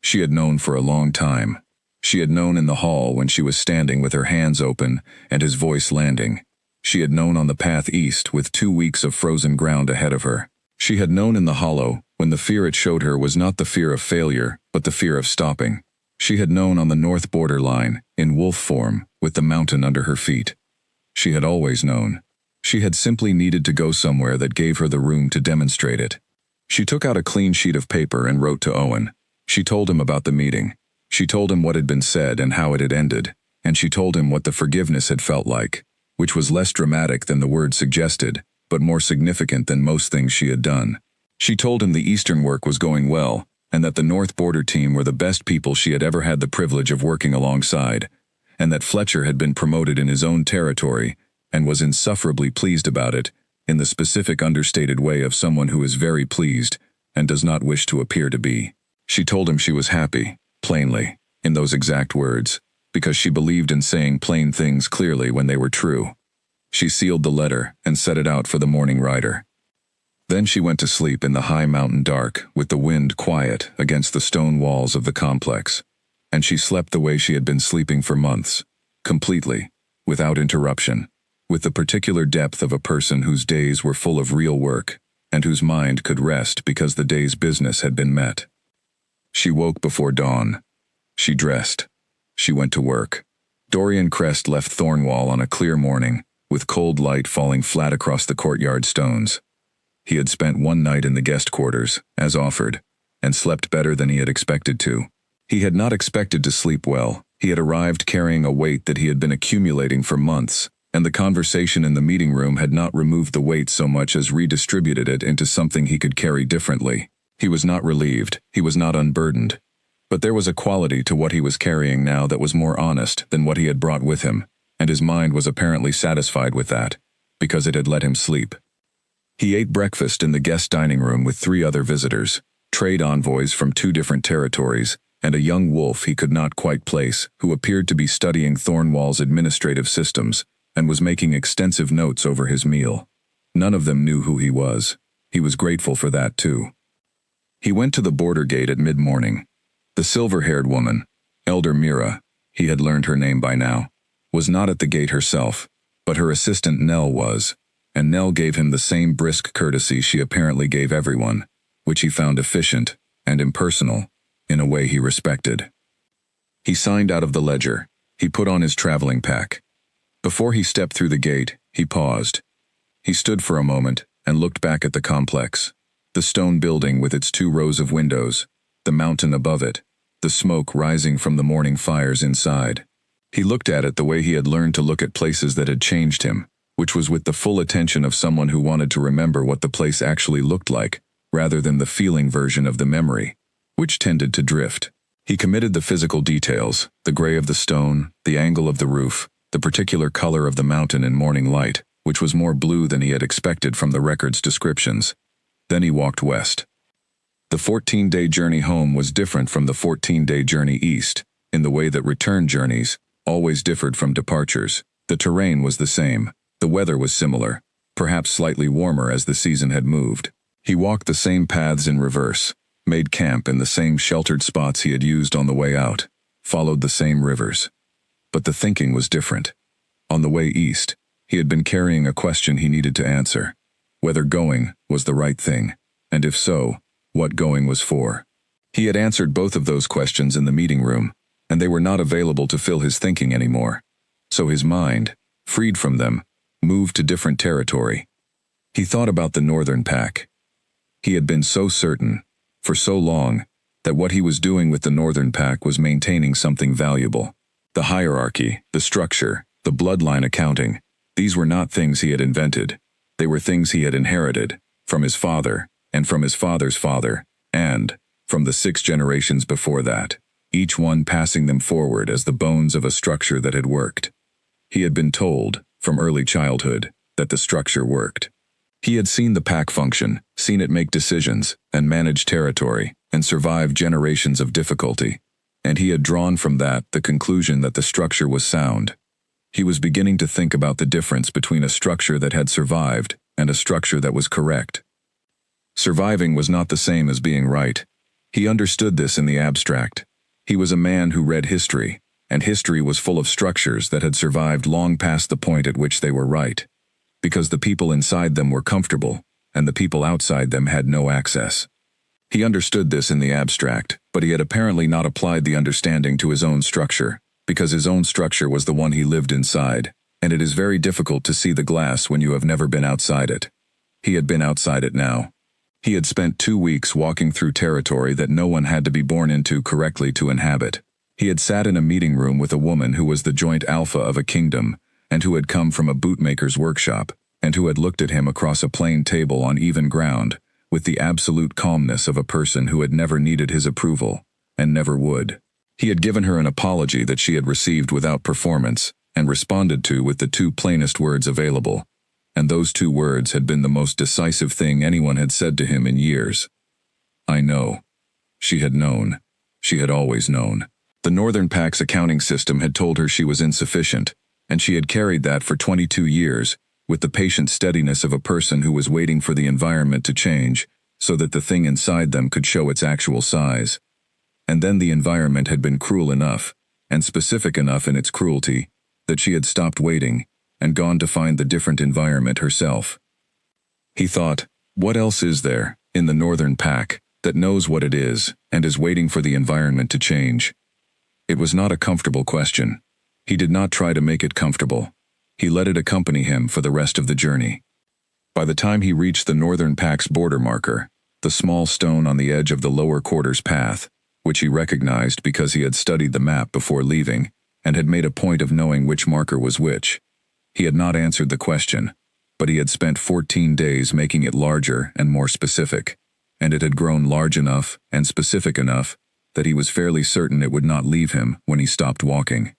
She had known for a long time. She had known in the hall when she was standing with her hands open and his voice landing. She had known on the path east with 2 weeks of frozen ground ahead of her. She had known in the hollow when the fear it showed her was not the fear of failure, but the fear of stopping. She had known on the north borderline, in wolf form, with the mountain under her feet. She had always known. She had simply needed to go somewhere that gave her the room to demonstrate it. She took out a clean sheet of paper and wrote to Owen. She told him about the meeting. She told him what had been said and how it had ended, and she told him what the forgiveness had felt like, which was less dramatic than the word suggested, but more significant than most things she had done. She told him the Eastern work was going well, and that the North Border team were the best people she had ever had the privilege of working alongside, and that Fletcher had been promoted in his own territory, and was insufferably pleased about it, in the specific understated way of someone who is very pleased, and does not wish to appear to be. She told him she was happy, plainly, in those exact words, because she believed in saying plain things clearly when they were true. She sealed the letter and set it out for the morning rider. Then she went to sleep in the high mountain dark, with the wind quiet against the stone walls of the complex. And she slept the way she had been sleeping for months, completely, without interruption, with the particular depth of a person whose days were full of real work, and whose mind could rest because the day's business had been met. She woke before dawn. She dressed. She went to work. Dorian Crest left Thornwall on a clear morning, with cold light falling flat across the courtyard stones. He had spent 1 night in the guest quarters, as offered, and slept better than he had expected to. He had not expected to sleep well. He had arrived carrying a weight that he had been accumulating for months, and the conversation in the meeting room had not removed the weight so much as redistributed it into something he could carry differently. He was not relieved, he was not unburdened. But there was a quality to what he was carrying now that was more honest than what he had brought with him, and his mind was apparently satisfied with that, because it had let him sleep. He ate breakfast in the guest dining room with 3 other visitors, trade envoys from 2 different territories, and a young wolf he could not quite place, who appeared to be studying Thornwall's administrative systems, and was making extensive notes over his meal. None of them knew who he was. He was grateful for that, too. He went to the border gate at mid-morning. The silver-haired woman, Elder Mira, he had learned her name by now, was not at the gate herself, but her assistant Nell was, and Nell gave him the same brisk courtesy she apparently gave everyone, which he found efficient and impersonal, in a way he respected. He signed out of the ledger. He put on his traveling pack. Before he stepped through the gate, he paused. He stood for a moment and looked back at the complex, the stone building with its 2 rows of windows, the mountain above it, the smoke rising from the morning fires inside. He looked at it the way he had learned to look at places that had changed him, which was with the full attention of someone who wanted to remember what the place actually looked like, rather than the feeling version of the memory, which tended to drift. He committed the physical details, the gray of the stone, the angle of the roof, the particular color of the mountain in morning light, which was more blue than he had expected from the record's descriptions. Then he walked west. The 14-day journey home was different from the 14-day journey east, in the way that return journeys always differed from departures. The terrain was the same. The weather was similar, perhaps slightly warmer as the season had moved. He walked the same paths in reverse, made camp in the same sheltered spots he had used on the way out, followed the same rivers. But the thinking was different. On the way east, he had been carrying a question he needed to answer, whether going was the right thing, and if so, what going was for. He had answered both of those questions in the meeting room, and they were not available to fill his thinking anymore. So his mind, freed from them, moved to different territory. He thought about the northern pack. He had been so certain, for so long, that what he was doing with the northern pack was maintaining something valuable. The hierarchy, the structure, the bloodline accounting, these were not things he had invented. They were things he had inherited, from his father, and from his father's father, and from the 6 generations before that, each one passing them forward as the bones of a structure that had worked. He had been told, from early childhood, that the structure worked. He had seen the pack function, seen it make decisions, and manage territory, and survive generations of difficulty, and he had drawn from that the conclusion that the structure was sound. He was beginning to think about the difference between a structure that had survived and a structure that was correct. Surviving was not the same as being right. He understood this in the abstract. He was a man who read history, and history was full of structures that had survived long past the point at which they were right, because the people inside them were comfortable, and the people outside them had no access. He understood this in the abstract, but he had apparently not applied the understanding to his own structure, because his own structure was the one he lived inside, and it is very difficult to see the glass when you have never been outside it. He had been outside it now. He had spent 2 weeks walking through territory that no one had to be born into correctly to inhabit. He had sat in a meeting room with a woman who was the joint alpha of a kingdom, and who had come from a bootmaker's workshop, and who had looked at him across a plain table on even ground, with the absolute calmness of a person who had never needed his approval, and never would. He had given her an apology that she had received without performance, and responded to with the 2 plainest words available, and those 2 words had been the most decisive thing anyone had said to him in years. I know. She had known. She had always known. The Northern Pac's accounting system had told her she was insufficient, and she had carried that for 22 years, with the patient steadiness of a person who was waiting for the environment to change, so that the thing inside them could show its actual size. And then the environment had been cruel enough, and specific enough in its cruelty, that she had stopped waiting, and gone to find the different environment herself. He thought, what else is there, in the Northern Pac, that knows what it is, and is waiting for the environment to change? It was not a comfortable question. He did not try to make it comfortable. He let it accompany him for the rest of the journey. By the time he reached the Northern Pac's border marker, the small stone on the edge of the lower quarters path, which he recognized because he had studied the map before leaving, and had made a point of knowing which marker was which. He had not answered the question, but he had spent 14 days making it larger and more specific, and it had grown large enough and specific enough that he was fairly certain it would not leave him when he stopped walking.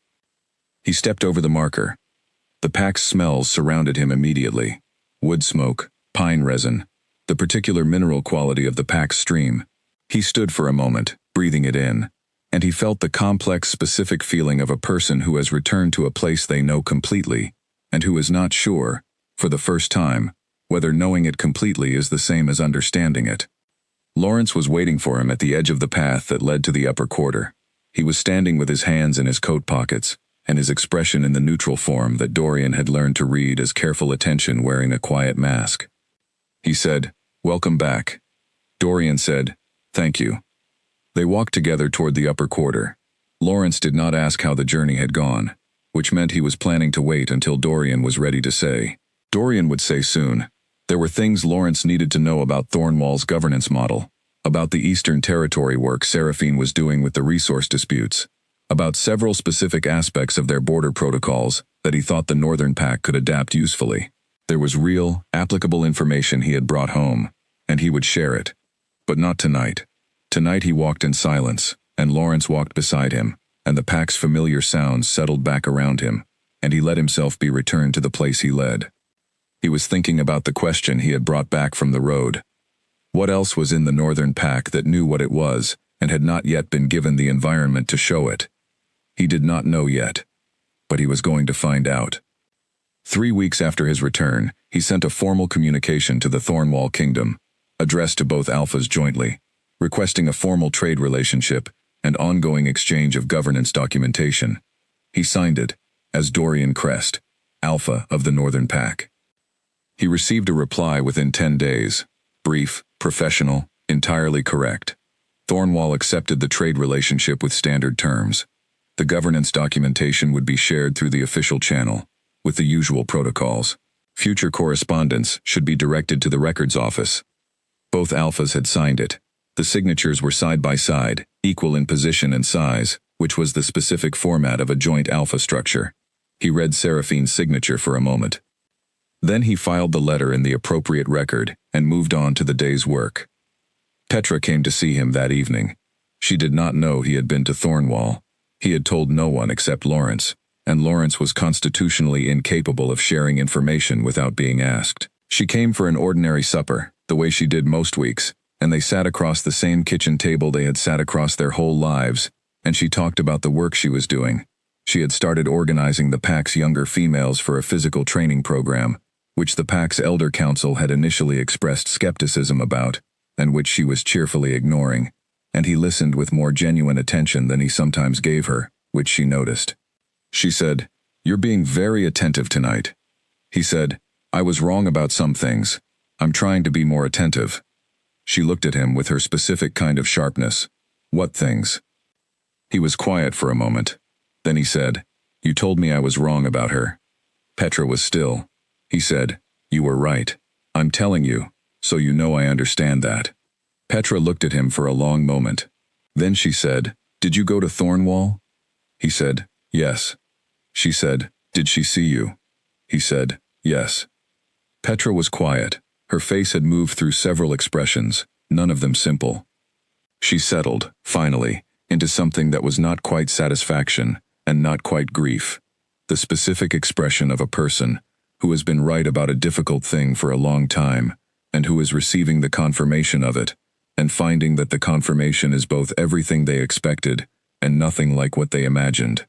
He stepped over the marker. The Pac's smells surrounded him immediately. Wood smoke, pine resin, the particular mineral quality of the Pac's stream. He stood for a moment, breathing it in, and he felt the complex specific feeling of a person who has returned to a place they know completely, and who is not sure, for the first time, whether knowing it completely is the same as understanding it. Lawrence was waiting for him at the edge of the path that led to the upper quarter. He was standing with his hands in his coat pockets, and his expression in the neutral form that Dorian had learned to read as careful attention wearing a quiet mask. He said, "Welcome back." Dorian said, "Thank you." They walked together toward the upper quarter. Lawrence did not ask how the journey had gone, which meant he was planning to wait until Dorian was ready to say. Dorian would say soon. There were things Lawrence needed to know about Thornwall's governance model, about the Eastern Territory work Seraphine was doing with the resource disputes, about several specific aspects of their border protocols that he thought the Northern Pac could adapt usefully. There was real, applicable information he had brought home, and he would share it. But not tonight. Tonight he walked in silence, and Lawrence walked beside him, and the Pac's familiar sounds settled back around him, and he let himself be returned to the place he led. He was thinking about the question he had brought back from the road. What else was in the Northern Pac that knew what it was, and had not yet been given the environment to show it? He did not know yet, but he was going to find out. 3 weeks after his return, he sent a formal communication to the Thornwall Kingdom, addressed to both alphas jointly, requesting a formal trade relationship and ongoing exchange of governance documentation. He signed it as Dorian Crest, Alpha of the Northern Pac. He received a reply within 10 days, brief, professional, entirely correct. Thornwall accepted the trade relationship with standard terms. The governance documentation would be shared through the official channel, with the usual protocols. Future correspondence should be directed to the records office. Both alphas had signed it. The signatures were side by side, equal in position and size, which was the specific format of a joint alpha structure. He read Seraphine's signature for a moment. Then he filed the letter in the appropriate record and moved on to the day's work. Petra came to see him that evening. She did not know he had been to Thornwall. He had told no one except Lawrence, and Lawrence was constitutionally incapable of sharing information without being asked. She came for an ordinary supper, the way she did most weeks, and they sat across the same kitchen table they had sat across their whole lives, and she talked about the work she was doing, She had started organizing the pack's younger females for a physical training program, which the pack's elder council had initially expressed skepticism about, and which she was cheerfully ignoring, and he listened with more genuine attention than he sometimes gave her, which she noticed. She said, "You're being very attentive tonight." He said, "I was wrong about some things. I'm trying to be more attentive." She looked at him with her specific kind of sharpness. "What things?" He was quiet for a moment. Then he said, "You told me I was wrong about her." Petra was still. He said, "You were right. I'm telling you, so you know I understand that." Petra looked at him for a long moment. Then she said, "Did you go to Thornwall?" He said, "Yes." She said, "Did she see you?" He said, "Yes." Petra was quiet. Her face had moved through several expressions, none of them simple. She settled, finally, into something that was not quite satisfaction, and not quite grief. The specific expression of a person who has been right about a difficult thing for a long time, and who is receiving the confirmation of it, and finding that the confirmation is both everything they expected and nothing like what they imagined.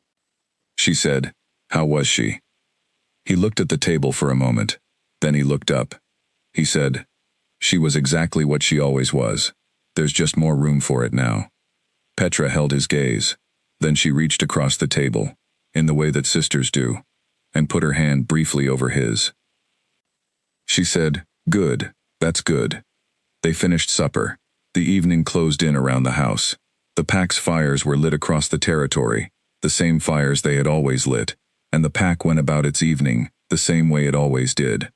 She said, "How was she?" He looked at the table for a moment. Then he looked up. He said, "She was exactly what she always was. There's just more room for it now." Petra held his gaze. Then she reached across the table, in the way that sisters do, and put her hand briefly over his. She said, "Good, that's good." They finished supper. The evening closed in around the house. The pack's fires were lit across the territory, the same fires they had always lit, and the pack went about its evening the same way it always did.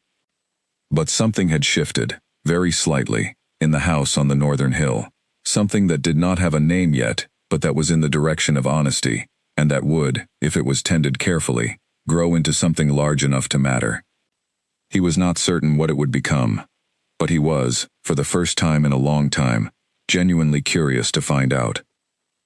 But something had shifted, very slightly, in the house on the northern hill. Something that did not have a name yet, but that was in the direction of honesty, and that would, if it was tended carefully, grow into something large enough to matter. He was not certain what it would become, but he was, for the first time in a long time, genuinely curious to find out.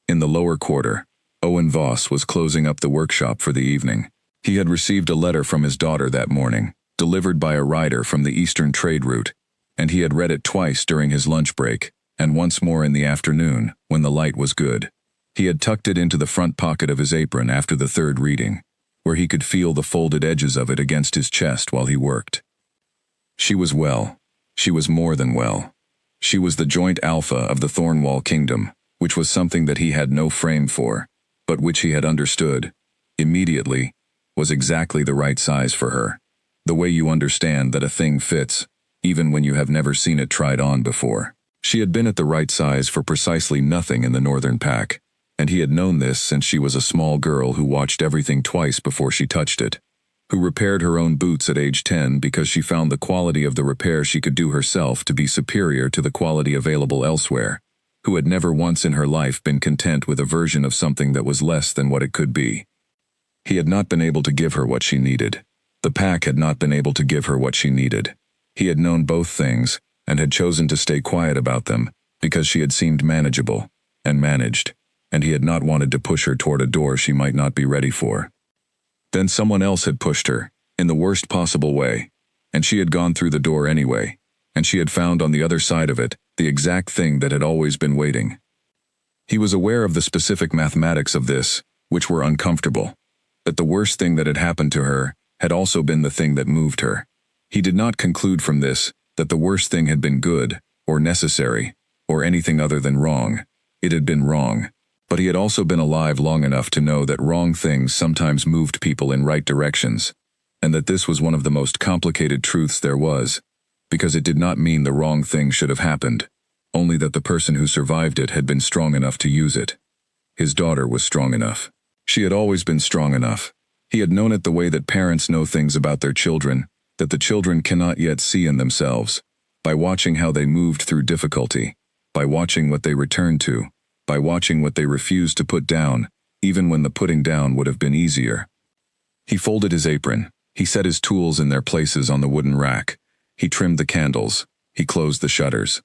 In the lower quarter, Owen Voss was closing up the workshop for the evening. He had received a letter from his daughter that morning, delivered by a rider from the eastern trade route, and he had read it twice during his lunch break, and once more in the afternoon, when the light was good. He had tucked it into the front pocket of his apron after the third reading, where he could feel the folded edges of it against his chest while he worked. She was well. She was more than well. She was the joint alpha of the Thornwall kingdom, which was something that he had no frame for, but which he had understood, immediately, was exactly the right size for her. The way you understand that a thing fits, even when you have never seen it tried on before. She had been at the right size for precisely nothing in the northern pack, and he had known this since she was a small girl who watched everything twice before she touched it, who repaired her own boots at age 10 because she found the quality of the repair she could do herself to be superior to the quality available elsewhere, who had never once in her life been content with a version of something that was less than what it could be. He had not been able to give her what she needed. The pack had not been able to give her what she needed. He had known both things, and had chosen to stay quiet about them, because she had seemed manageable, and managed, and he had not wanted to push her toward a door she might not be ready for. Then someone else had pushed her, in the worst possible way, and she had gone through the door anyway, and she had found on the other side of it the exact thing that had always been waiting. He was aware of the specific mathematics of this, which were uncomfortable, that the worst thing that had happened to her had also been the thing that moved her. He did not conclude from this that the worst thing had been good, or necessary, or anything other than wrong. It had been wrong. But he had also been alive long enough to know that wrong things sometimes moved people in right directions, and that this was one of the most complicated truths there was, because it did not mean the wrong thing should have happened, only that the person who survived it had been strong enough to use it. His daughter was strong enough. She had always been strong enough. He had known it the way that parents know things about their children, that the children cannot yet see in themselves, by watching how they moved through difficulty, by watching what they returned to, by watching what they refused to put down, even when the putting down would have been easier. He folded his apron. He set his tools in their places on the wooden rack. He trimmed the candles. He closed the shutters.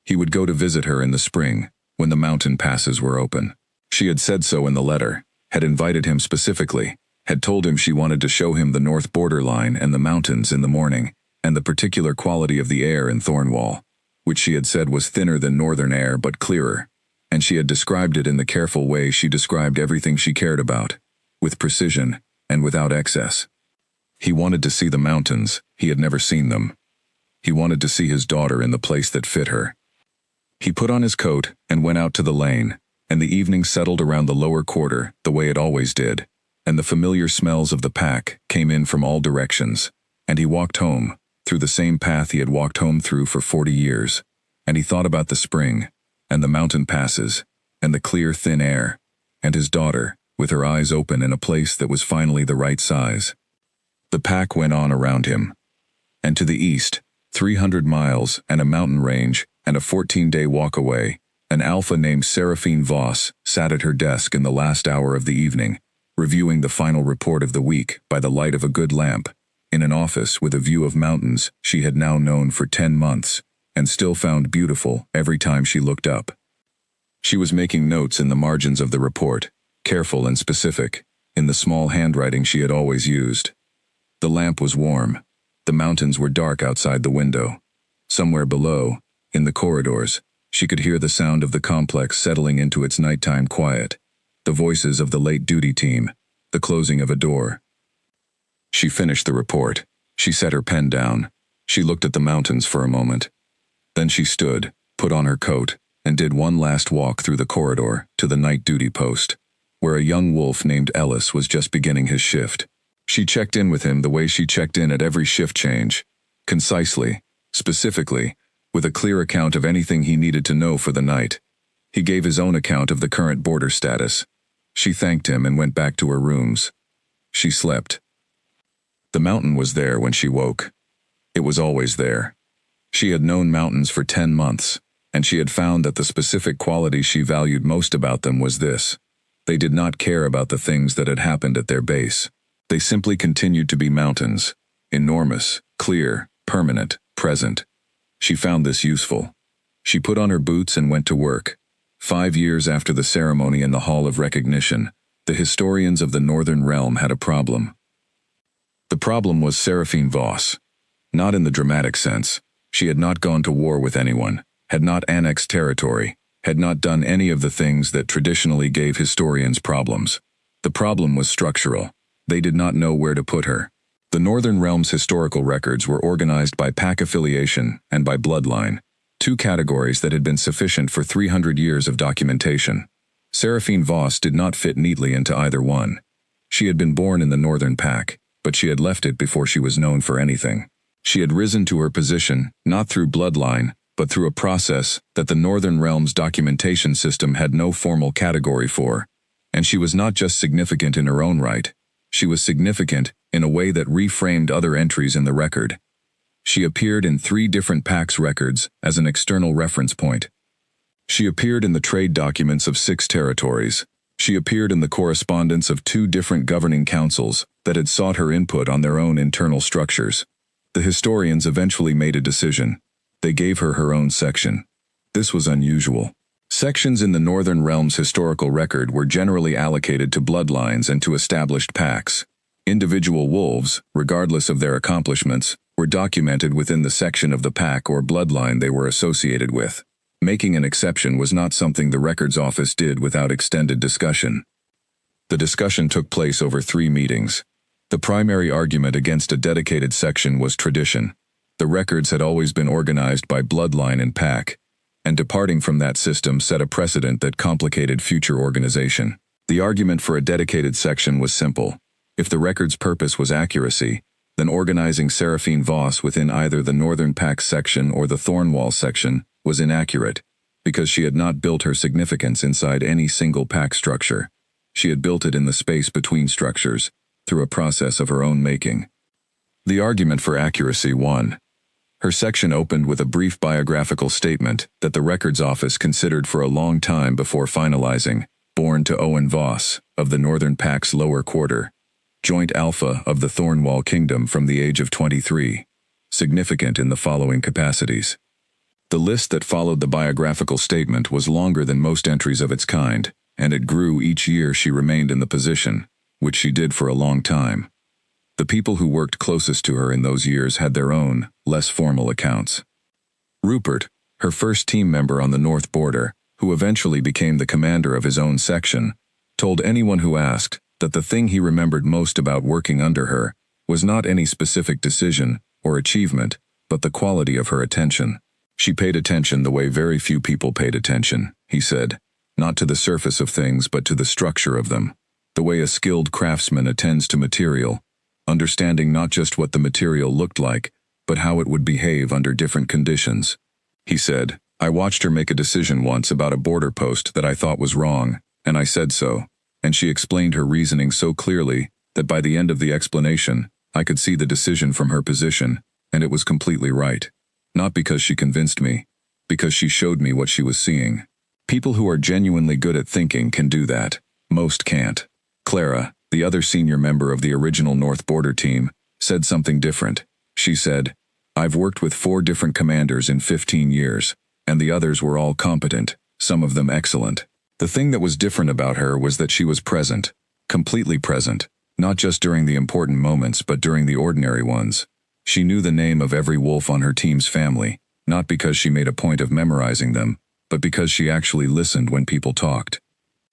He would go to visit her in the spring, when the mountain passes were open. She had said so in the letter, had invited him specifically, had told him she wanted to show him the north borderline and the mountains in the morning, and the particular quality of the air in Thornwall, which she had said was thinner than northern air but clearer, and she had described it in the careful way she described everything she cared about, with precision, and without excess. He wanted to see the mountains, he had never seen them. He wanted to see his daughter in the place that fit her. He put on his coat and went out to the lane, and the evening settled around the lower quarter the way it always did, and the familiar smells of the pack came in from all directions, and he walked home, through the same path he had walked home through for 40 years, and he thought about the spring, and the mountain passes, and the clear thin air, and his daughter, with her eyes open in a place that was finally the right size. The pack went on around him. And to the east, 300 miles and a mountain range and a 14-day walk away, an alpha named Seraphine Voss sat at her desk in the last hour of the evening, reviewing the final report of the week by the light of a good lamp, in an office with a view of mountains she had now known for 10 months, and still found beautiful every time she looked up. She was making notes in the margins of the report, careful and specific, in the small handwriting she had always used. The lamp was warm. The mountains were dark outside the window. Somewhere below, in the corridors, she could hear the sound of the complex settling into its nighttime quiet, the voices of the late duty team, the closing of a door. She finished the report. She set her pen down. She looked at the mountains for a moment. Then she stood, put on her coat, and did one last walk through the corridor to the night duty post, where a young wolf named Ellis was just beginning his shift. She checked in with him the way she checked in at every shift change, concisely, specifically, with a clear account of anything he needed to know for the night. He gave his own account of the current border status. She thanked him and went back to her rooms. She slept. The mountain was there when she woke. It was always there. She had known mountains for 10 months, and she had found that the specific quality she valued most about them was this: they did not care about the things that had happened at their base. They simply continued to be mountains, enormous, clear, permanent, present. She found this useful. She put on her boots and went to work. 5 years after the ceremony in the Hall of Recognition, the historians of the Northern Realm had a problem. The problem was Seraphine Voss. Not in the dramatic sense. She had not gone to war with anyone, had not annexed territory, had not done any of the things that traditionally gave historians problems. The problem was structural. They did not know where to put her. The Northern Realm's historical records were organized by pack affiliation and by bloodline, two categories that had been sufficient for 300 years of documentation. Seraphine Voss did not fit neatly into either one. She had been born in the Northern Pack, but she had left it before she was known for anything. She had risen to her position, not through bloodline, but through a process that the Northern Realm's documentation system had no formal category for. And she was not just significant in her own right. She was significant in a way that reframed other entries in the record. She appeared in 3 different packs' records as an external reference point. She appeared in the trade documents of 6 territories. She appeared in the correspondence of 2 different governing councils that had sought her input on their own internal structures. The historians eventually made a decision. They gave her her own section. This was unusual. Sections in the Northern Realm's historical record were generally allocated to bloodlines and to established packs. Individual wolves, regardless of their accomplishments, were documented within the section of the pack or bloodline they were associated with. Making an exception was not something the records office did without extended discussion. The discussion took place over 3 meetings. The primary argument against a dedicated section was tradition. The records had always been organized by bloodline and pack, and departing from that system set a precedent that complicated future organization. The argument for a dedicated section was simple. If the record's purpose was accuracy, then organizing Seraphine Voss within either the Northern Pack section or the Thornwall section was inaccurate, because she had not built her significance inside any single pack structure. She had built it in the space between structures, through a process of her own making. The argument for accuracy won. Her section opened with a brief biographical statement that the records office considered for a long time before finalizing: born to Owen Voss, of the Northern Pack's lower quarter, joint alpha of the Thornwall Kingdom from the age of 23, significant in the following capacities. The list that followed the biographical statement was longer than most entries of its kind, and it grew each year she remained in the position, which she did for a long time. The people who worked closest to her in those years had their own, less formal accounts. Rupert, her first team member on the north border, who eventually became the commander of his own section, told anyone who asked that the thing he remembered most about working under her was not any specific decision or achievement, but the quality of her attention. She paid attention the way very few people paid attention, he said, not to the surface of things but to the structure of them, the way a skilled craftsman attends to material, understanding not just what the material looked like, but how it would behave under different conditions. He said, I watched her make a decision once about a border post that I thought was wrong, and I said so, and she explained her reasoning so clearly that by the end of the explanation, I could see the decision from her position, and it was completely right. Not because she convinced me, because she showed me what she was seeing. People who are genuinely good at thinking can do that. Most can't. Clara, the other senior member of the original North Border team, said something different. She said, I've worked with 4 different commanders in 15 years, and the others were all competent, some of them excellent. The thing that was different about her was that she was present, completely present, not just during the important moments but during the ordinary ones. She knew the name of every wolf on her team's family, not because she made a point of memorizing them, but because she actually listened when people talked.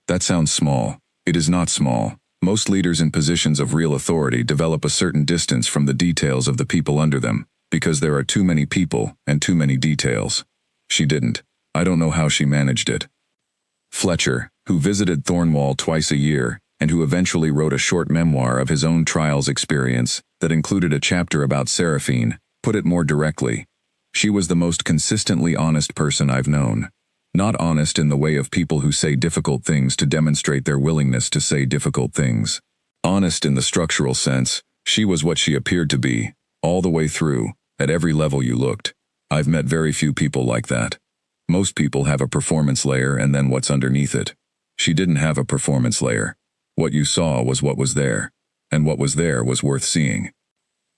That sounds small. It is not small. Most leaders in positions of real authority develop a certain distance from the details of the people under them, because there are too many people and too many details. She didn't. I don't know how she managed it. Fletcher, who visited Thornwall twice a year, and who eventually wrote a short memoir of his own trials experience that included a chapter about Seraphine, put it more directly. She was the most consistently honest person I've known. Not honest in the way of people who say difficult things to demonstrate their willingness to say difficult things. Honest in the structural sense, she was what she appeared to be, all the way through, at every level you looked. I've met very few people like that. Most people have a performance layer and then what's underneath it. She didn't have a performance layer. What you saw was what was there, and what was there was worth seeing.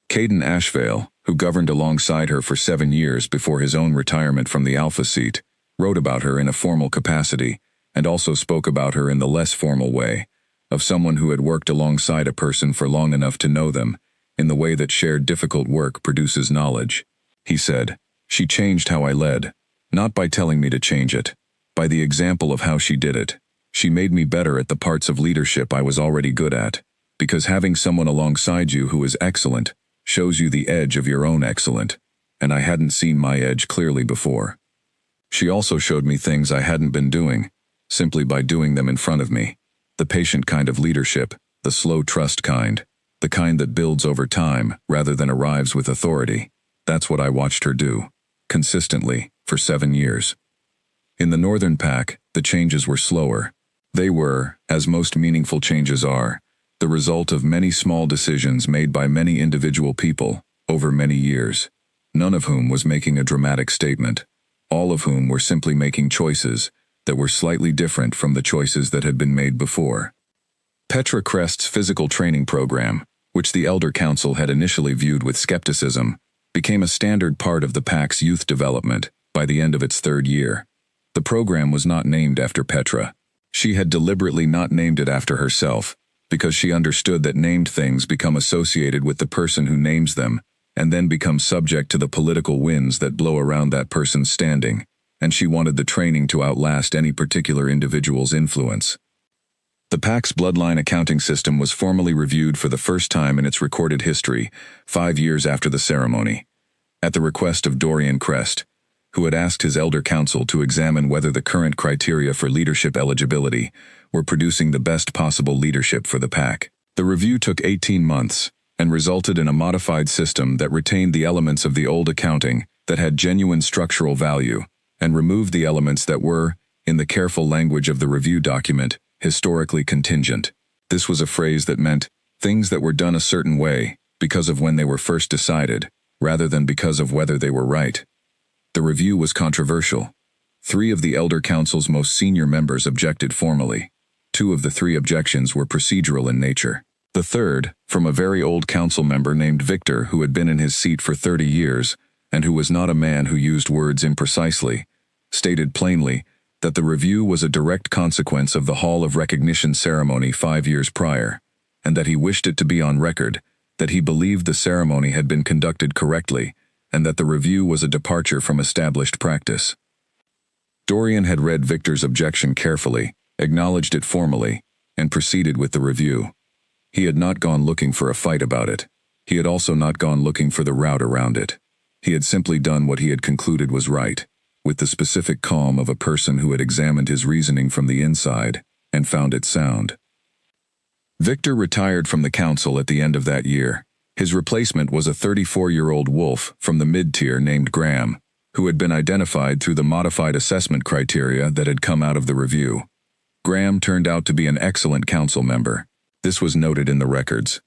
Caden Ashvale, who governed alongside her for 7 years before his own retirement from the Alpha seat, wrote about her in a formal capacity, and also spoke about her in the less formal way, of someone who had worked alongside a person for long enough to know them, in the way that shared difficult work produces knowledge. He said, she changed how I led, not by telling me to change it, by the example of how she did it. She made me better at the parts of leadership I was already good at, because having someone alongside you who is excellent shows you the edge of your own excellent, and I hadn't seen my edge clearly before. She also showed me things I hadn't been doing, simply by doing them in front of me. The patient kind of leadership, the slow trust kind, the kind that builds over time rather than arrives with authority. That's what I watched her do, consistently, for 7 years. In the Northern Pack, the changes were slower. They were, as most meaningful changes are, the result of many small decisions made by many individual people over many years, none of whom was making a dramatic statement, all of whom were simply making choices that were slightly different from the choices that had been made before. Petra Crest's physical training program, which the Elder Council had initially viewed with skepticism, became a standard part of the Pack's youth development by the end of its 3rd year. The program was not named after Petra. She had deliberately not named it after herself, because she understood that named things become associated with the person who names them, and then become subject to the political winds that blow around that person's standing, and she wanted the training to outlast any particular individual's influence. The Pack's bloodline accounting system was formally reviewed for the first time in its recorded history, 5 years after the ceremony, at the request of Dorian Crest, who had asked his elder council to examine whether the current criteria for leadership eligibility were producing the best possible leadership for the Pack. The review took 18 months, and resulted in a modified system that retained the elements of the old accounting that had genuine structural value, and removed the elements that were, in the careful language of the review document, historically contingent. This was a phrase that meant things that were done a certain way because of when they were first decided, rather than because of whether they were right. The review was controversial. 3 of the Elder Council's most senior members objected formally. 2 of the 3 objections were procedural in nature. The third, from a very old council member named Victor who had been in his seat for 30 years, and who was not a man who used words imprecisely, stated plainly that the review was a direct consequence of the Hall of Recognition ceremony 5 years prior, and that he wished it to be on record, that he believed the ceremony had been conducted correctly, and that the review was a departure from established practice. Dorian had read Victor's objection carefully, acknowledged it formally, and proceeded with the review. He had not gone looking for a fight about it. He had also not gone looking for the route around it. He had simply done what he had concluded was right, with the specific calm of a person who had examined his reasoning from the inside and found it sound. Victor retired from the council at the end of that year. His replacement was a 34-year-old wolf from the mid-tier named Graham, who had been identified through the modified assessment criteria that had come out of the review. Graham turned out to be an excellent council member. This was noted in the records.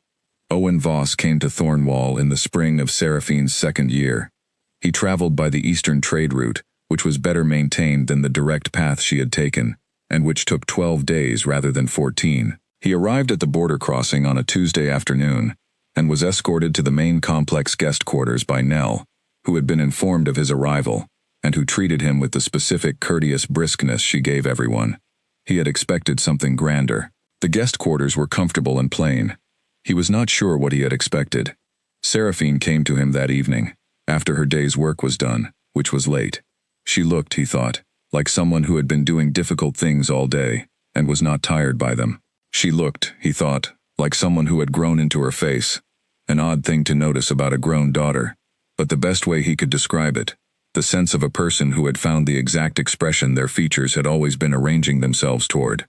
Owen Voss came to Thornwall in the spring of Seraphine's second year. He traveled by the eastern trade route, which was better maintained than the direct path she had taken, and which took 12 days rather than 14. He arrived at the border crossing on a Tuesday afternoon, and was escorted to the main complex guest quarters by Nell, who had been informed of his arrival, and who treated him with the specific courteous briskness she gave everyone. He had expected something grander. The guest quarters were comfortable and plain. He was not sure what he had expected. Seraphine came to him that evening, after her day's work was done, which was late. She looked, he thought, like someone who had been doing difficult things all day, and was not tired by them. She looked, he thought, like someone who had grown into her face. An odd thing to notice about a grown daughter, but the best way he could describe it, the sense of a person who had found the exact expression their features had always been arranging themselves toward.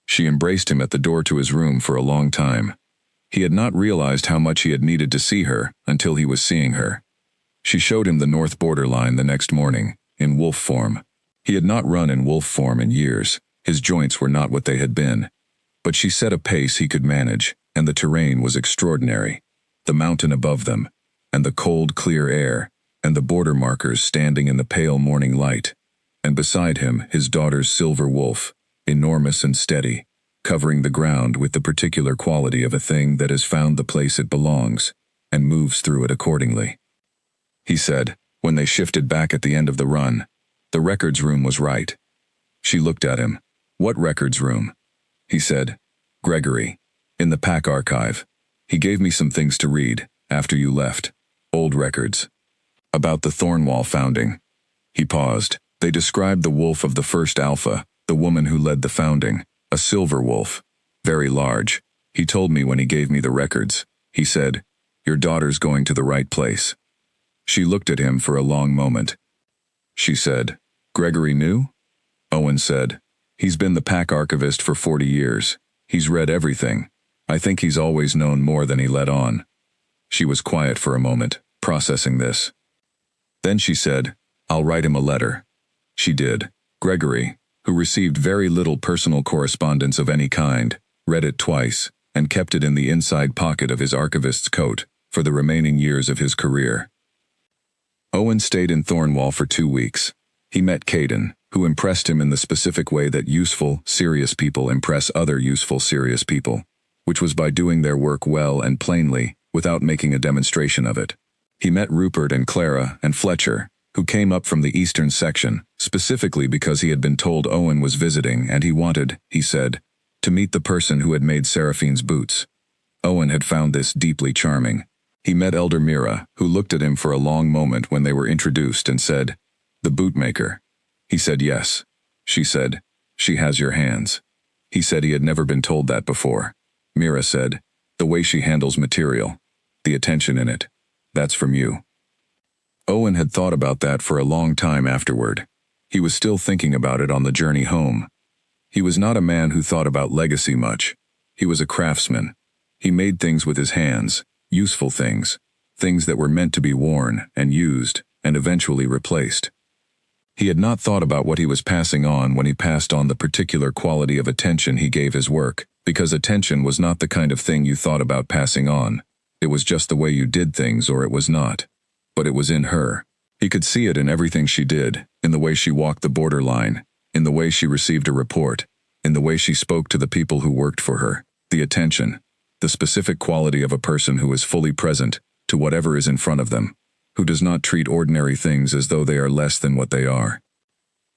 She embraced him at the door to his room for a long time. He had not realized how much he had needed to see her until he was seeing her. She showed him the north borderline the next morning, in wolf form. He had not run in wolf form in years. His joints were not what they had been. But she set a pace he could manage, and the terrain was extraordinary. The mountain above them, and the cold, clear air, and the border markers standing in the pale morning light, and beside him his daughter's silver wolf, enormous and steady, covering the ground with the particular quality of a thing that has found the place it belongs, and moves through it accordingly. He said, when they shifted back at the end of the run, the records room was right. She looked at him. What records room? He said, Gregory, in the pack archive. He gave me some things to read, after you left. Old records. About the Thornwall founding. He paused. They described the wolf of the first Alpha, the woman who led the founding, a silver wolf, very large. He told me when he gave me the records. He said, your daughter's going to the right place. She looked at him for a long moment. She said, Gregory knew? Owen said, he's been the pack archivist for 40 years. He's read everything. I think he's always known more than he let on. She was quiet for a moment, processing this. Then she said, I'll write him a letter. She did. Gregory, who received very little personal correspondence of any kind, read it twice, and kept it in the inside pocket of his archivist's coat for the remaining years of his career. Owen stayed in Thornwall for 2 weeks. He met Caden, who impressed him in the specific way that useful, serious people impress other useful, serious people, which was by doing their work well and plainly, without making a demonstration of it. He met Rupert and Clara and Fletcher, who came up from the eastern section, specifically because he had been told Owen was visiting and he wanted, he said, to meet the person who had made Seraphine's boots. Owen had found this deeply charming. He met Elder Mira, who looked at him for a long moment when they were introduced and said, the bootmaker. He said yes. She said, she has your hands. He said he had never been told that before. Mira said, the way she handles material, the attention in it, that's from you. Owen had thought about that for a long time afterward. He was still thinking about it on the journey home. He was not a man who thought about legacy much. He was a craftsman. He made things with his hands, useful things, things that were meant to be worn and used and eventually replaced. He had not thought about what he was passing on when he passed on the particular quality of attention he gave his work, because attention was not the kind of thing you thought about passing on. It was just the way you did things or it was not. But it was in her. He could see it in everything she did, in the way she walked the borderline, in the way she received a report, in the way she spoke to the people who worked for her. The attention, the specific quality of a person who is fully present to whatever is in front of them, who does not treat ordinary things as though they are less than what they are.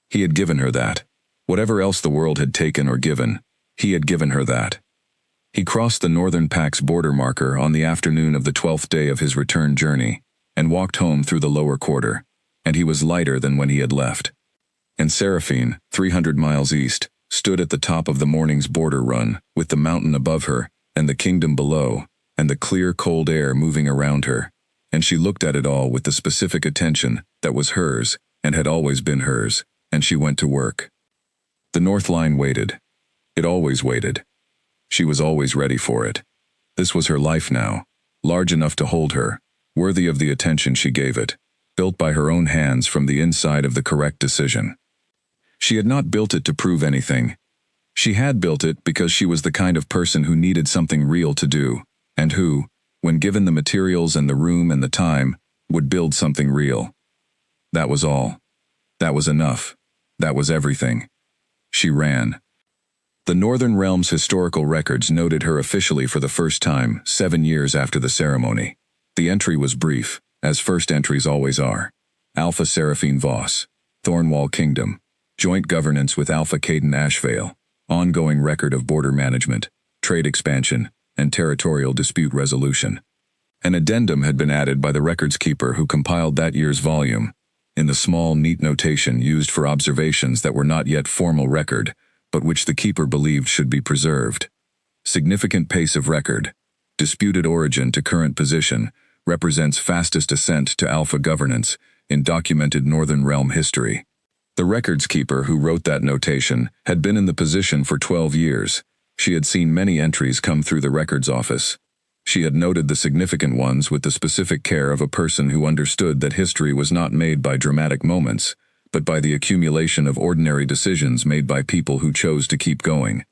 He had given her that. Whatever else the world had taken or given, he had given her that. He crossed the northern pack's border marker on the afternoon of the 12th day of his return journey, and walked home through the lower quarter, and he was lighter than when he had left. And Seraphine, 300 miles east, stood at the top of the morning's border run, with the mountain above her, and the kingdom below, and the clear cold air moving around her, and she looked at it all with the specific attention that was hers, and had always been hers, and she went to work. The North Line waited. It always waited. She was always ready for it. This was her life now, large enough to hold her, worthy of the attention she gave it, built by her own hands from the inside of the correct decision. She had not built it to prove anything. She had built it because she was the kind of person who needed something real to do, and who, when given the materials and the room and the time, would build something real. That was all. That was enough. That was everything. She ran. The Northern Realm's historical records noted her officially for the first time 7 years after the ceremony. The entry was brief, as first entries always are. Alpha Seraphine Voss, Thornwall Kingdom, joint governance with Alpha Caden Ashvale, ongoing record of border management, trade expansion, and territorial dispute resolution. An addendum had been added by the records keeper who compiled that year's volume, in the small, neat notation used for observations that were not yet formal record, but which the keeper believed should be preserved. Significant pace of record, disputed origin to current position, represents fastest ascent to Alpha governance in documented Northern Realm history. The records keeper who wrote that notation had been in the position for 12 years. She had seen many entries come through the records office. She had noted the significant ones with the specific care of a person who understood that history was not made by dramatic moments, but by the accumulation of ordinary decisions made by people who chose to keep going.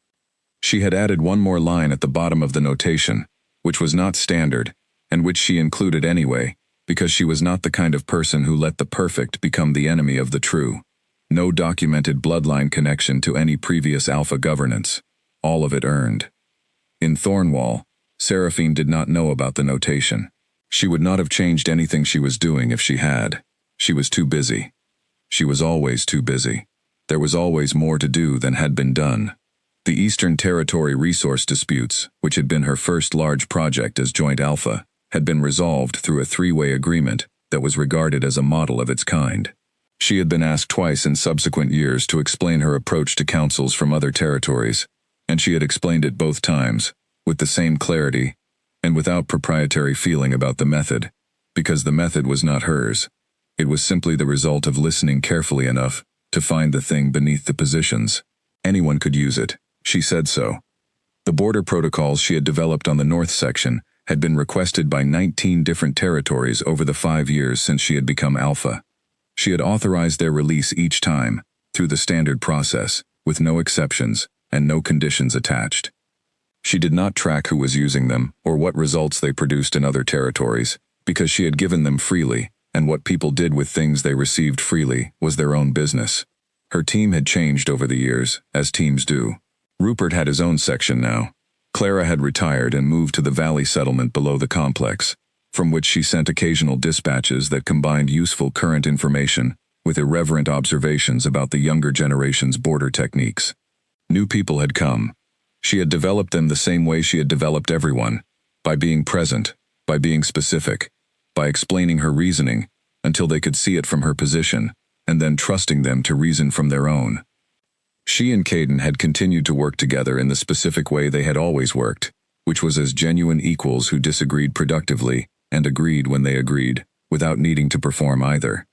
She had added one more line at the bottom of the notation, which was not standard, and which she included anyway, because she was not the kind of person who let the perfect become the enemy of the true. No documented bloodline connection to any previous Alpha governance. All of it earned. In Thornwall, Seraphine did not know about the notation. She would not have changed anything she was doing if she had. She was too busy. She was always too busy. There was always more to do than had been done. The Eastern Territory resource disputes, which had been her first large project as Joint Alpha, had been resolved through a three-way agreement that was regarded as a model of its kind. She had been asked twice in subsequent years to explain her approach to councils from other territories, and she had explained it both times, with the same clarity, and without proprietary feeling about the method, because the method was not hers. It was simply the result of listening carefully enough to find the thing beneath the positions. Anyone could use it. She said so. The border protocols she had developed on the north section had been requested by 19 different territories over the 5 years since she had become Alpha. She had authorized their release each time, through the standard process, with no exceptions and no conditions attached. She did not track who was using them or what results they produced in other territories, because she had given them freely, and what people did with things they received freely was their own business. Her team had changed over the years, as teams do. Rupert had his own section now. Clara had retired and moved to the valley settlement below the complex, from which she sent occasional dispatches that combined useful current information with irreverent observations about the younger generation's border techniques. New people had come. She had developed them the same way she had developed everyone, by being present, by being specific, by explaining her reasoning until they could see it from her position, and then trusting them to reason from their own. She and Caden had continued to work together in the specific way they had always worked, which was as genuine equals who disagreed productively and agreed when they agreed, without needing to perform either.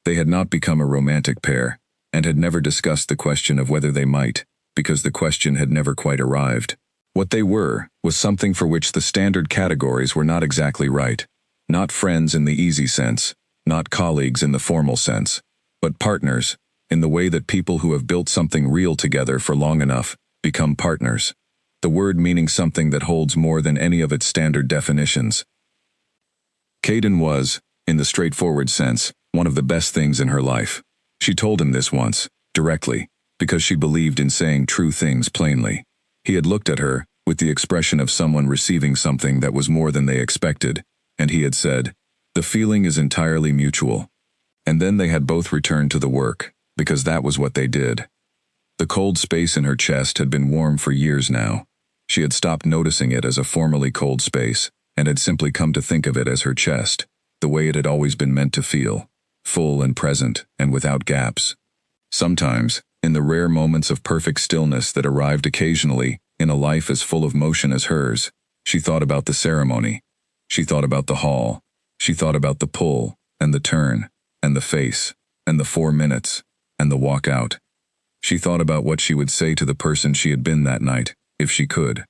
They had not become a romantic pair, and had never discussed the question of whether they might, because the question had never quite arrived. What they were was something for which the standard categories were not exactly right. Not friends in the easy sense, not colleagues in the formal sense, but partners, in the way that people who have built something real together for long enough become partners. The word meaning something that holds more than any of its standard definitions. Caden was, in the straightforward sense, one of the best things in her life. She told him this once, directly, because she believed in saying true things plainly. He had looked at her, with the expression of someone receiving something that was more than they expected, and he had said, "The feeling is entirely mutual." And then they had both returned to the work, because that was what they did. The cold space in her chest had been warm for years now. She had stopped noticing it as a formerly cold space, and had simply come to think of it as her chest, the way it had always been meant to feel, full and present and without gaps. Sometimes, In the rare moments of perfect stillness that arrived occasionally in a life as full of motion as hers, she thought about the ceremony. She thought about the hall. She thought about the pull, and the turn, and the face, and the 4 minutes, and the walk out. She thought about what she would say to the person she had been that night, if she could.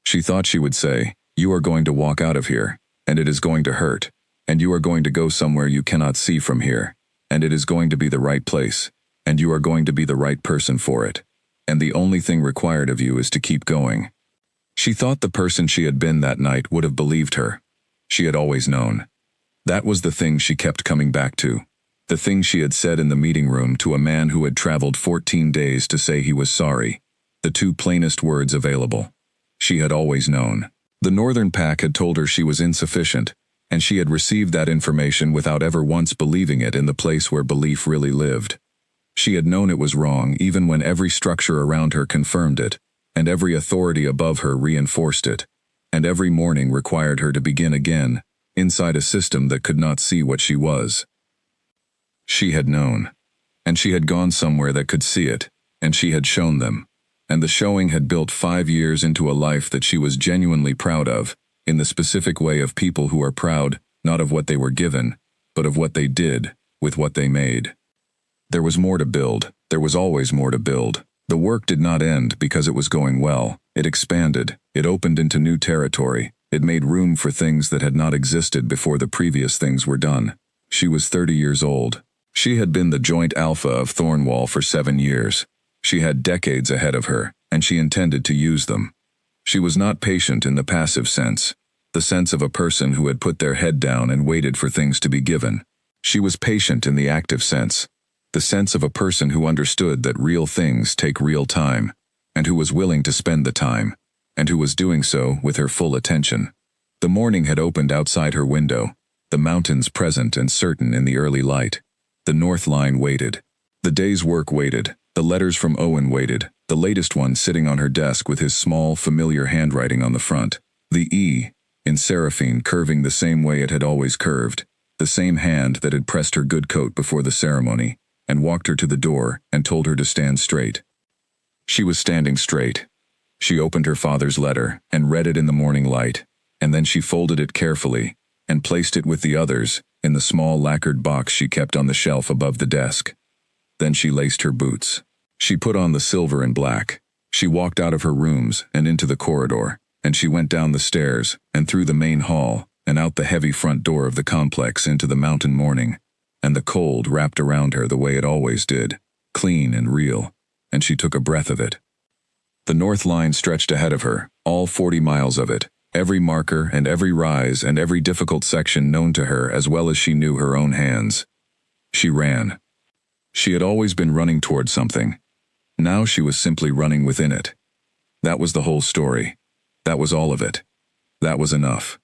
She thought she would say, "You are going to walk out of here, and it is going to hurt, and you are going to go somewhere you cannot see from here, and it is going to be the right place, and you are going to be the right person for it, and the only thing required of you is to keep going." She thought the person she had been that night would have believed her. She had always known. That was the thing she kept coming back to. The thing she had said in the meeting room to a man who had traveled 14 days to say he was sorry. The 2 plainest words available. She had always known. The Northern Pack had told her she was insufficient, and she had received that information without ever once believing it in the place where belief really lived. She had known it was wrong even when every structure around her confirmed it, and every authority above her reinforced it, and every morning required her to begin again, inside a system that could not see what she was. She had known, and she had gone somewhere that could see it, and she had shown them, and the showing had built 5 years into a life that she was genuinely proud of, in the specific way of people who are proud, not of what they were given, but of what they did, with what they made. There was more to build. There was always more to build. The work did not end because it was going well. It expanded. It opened into new territory. It made room for things that had not existed before the previous things were done. She was 30 years old. She had been the joint alpha of Thornwall for 7 years. She had decades ahead of her, and she intended to use them. She was not patient in the passive sense, the sense of a person who had put their head down and waited for things to be given. She was patient in the active sense, the sense of a person who understood that real things take real time, and who was willing to spend the time, and who was doing so with her full attention. The morning had opened outside her window, the mountains present and certain in the early light. The North Line waited. The day's work waited. The letters from Owen waited, the latest one sitting on her desk with his small, familiar handwriting on the front. The E, in Seraphine, curving the same way it had always curved, the same hand that had pressed her good coat before the ceremony, and walked her to the door and told her to stand straight. She was standing straight. She opened her father's letter and read it in the morning light, and then she folded it carefully and placed it with the others in the small lacquered box she kept on the shelf above the desk. Then she laced her boots. She put on the silver and black. She walked out of her rooms and into the corridor, and she went down the stairs and through the main hall and out the heavy front door of the complex into the mountain morning, and the cold wrapped around her the way it always did, clean and real, and she took a breath of it. The North Line stretched ahead of her, all 40 miles of it, every marker and every rise and every difficult section known to her as well as she knew her own hands. She ran. She had always been running toward something. Now she was simply running within it. That was the whole story. That was all of it. That was enough.